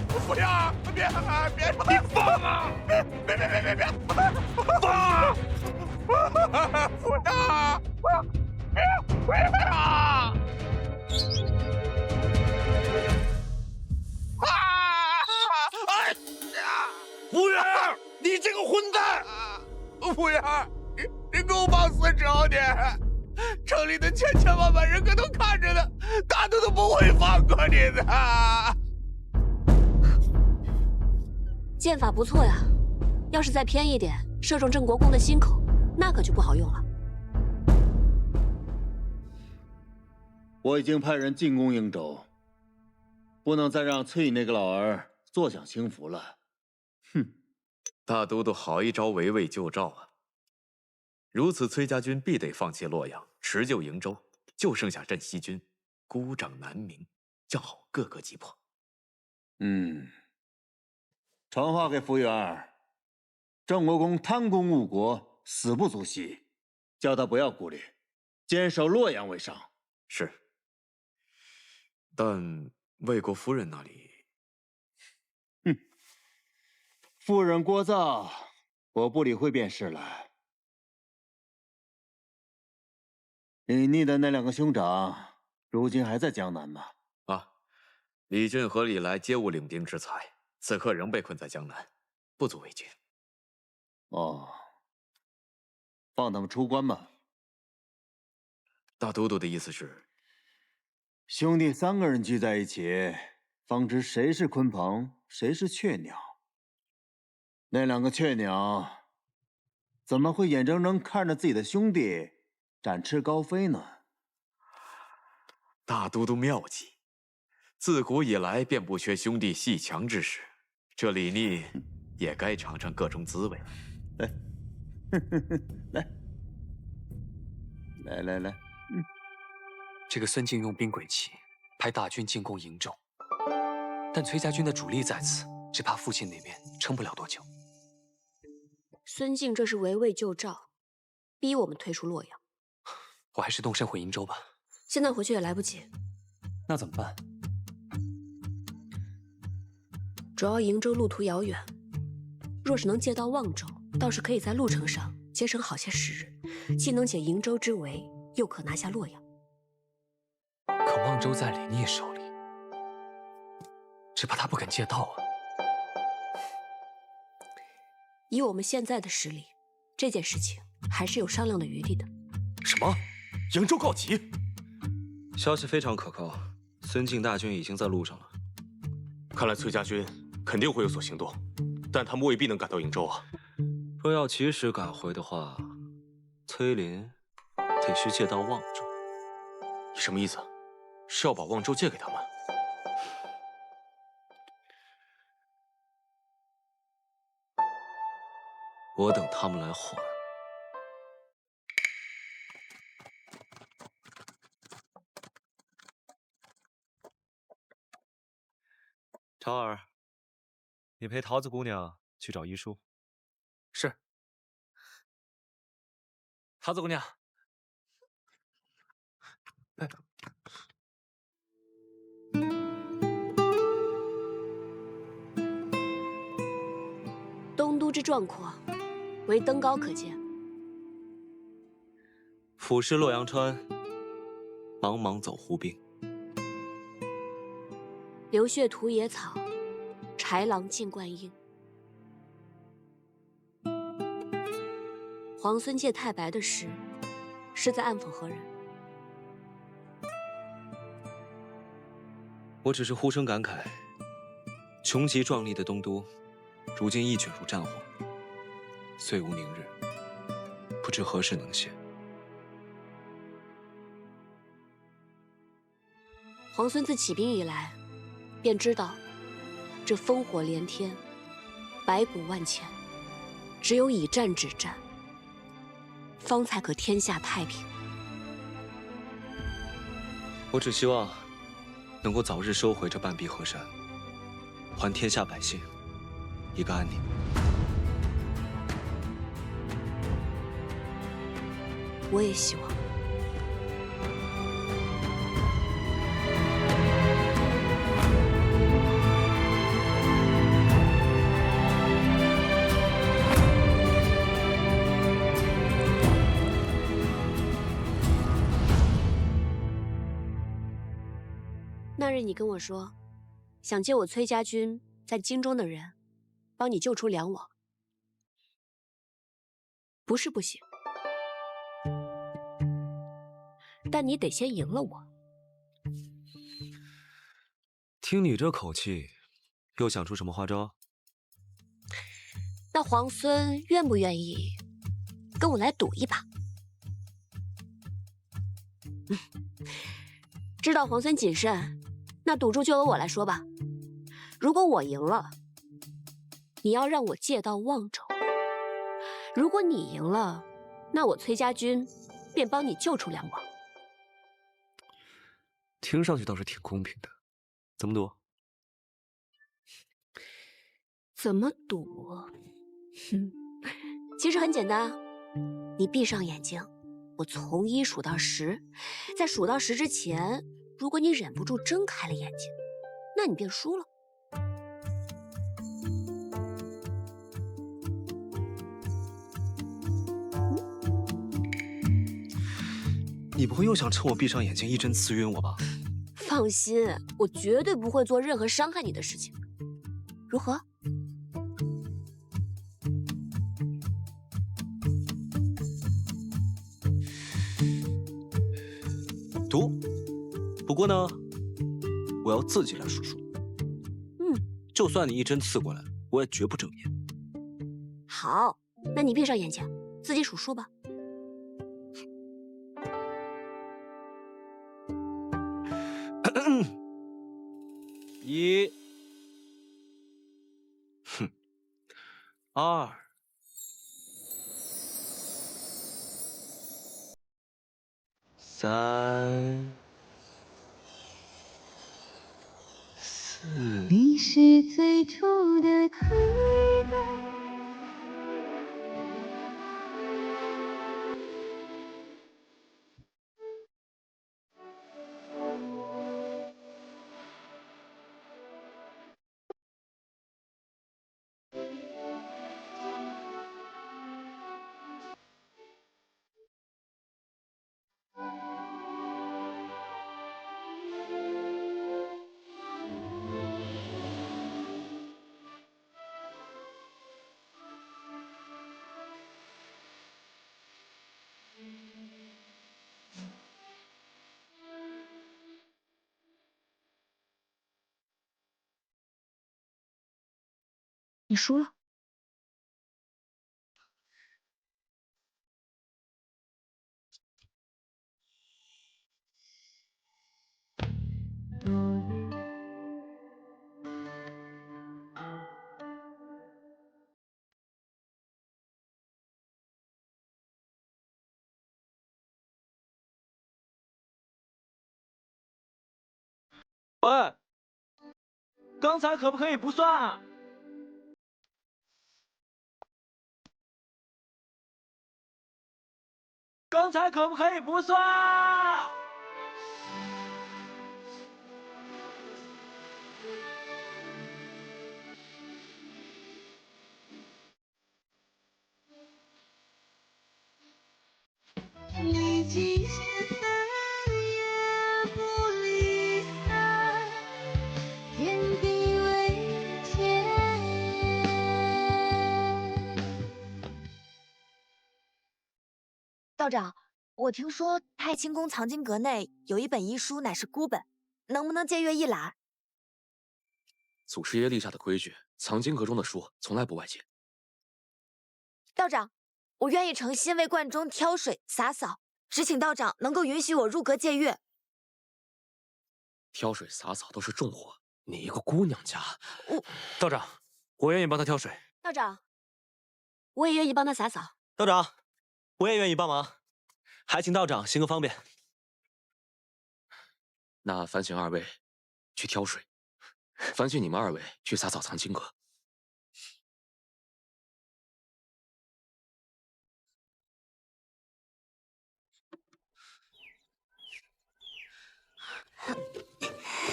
扶阳，别，你放啊！别，放啊！扶阳，别啊！服务员，你这个混蛋！服务员，你给我往死找点！城里的千万人可都看着呢，大都不会放过你的。剑法不错呀，要是再偏一点，射中郑国公的心口，那可就不好用了。我已经派人进攻应州，不能再让崔乙那个老儿坐享清福了。哼，大都督好一招围魏救赵啊！如此，崔家军必得放弃洛阳，持救营州，就剩下镇西军，孤掌难鸣，叫好个个击破。传话给福元，郑国公贪功误国，死不足惜，叫他不要顾虑，坚守洛阳为上。是。但魏国夫人那里，夫人聒噪，我不理会便是了。李逆的那2个兄长，如今还在江南吗？啊，李俊和李来皆无领兵之才，此刻仍被困在江南，不足为惧。哦，放他们出关吧。大都督的意思是，兄弟3个人聚在一起，方知谁是鲲鹏，谁是雀鸟。那2个雀鸟，怎么会眼睁睁看着自己的兄弟展翅高飞呢？大都督妙计，自古以来便不缺兄弟戏强之时，这李逆也该尝尝各种滋味。来，这个孙敬用兵诡计，派大军进攻瀛州，但崔家军的主力在此，只怕父亲那边撑不了多久。孙敬这是围魏救赵，逼我们退出洛阳。我还是动身回瀛州吧。现在回去也来不及。那怎么办？主要瀛州路途遥远，若是能借到望州，倒是可以在路程上节省好些时日，既能解瀛州之围，又可拿下洛阳。可望州在李逆手里，只怕他不肯借道啊。以我们现在的实力，这件事情还是有商量的余地的。什么？瀛州告急？消息非常可靠，孙敬大军已经在路上了。看来崔家军肯定会有所行动，但他们未必能赶到瀛州啊。若要及时赶回的话，崔林得需借到望州。你什么意思？是要把望州借给他们？我等他们来还。超儿，你陪桃子姑娘去找医书。是。桃子姑娘，东都之壮阔，唯登高可见。俯视洛阳川，茫茫走胡兵。流血屠野草，豺狼尽灌婴。皇孙借太白的事，是在暗讽何人？我只是呼声感慨，穷极壮丽的东都，如今一卷入战火，岁无宁日，不知何时能歇。皇孙自起兵以来，便知道，这烽火连天，白骨万千，只有以战止战，方才可天下太平。我只希望能够早日收回这半壁河山，还天下百姓一个安宁。我也希望。那日你跟我说，想借我崔家军在京中的人，帮你救出梁王，不是不行，但你得先赢了我。听你这口气，又想出什么花招？那皇孙愿不愿意跟我来赌一把？知道皇孙谨慎，那赌注就由我来说吧。如果我赢了，你要让我借到望州；如果你赢了，那我崔家军便帮你救出梁王。听上去倒是挺公平的，怎么赌？怎么赌？其实很简单啊，你闭上眼睛，我从1数到10，在数到10之前，如果你忍不住睁开了眼睛，那你便输了。你不会又想趁我闭上眼睛一针刺晕我吧？放心，我绝对不会做任何伤害你的事情。如何？读。不过呢，我要自己来数数。就算你一针刺过来，我也绝不正面。好，那你闭上眼睛，自己数数吧。1，2，3，4，你是最初的期待。你输了。喂，刚才可不可以不算啊？刚才可不可以不算啊？历经千帆也不离散，天地为天。道长，我听说太清宫藏经阁内有一本医书，乃是孤本，能不能借阅一览？祖师爷立下的规矩，藏经阁中的书从来不外借。道长，我愿意诚心为观中挑水洒扫，只请道长能够允许我入阁借阅。挑水洒扫都是重活，你一个姑娘家，道长，我愿意帮他挑水。道长，我也愿意帮他洒扫。道长，我也愿意帮忙，还请道长行个方便。那烦请二位去挑水，烦请你们二位去洒扫藏经阁。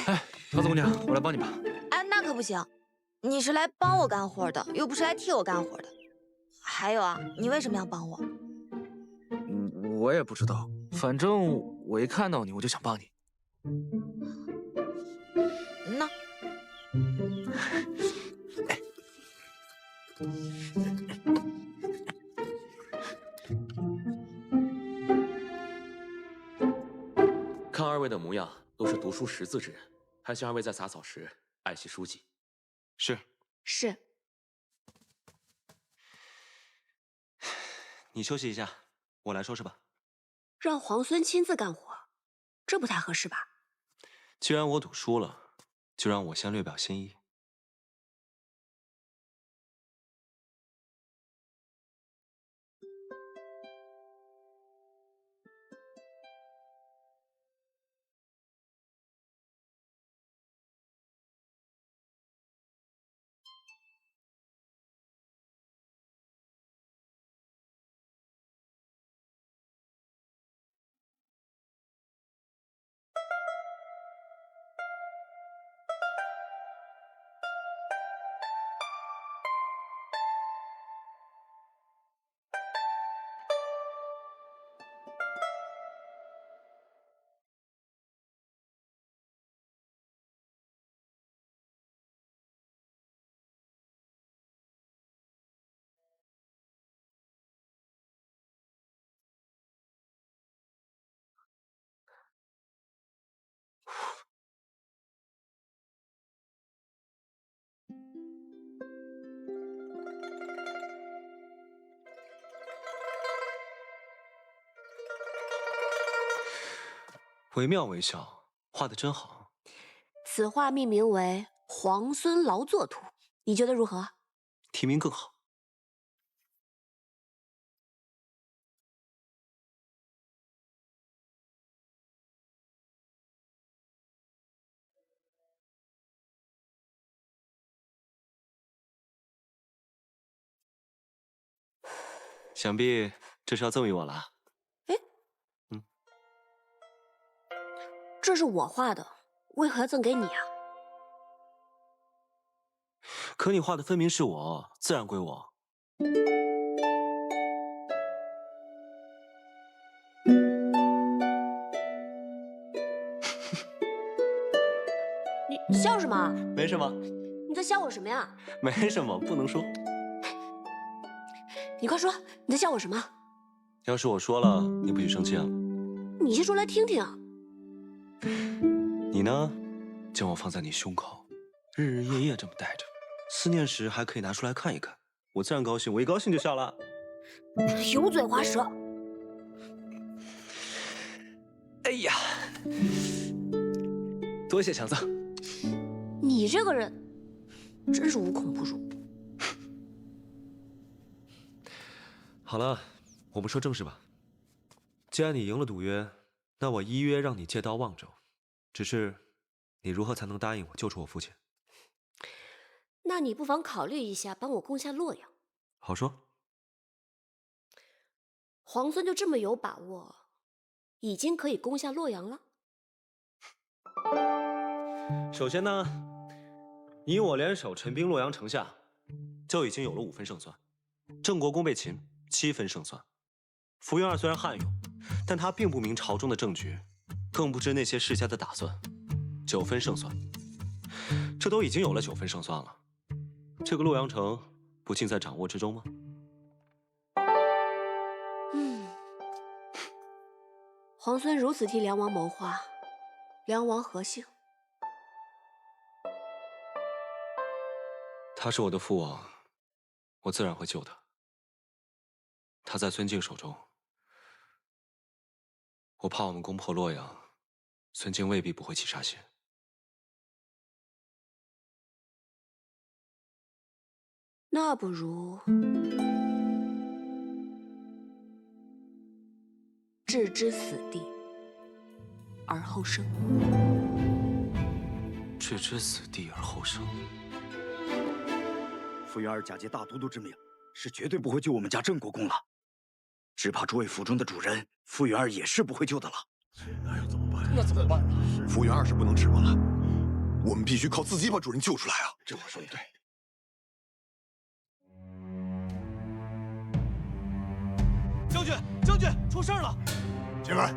哎，桃子姑娘，我来帮你吧。哎，那可不行，你是来帮我干活的，又不是来替我干活的。还有啊，你为什么要帮我？我也不知道，反正我一看到你，我就想帮你。那，看二位的模样，都是读书识字之人，还请二位在洒扫时爱惜书籍。是。是。你休息一下，我来收拾吧。让皇孙亲自干活，这不太合适吧？既然我赌输了，就让我先略表心意。惟妙惟肖，画的真好。此画命名为《皇孙劳作图》，你觉得如何？题名更好。想必这是要赠予我了。哎，这是我画的，为何要赠给你啊？可你画的分明是我，自然归我。你笑什么？没什么，你在笑我什么呀？没什么，不能说。你快说，你在笑我什么？要是我说了，你不许生气啊？你先说来听听啊。你呢，将我放在你胸口，日日夜夜这么带着，思念时还可以拿出来看一看，我自然高兴，我一高兴就笑了。油嘴滑舌。哎呀，多谢强赠。你这个人真是无孔不入。好了，我们说正事吧。既然你赢了赌约，那我依约让你借刀望州。只是，你如何才能答应我救出我父亲？那你不妨考虑一下，帮我攻下洛阳。好说。皇孙就这么有把握，已经可以攻下洛阳了？首先呢，你我联手陈兵洛阳城下，就已经有了5分胜算。郑国公被擒，7分胜算。福云儿虽然悍勇，但他并不明朝中的政局，更不知那些世家的打算。9分胜算，这都已经有了9分胜算了。这个洛阳城不尽在掌握之中吗？皇孙如此替梁王谋划，梁王何幸？他是我的父王，我自然会救他。他在孙敬手中，我怕我们攻破洛阳，孙敬未必不会起杀心。那不如置之死地而后生。置之死地而后生。傅云儿假借大都督之名，是绝对不会救我们家郑国公了。只怕诸位府中的主人，傅云儿也是不会救的了。那要怎么办？那怎么办呢？傅云儿是不能指望了，我们必须靠自己把主人救出来啊！这话说的对。将军，出事了！进来。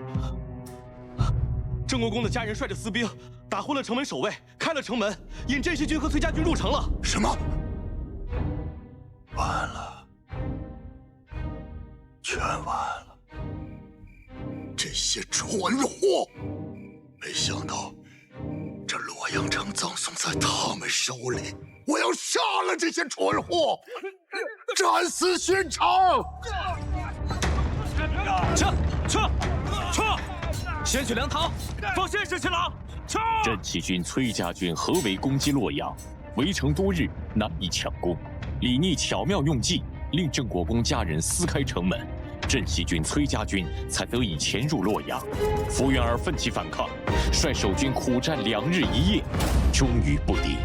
郑国公的家人率着私兵打昏了城门守卫，开了城门，引镇西军和崔家军入城了。什么？完了，全完了！这些蠢货，没想到这洛阳城葬送在他们手里，我要杀了这些蠢货，斩死寻常！撤！先去粮堂，放先士去了。镇西军崔家军合围攻击洛阳，围城多日，难以抢攻。李逆巧妙用计，令郑国公家人撕开城门，镇西军崔家军才得以潜入洛阳。福原儿奋起反抗，率守军苦战2日1夜，终于不敌。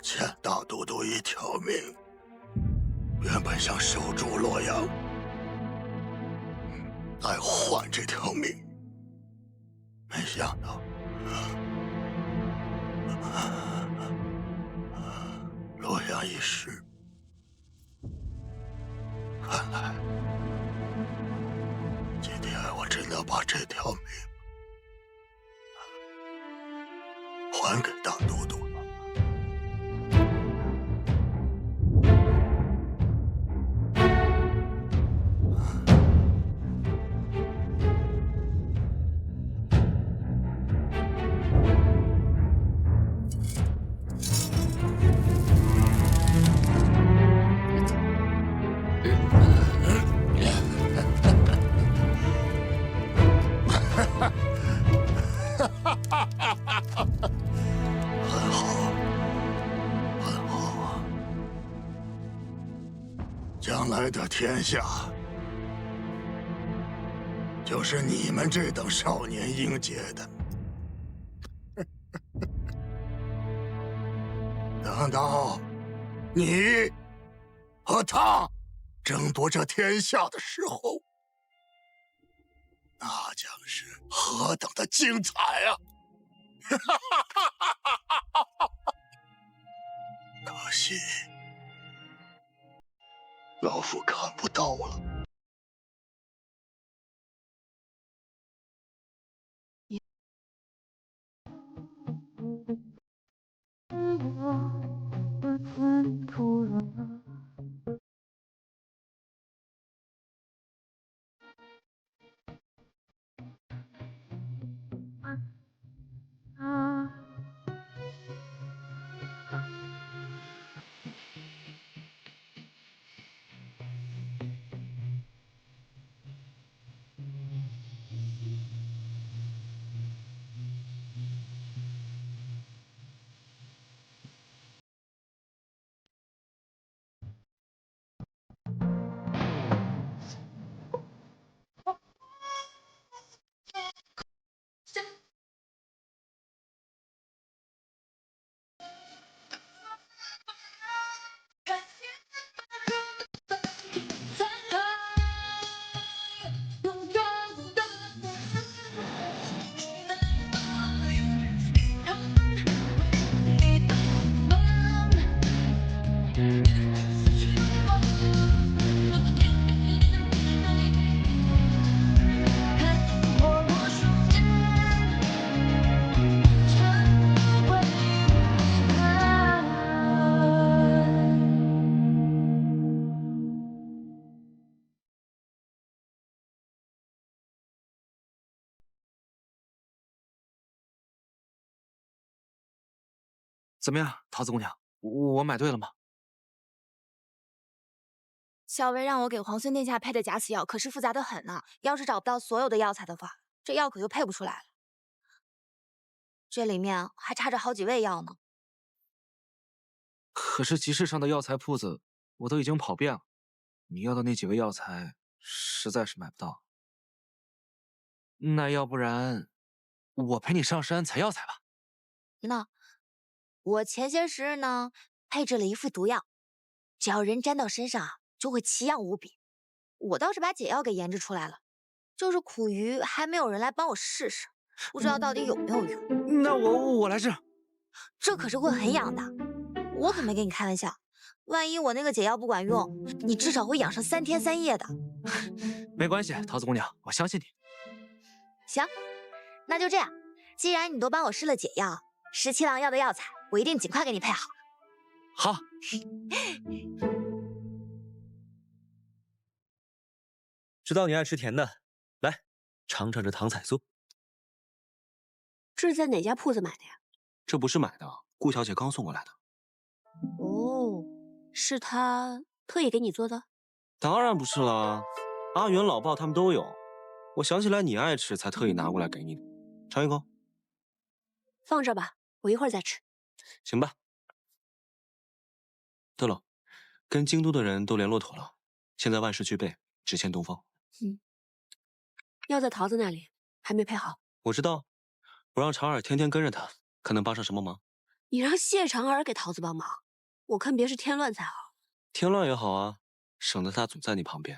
欠大都督一条命，原本想守住洛阳，来换这条命，没想到洛阳一失，看来今天我真的把这条命还给大都督了。很好，很好。将来的天下，就是你们这等少年英杰的。等到你和他争夺这天下的时候，那将是何等的精彩啊！可惜，老夫看不到了。怎么样，桃子姑娘，我买对了吗？小薇让我给皇孙殿下配的假死药可是复杂的很呢，要是找不到所有的药材的话，这药可就配不出来了。这里面还差着好几味药呢。可是集市上的药材铺子我都已经跑遍了，你要的那几味药材实在是买不到。那要不然我陪你上山采药材吧。那我前些时日呢配置了一副毒药，只要人沾到身上啊，就会奇痒无比。我倒是把解药给研制出来了，就是苦于还没有人来帮我试试，不知道到底有没有用。那我来治。这可是会很痒的，我可没跟你开玩笑。万一我那个解药不管用，你至少会痒上3天3夜的。没关系，桃子姑娘，我相信你。行，那就这样。既然你都帮我试了解药，17郎要的药材我一定尽快给你配好。好。知道你爱吃甜的，来尝尝这糖彩酥。这是在哪家铺子买的呀？这不是买的，顾小姐刚送过来的。哦，是她特意给你做的？当然不是了，阿元、老鲍他们都有。我想起来你爱吃，才特意拿过来给你的。尝一口。放这吧，我一会儿再吃。行吧。对了，跟京都的人都联络妥了，现在万事俱备，只欠东风。药在桃子那里，还没配好。我知道，我让长耳天天跟着他，看能帮上什么忙。你让谢长儿给桃子帮忙，我看别是添乱才好。添乱也好啊，省得他总在你旁边，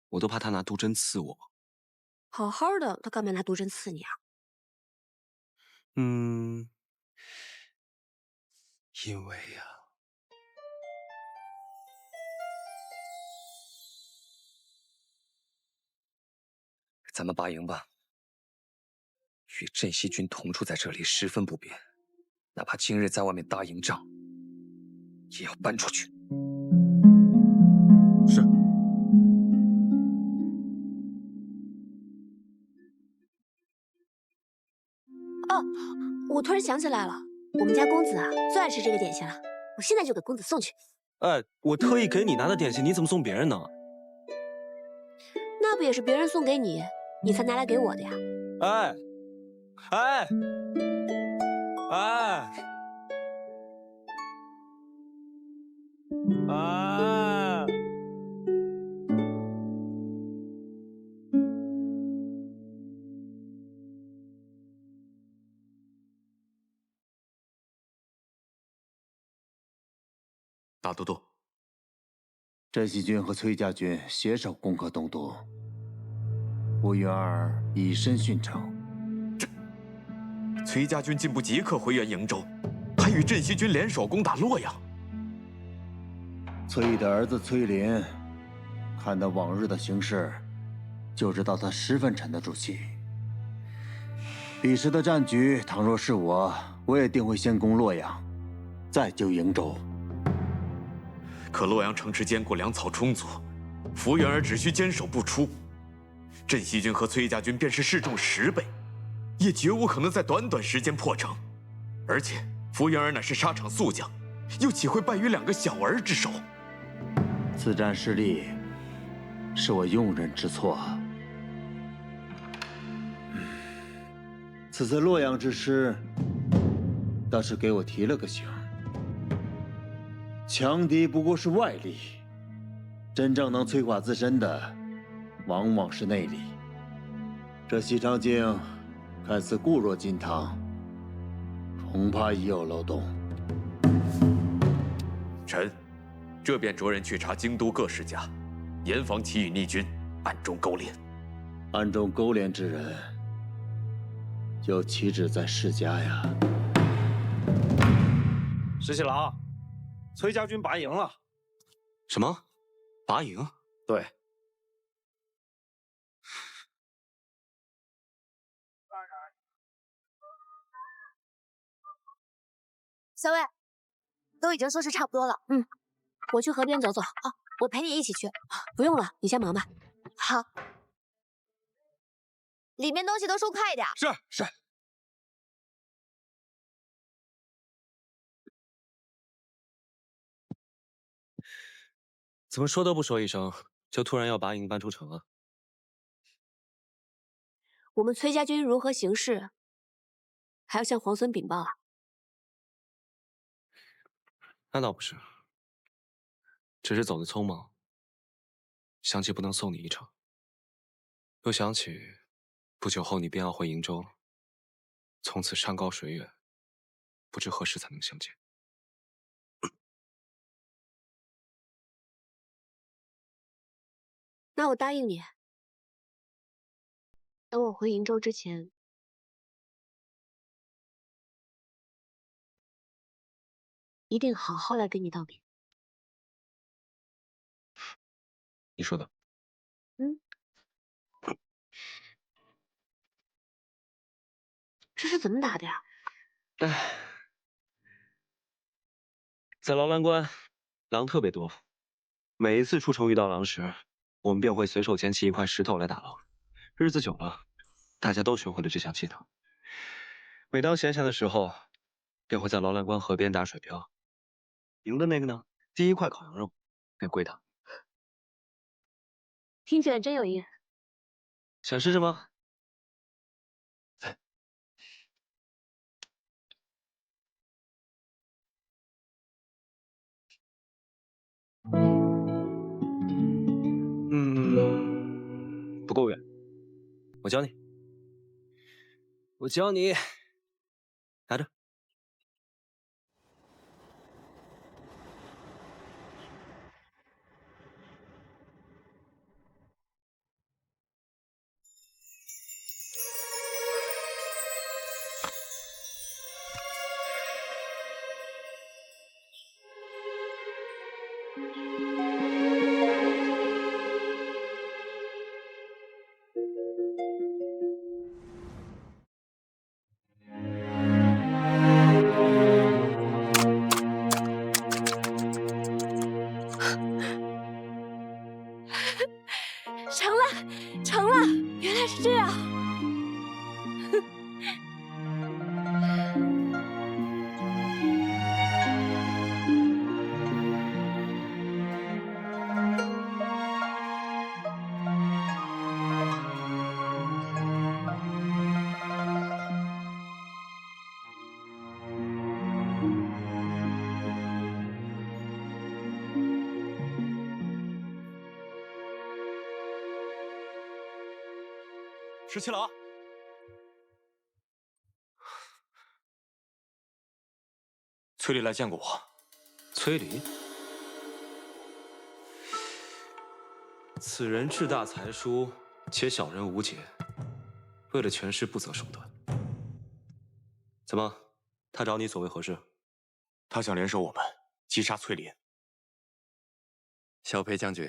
我都怕他拿毒针刺我。好好的，他干嘛拿毒针刺你啊？因为呀，咱们拔营吧。与镇西军同处在这里十分不便，哪怕今日在外面搭营帐，也要搬出去。是。哦，我突然想起来了，我们家公子啊最爱吃这个点心了，我现在就给公子送去。哎，我特意给你拿的点心，你怎么送别人呢？那不也是别人送给你，你才拿来给我的呀？哎，哎，哎，哎！大都督，镇西军和崔家军携手攻克东都，吴云儿以身殉城。崔家军进不即刻回援营州，还与镇西军联手攻打洛阳。崔毅的儿子崔林，看到往日的形势，就知道他十分沉得住气。彼时的战局，倘若是我也定会先攻洛阳，再救营州。可洛阳城池坚固，粮草充足，福原儿只需坚守不出，镇西军和崔家军便是士众10倍，也绝无可能在短短时间破城。而且福原儿乃是沙场宿将，又岂会败于2个小儿之手？此战失利，是我用人之错。此次洛阳之失，倒是给我提了个醒。强敌不过是外力，真正能摧垮自身的，往往是内力。这西长京看似固若金汤，恐怕已有漏洞。臣这便着人去查京都各世家，严防其与逆军暗中勾连。暗中勾连之人，就岂止在世家呀？石七郎，崔家军拔营了。什么？拔营？对。小伟，都已经收拾差不多了。我去河边走走啊，我陪你一起去。不用了，你先忙吧。好。里面东西都收快一点。是。怎么说都不说一声，就突然要拔营搬出城啊？我们崔家军如何行事，还要向皇孙禀报啊？那倒不是，只是走得匆忙，想起不能送你一程，又想起不久后你便要回瀛州了，从此山高水远，不知何时才能相见。那我答应你，等我回瀛州之前，一定好好来跟你道别。你说的。这是怎么打的呀？在劳兰关，狼特别多，每一次出城遇到狼时，我们便会随手捡起一块石头来打狼。日子久了，大家都学会了这项技能。每当闲暇的时候，便会在劳兰关河边打水漂。赢的那个呢，第一块烤羊肉便归他。听起来真有意思。想试试吗？不够远，我教你。拿着。成了，成了，原来是这样。石七郎，崔离来见过我。崔离，此人志大才疏，且小人无解，为了权势不择手段。怎么，他找你所为何事？他想联手我们击杀崔林。小裴将军，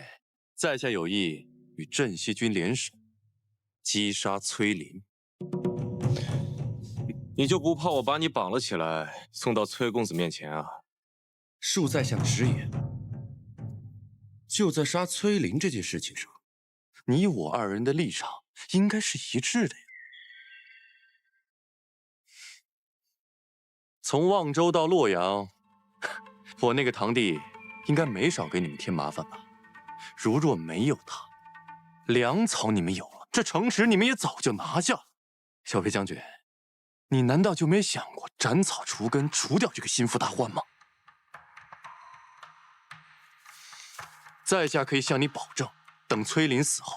在下有意与镇西军联手，击杀崔林。你就不怕我把你绑了起来，送到崔公子面前啊？恕在下直言，就在杀崔林这件事情上，你我二人的立场应该是一致的呀。从望州到洛阳，我那个堂弟应该没少给你们添麻烦吧？如若没有他，粮草你们有了，这城池你们也早就拿下了。小裴将军，你难道就没想过斩草除根，除掉这个心腹大患吗？在下可以向你保证，等崔林死后，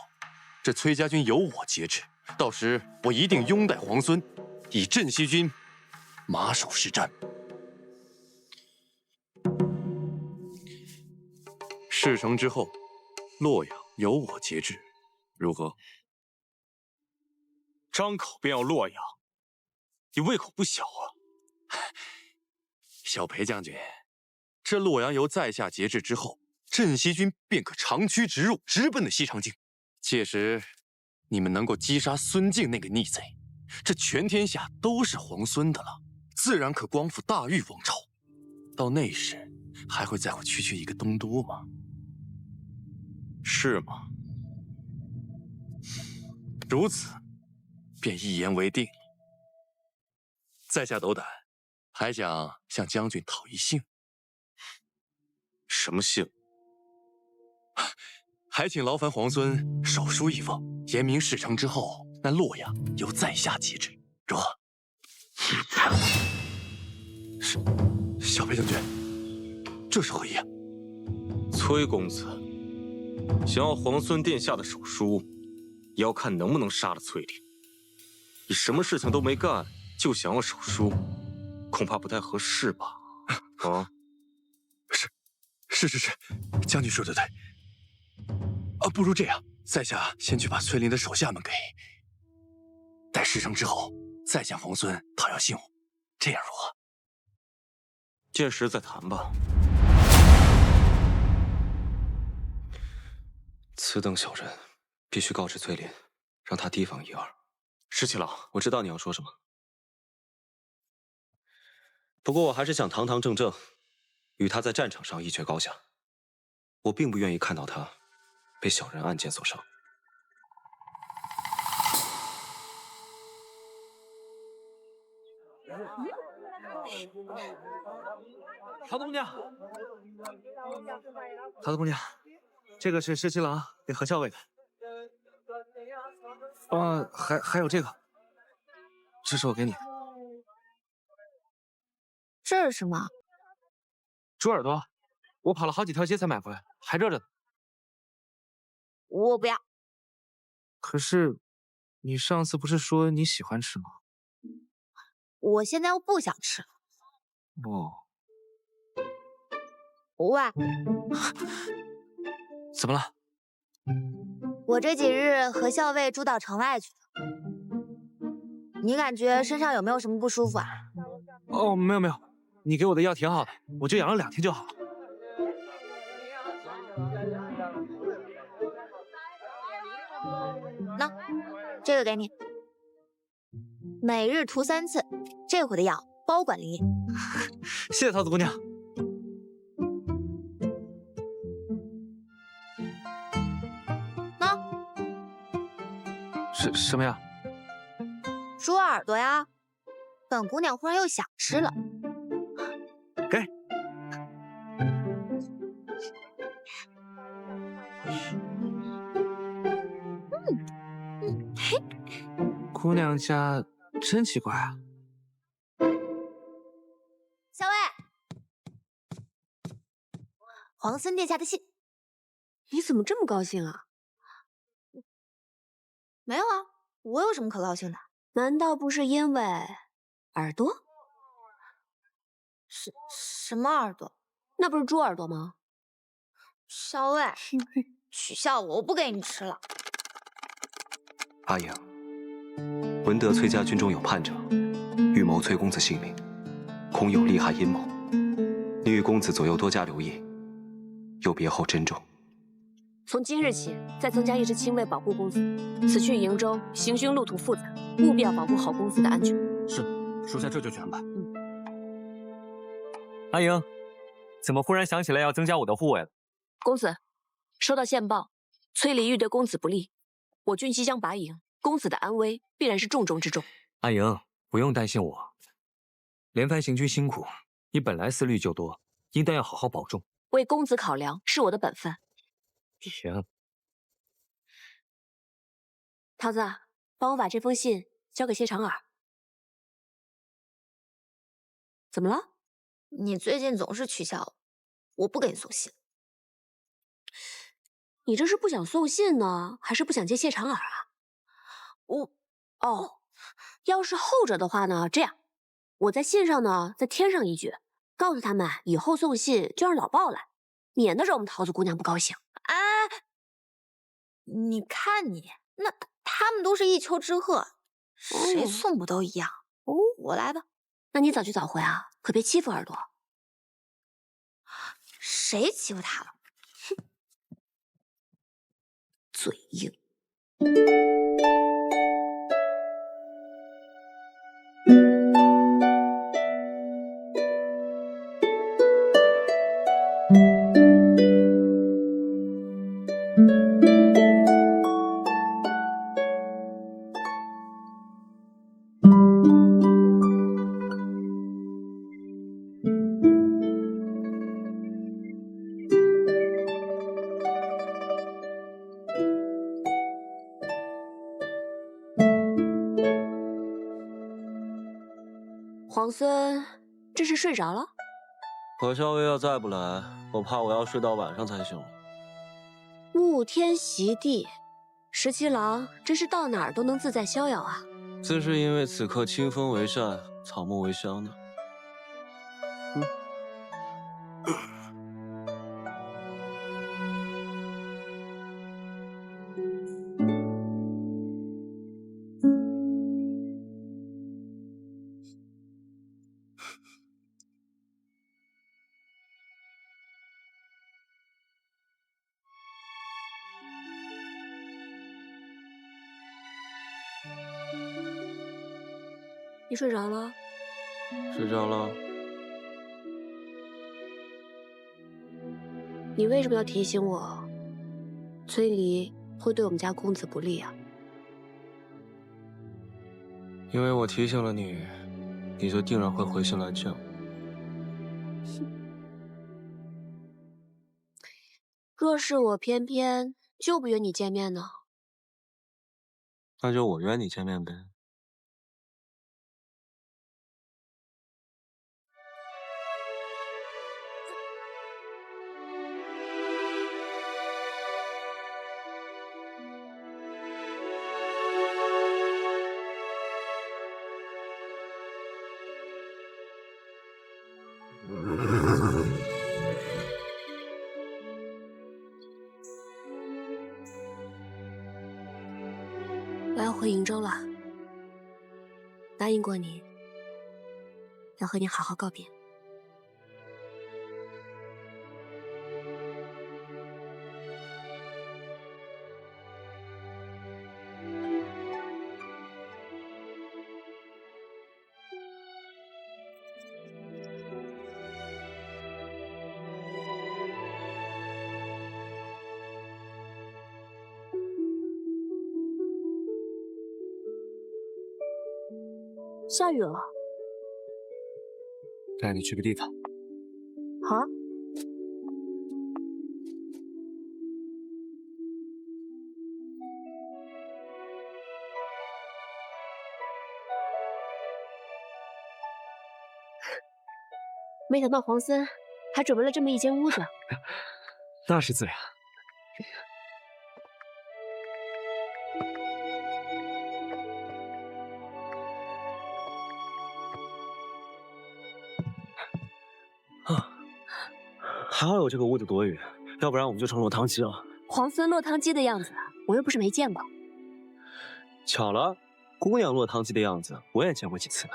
这崔家军由我节制，到时我一定拥戴皇孙，以镇西军马首是瞻。事成之后，洛阳由我节制，如何？张口便要洛阳，你胃口不小啊！小裴将军，这洛阳由在下节制之后，镇西军便可长驱直入，直奔的西长京。届时，你们能够击杀孙敬那个逆贼，这全天下都是皇孙的了，自然可光复大玉王朝。到那时，还会在乎区区一个东都吗？是吗？如此，便一言为定。在下斗胆，还想向将军讨一信。什么信？还请劳烦皇孙手书一封，言明事成之后，那洛阳由在下节制，如何？小裴将军，这是何意啊？崔公子想要皇孙殿下的手书，也要看能不能杀了崔林。你什么事情都没干，就想要手书，恐怕不太合适吧？啊？是，将军说的对。不如这样，在下先去把崔林的手下们给，待事成之后，再向皇孙讨要信物，这样如何？见时再谈吧。此等小人，必须告知崔林，让他提防一二。石七郎，我知道你要说什么，不过我还是想堂堂正正与他在战场上一决高下。我并不愿意看到他被小人暗箭所伤。桃子姑娘，桃子姑娘，这个是石七郎给何校尉的。还有这个，这是我给你的。这是什么？猪耳朵，我跑了好几条街才买回来，还热着呢。我不要。可是，你上次不是说你喜欢吃吗？我现在又不想吃了。哦。喂，怎么了？我这几日和校尉住到城外去了，你感觉身上有没有什么不舒服啊？哦，没有，你给我的药挺好的，我就养了2天就好了。那这个给你，每日涂3次，这回的药包管离。谢谢桃子姑娘。那什么呀？猪耳朵呀，本姑娘忽然又想吃了。给。嘿，姑娘家真奇怪啊。小薇，皇孙殿下的信。你怎么这么高兴啊？没有啊，我有什么可高兴的？难道不是因为耳朵？什么耳朵？那不是猪耳朵吗？小薇，取笑我，我不给你吃了。阿莹，闻得崔家军中有叛者，欲谋崔公子性命，恐有利害阴谋。你与公子左右多加留意，有别后珍重。从今日起，再增加1支亲卫保护公子。此去瀛州，行军路途复杂，务必要保护好公子的安全。是，属下这就去安排。阿莹，怎么忽然想起来要增加我的护卫了？公子，收到线报，崔离欲对公子不利，我军即将拔营，公子的安危必然是重中之重。阿莹，不用担心我，连番行军辛苦，你本来思虑就多，应当要好好保重。为公子考量是我的本分。行。桃子，帮我把这封信交给谢长耳。怎么了？你最近总是取笑我，我不给你送信。你这是不想送信呢，还是不想接谢长耳啊？要是后者的话呢，这样，我在信上呢再添上一句，告诉他们以后送信就让老鲍来，免得惹我们桃子姑娘不高兴。哎，你看你，那他们都是一丘之貉，谁送不都一样？我来吧。那你早去早回啊，可别欺负耳朵。谁欺负他了？哼，嘴硬。皇孙这是睡着了？可校尉要再不来，我怕我要睡到晚上才行了。沐天席地，十七郎真是到哪儿都能自在逍遥啊！自是因为此刻清风为善，草木为香呢。你睡着了？睡着了。你为什么要提醒我，崔离会对我们家公子不利啊？因为我提醒了你，你就定然会回心来见我。若是我偏偏就不约你见面呢？那就我约你见面呗。我要回瀛州了，答应过你，要和你好好告别。下雨了。带你去个地方。好。没想到皇孙还准备了这么一间屋子。那是自然。还好有这个屋子躲雨，要不然我们就成落汤鸡了。皇孙落汤鸡的样子，我又不是没见过。巧了，姑娘落汤鸡的样子，我也见过几次呢。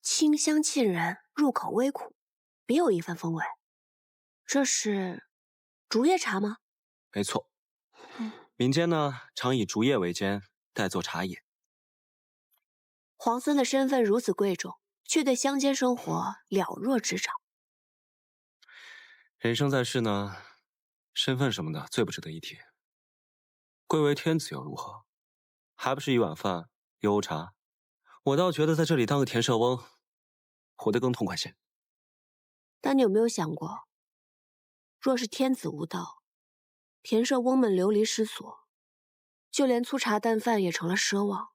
清香沁人，入口微苦，别有一番风味。这是竹叶茶吗？没错。民间呢，常以竹叶为煎，代作茶饮。皇孙的身份如此贵重，却对乡间生活了若指掌。人生在世呢，身份什么的最不值得一提。贵为天子又如何？还不是一碗饭，悠悠茶。我倒觉得在这里当个田舍翁，活得更痛快些。但你有没有想过，若是天子无道，田舍翁们流离失所，就连粗茶淡饭也成了奢望，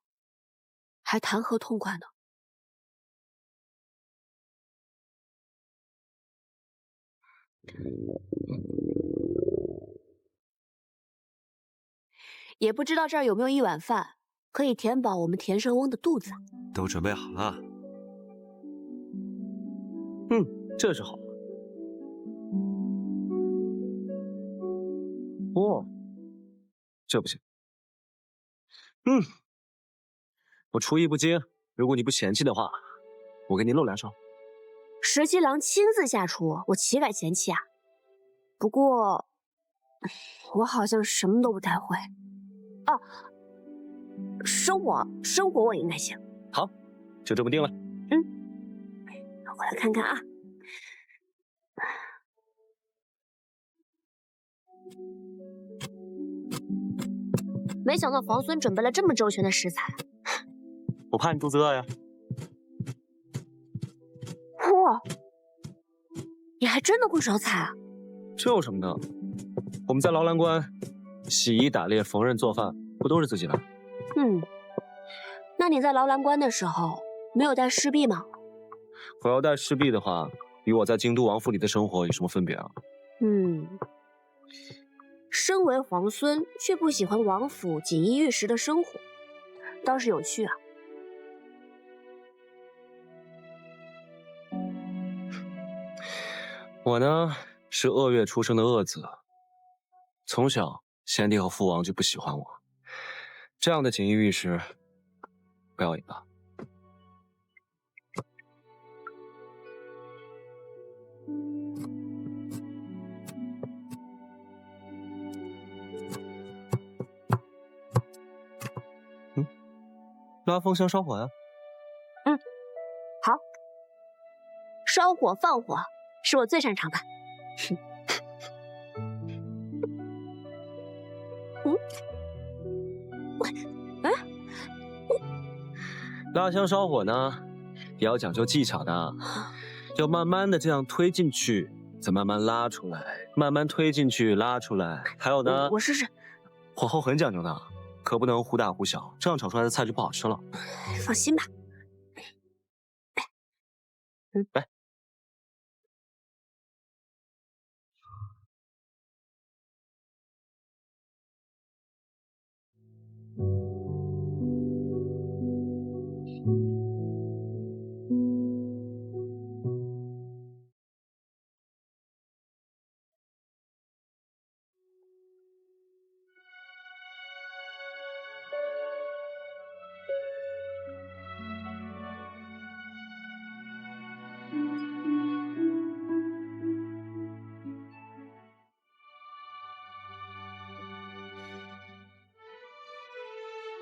还谈何痛快呢？也不知道这儿有没有一碗饭，可以填饱我们田舍翁的肚子。都准备好了。这是好了。哦，这不行。我厨艺不精，如果你不嫌弃的话，我给你露两手。石七郎亲自下厨，我岂敢嫌弃啊？不过，我好像什么都不太会。哦，生火我应该行。好，就这么定了。我来看看啊。没想到皇孙准备了这么周全的食材。我怕你肚子饿呀。哇，你还真的会烧菜啊？这有什么的？我们在劳兰关，洗衣、打猎、缝纫、做饭，不都是自己来？那你在劳兰关的时候没有带侍婢吗？我要带侍婢的话，与我在京都王府里的生活有什么分别啊？身为皇孙，却不喜欢王府锦衣玉食的生活，倒是有趣啊。我呢，是鄂月出生的鄂子，从小先帝和父王就不喜欢我，这样的锦衣玉食，不要也罢。拉风箱烧火呀。好，烧火放火是我最擅长的。拉香烧火呢，也要讲究技巧的，要慢慢的这样推进去，再慢慢拉出来，慢慢推进去拉出来。还有呢，我试试。火候很讲究的，可不能忽大忽小，这样炒出来的菜就不好吃了。放心吧。来。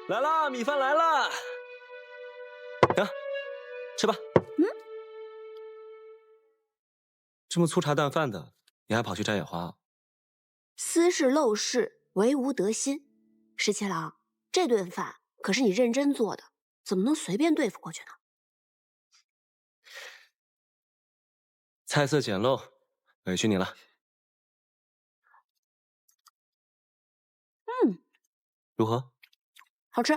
来啦，米饭来啦！啊，吃吧。这么粗茶淡饭的，你还跑去摘野花？私事陋室，唯吾德馨。十七郎，这顿饭可是你认真做的，怎么能随便对付过去呢？菜色简陋，委屈你了。如何？好吃。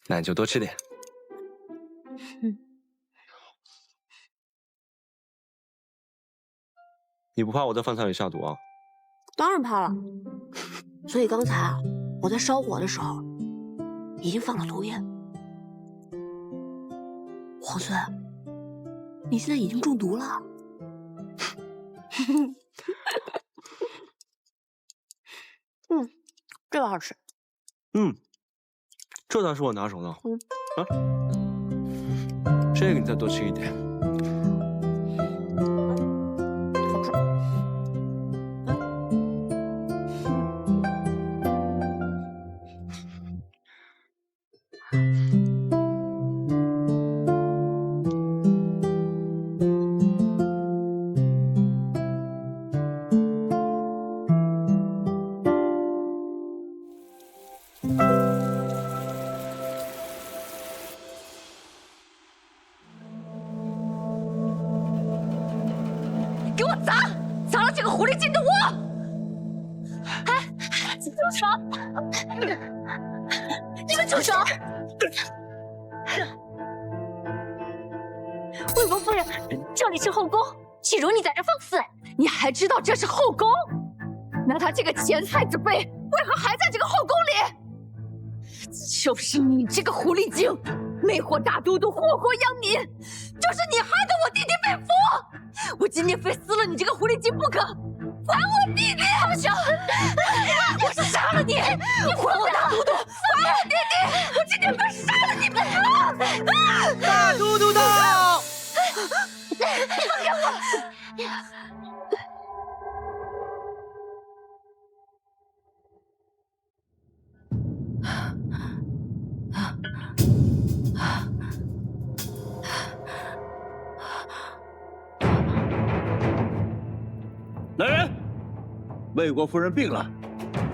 那你就多吃点。你不怕我在饭菜里下毒啊？当然怕了。所以刚才我在烧火的时候，已经放了毒液。皇孙，你现在已经中毒了。这个好吃。这才是我拿手的。这个你再多吃一点。好吃。给我砸！砸了这个狐狸精的窝！哎，住手！你们住手！魏国夫人，这里是后宫，岂容你在这放肆？你还知道这是后宫？那他这个前太子妃为何还在这个后宫里？就是你这个狐狸精，魅惑大都督，祸国殃民，就是你害得我弟弟被俘。我今天非撕了你这个狐狸精不可！还我弟弟！放手！我杀了你！你祸国大都督，还我弟弟！我今天非杀了你不可！大都督到！放开我！来人，魏国夫人病了，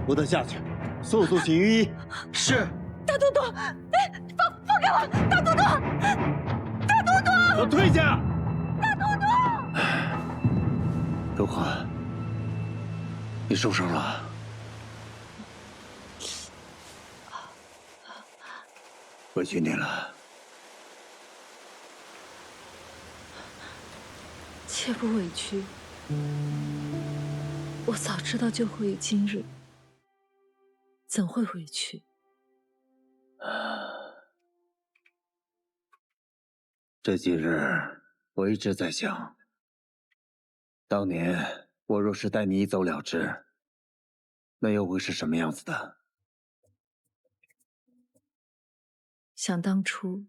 扶她下去，速速请御医。是。大都督，放开我！大都督，大都督，给我退下！大都督，如何？你受伤了？委屈你了。切不委屈。我早知道就会有今日，怎会委屈？这几日我一直在想，当年我若是带你一走了之，那又会是什么样子的？想当初，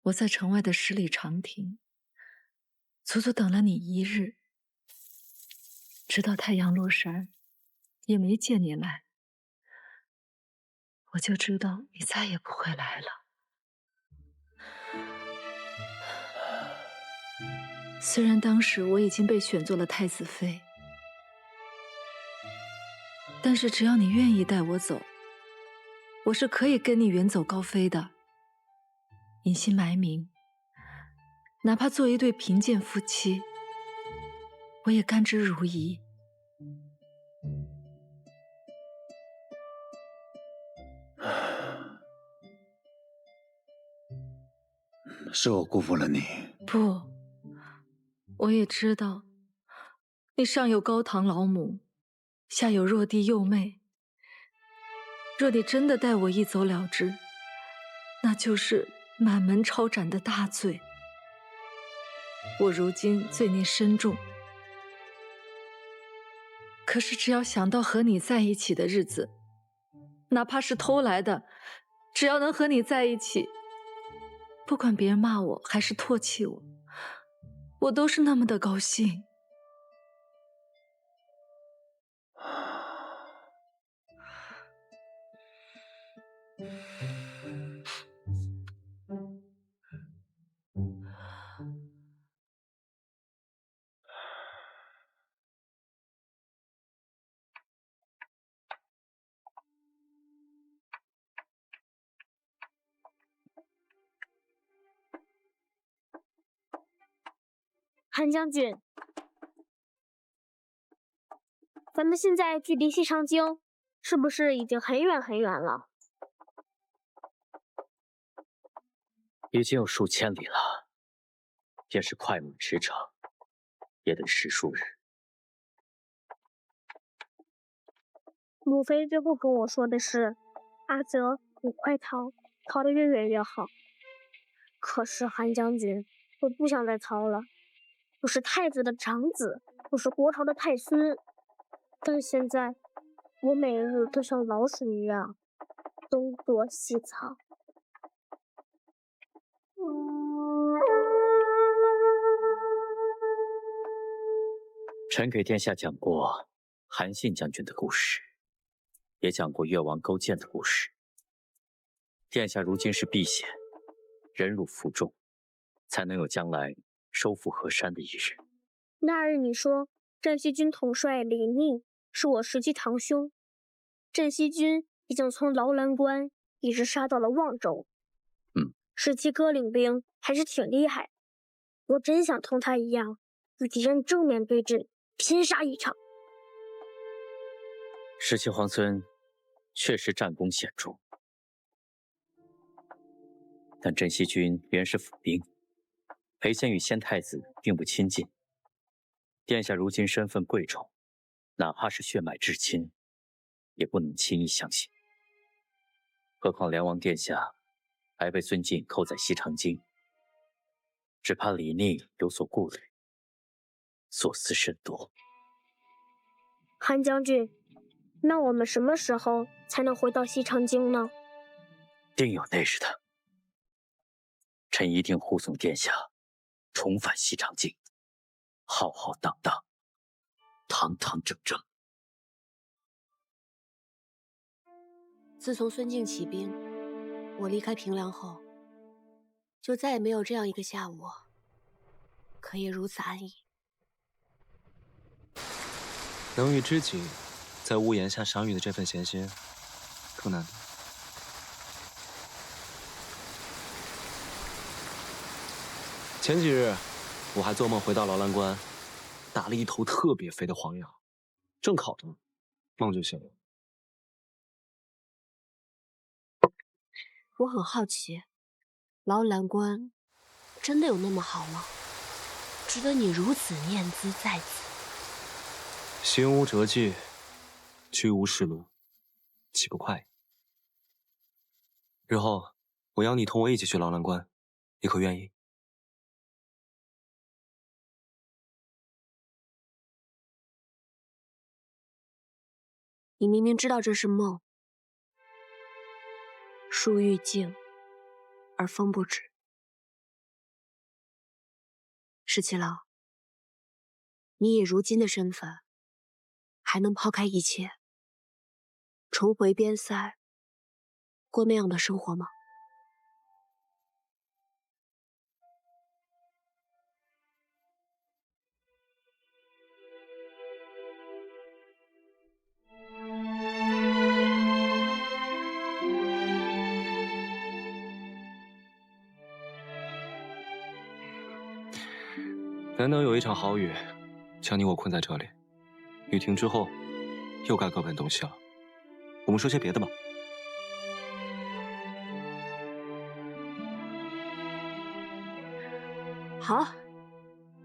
我在城外的十里长亭，足足等了你一日，直到太阳落山，也没见你来，我就知道你再也不会来了。虽然当时我已经被选做了太子妃，但是只要你愿意带我走，我是可以跟你远走高飞的，隐姓埋名，哪怕做一对贫贱夫妻，我也甘之如饴。是我辜负了你。不，我也知道，你上有高堂老母，下有弱弟幼妹。若你真的带我一走了之，那就是满门抄斩的大罪。我如今罪孽深重，可是只要想到和你在一起的日子，哪怕是偷来的，只要能和你在一起，不管别人骂我还是唾弃我，我都是那么的高兴。韩将军，咱们现在距离西长京是不是已经很远很远了？已经有数千里了，便是快马驰骋，也得10数日。母妃最后跟我说的是，阿泽，你快逃，逃得越远越好。可是韩将军，我不想再逃了。我是太子的长子，我是国朝的太孙，但现在我每日都像老鼠一样东躲西藏。臣给殿下讲过韩信将军的故事，也讲过越王勾践的故事。殿下如今是避险，忍辱负重，才能有将来收复河山的一日。那日你说镇西军统帅李密是我实际堂兄，镇西军已经从劳兰关一直杀到了望州。17哥领兵还是挺厉害，我真想同他一样，与敌人正面对阵，拼杀一场。17皇孙确实战功显著，但镇西军原是府兵，裴贤与先太子并不亲近。殿下如今身份贵重，哪怕是血脉至亲，也不能轻易相信。何况梁王殿下还被孙敬扣在西长京，只怕李逆有所顾虑，所思甚多。韩将军，那我们什么时候才能回到西长京呢？定有那日的。臣一定护送殿下重返西长京，浩浩荡荡，堂堂正正。自从孙敬起兵，我离开平凉后，就再也没有这样一个下午可以如此安逸。能与知己在屋檐下赏雨的这份闲心，更难得。前几日，我还做梦回到劳兰关，打了一头特别肥的黄羊，正烤着呢，梦就醒了。我很好奇，劳兰关真的有那么好吗？值得你如此念兹在此？行无辙迹，居无仕路，岂不快？日后我邀你同我一起去劳兰关，你可愿意？你明明知道这是梦，树欲静而风不止。17郎，你以如今的身份，还能抛开一切，重回边塞，过那样的生活吗？难得有一场好雨，将你我困在这里。雨停之后，又该各奔东西了。我们说些别的吧。好，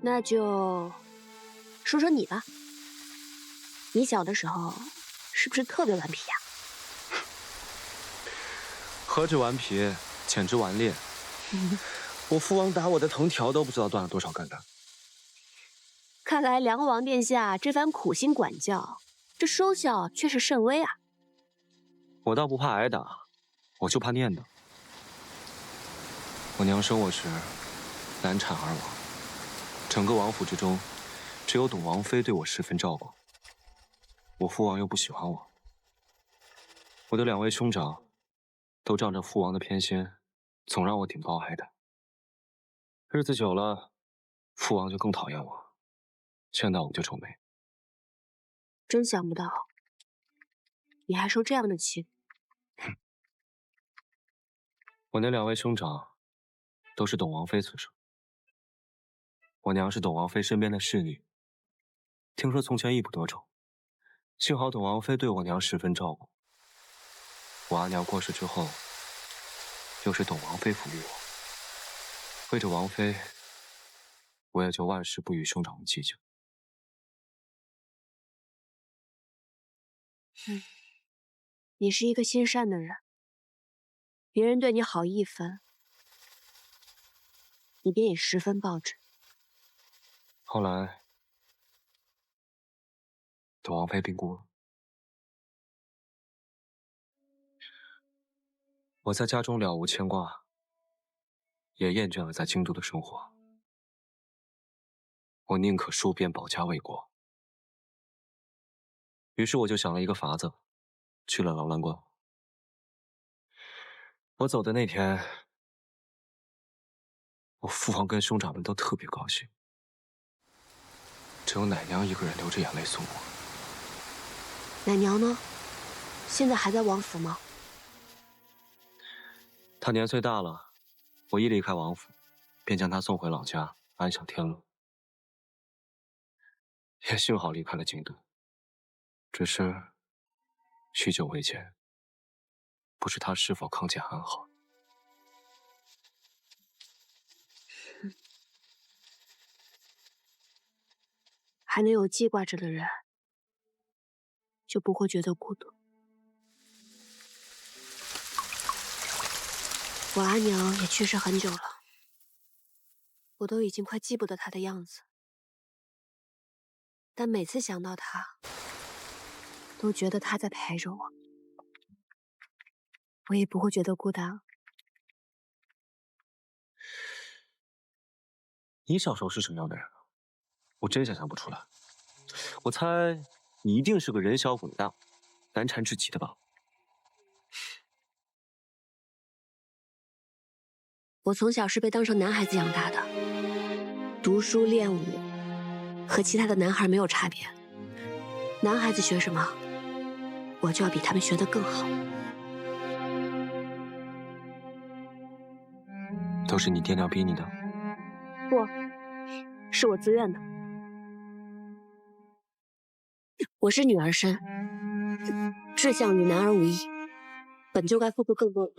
那就说说你吧。你小的时候是不是特别顽皮呀？何止顽皮，简直顽劣。我父王打我的藤条都不知道断了多少根了。看来梁王殿下这番苦心管教，这收效却是甚微啊。我倒不怕挨打，我就怕念叨。我娘生我时难产而亡，整个王府之中，只有董王妃对我十分照顾。我父王又不喜欢我，我的2位兄长都仗着父王的偏心，总让我顶包挨打。日子久了，父王就更讨厌我，见到我就皱眉。真想不到，你还受这样的气。我那2位兄长都是董王妃所生，我娘是董王妃身边的侍女，听说从前义不得宠，幸好董王妃对我娘十分照顾。我阿娘过世之后，又是董王妃抚育我，为着王妃，我也就万事不与兄长们计较。你是一个心善的人，别人对你好一分，你便以10分报之。后来，董王妃病故了，我在家中了无牵挂，也厌倦了在京都的生活。我宁可戍边保家卫国。于是我就想了一个法子，去了劳兰关。我走的那天，我父皇跟兄长们都特别高兴，只有奶娘一个人流着眼泪送我。奶娘呢？现在还在王府吗？她年岁大了，我一离开王府，便将她送回老家，安享天伦。也幸好离开了京都，只是许久未见，不知她是否康健安好。还能有记挂着的人，就不会觉得孤独。我阿娘也去世很久了，我都已经快记不得她的样子，但每次想到她，都觉得她在陪着我，我也不会觉得孤单。你小时候是什么样的人啊？我真想象不出来。我猜你一定是个人小骨大，难缠至极的吧？我从小是被当成男孩子养大的，读书练武和其他的男孩没有差别。男孩子学什么，我就要比他们学得更好。都是你爹娘逼你的？不，是我自愿的。我是女儿身，志向与男儿无异，本就该付出更多的。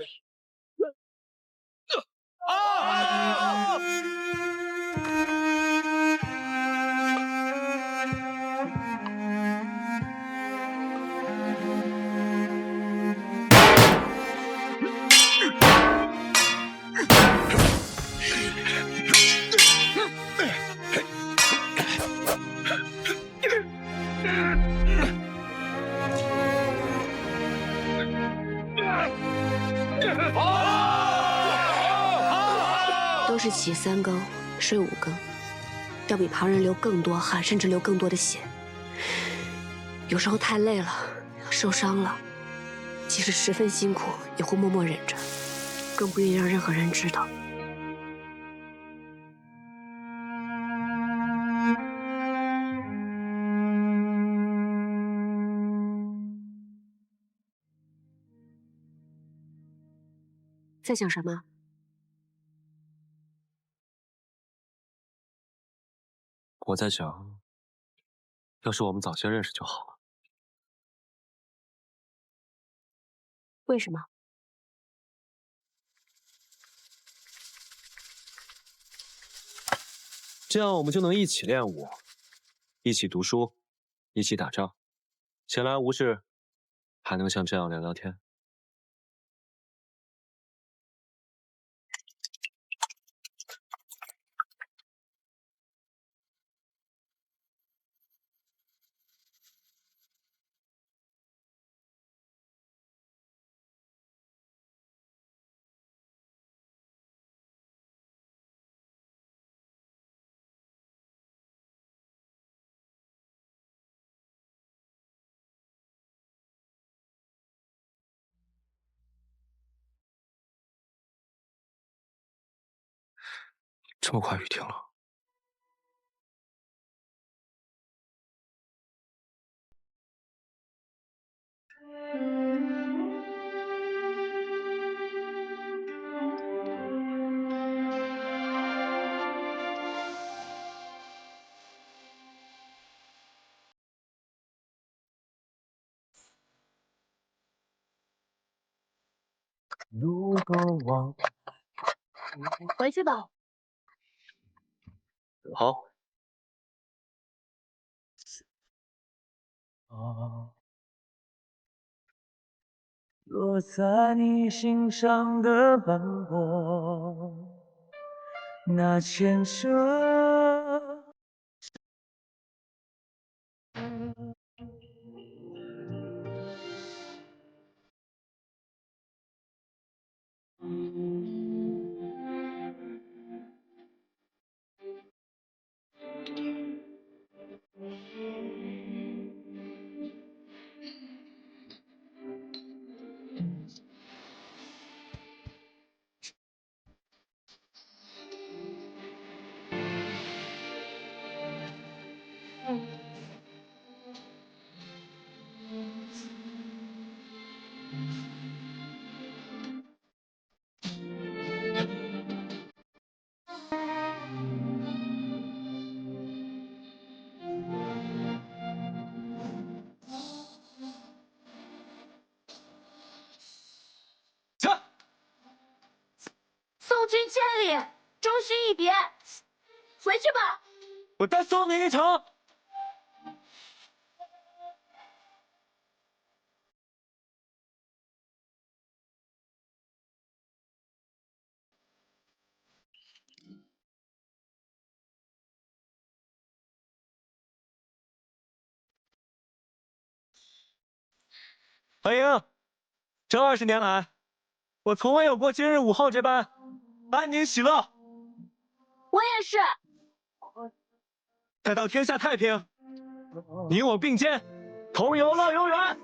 都是起3更，睡5更，要比旁人流更多汗，甚至流更多的血。有时候太累了，受伤了，即使十分辛苦，也会默默忍着，更不愿意让任何人知道。在想什么？我在想，要是我们早些认识就好了。为什么？这样我们就能一起练武，一起读书，一起打仗，闲来无事，还能像这样聊聊天。这么快雨停了。如果我回去吧。好。落在你心上的斑驳，那牵扯。送君千里，终须一别。回去吧。我再送你一程。白莹，这20年来，我从未有过今日5号这般安宁喜乐。我也是。待到天下太平，你我并肩，同游乐游原。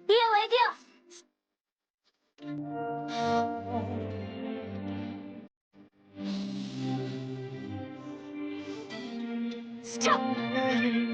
一言为定。上。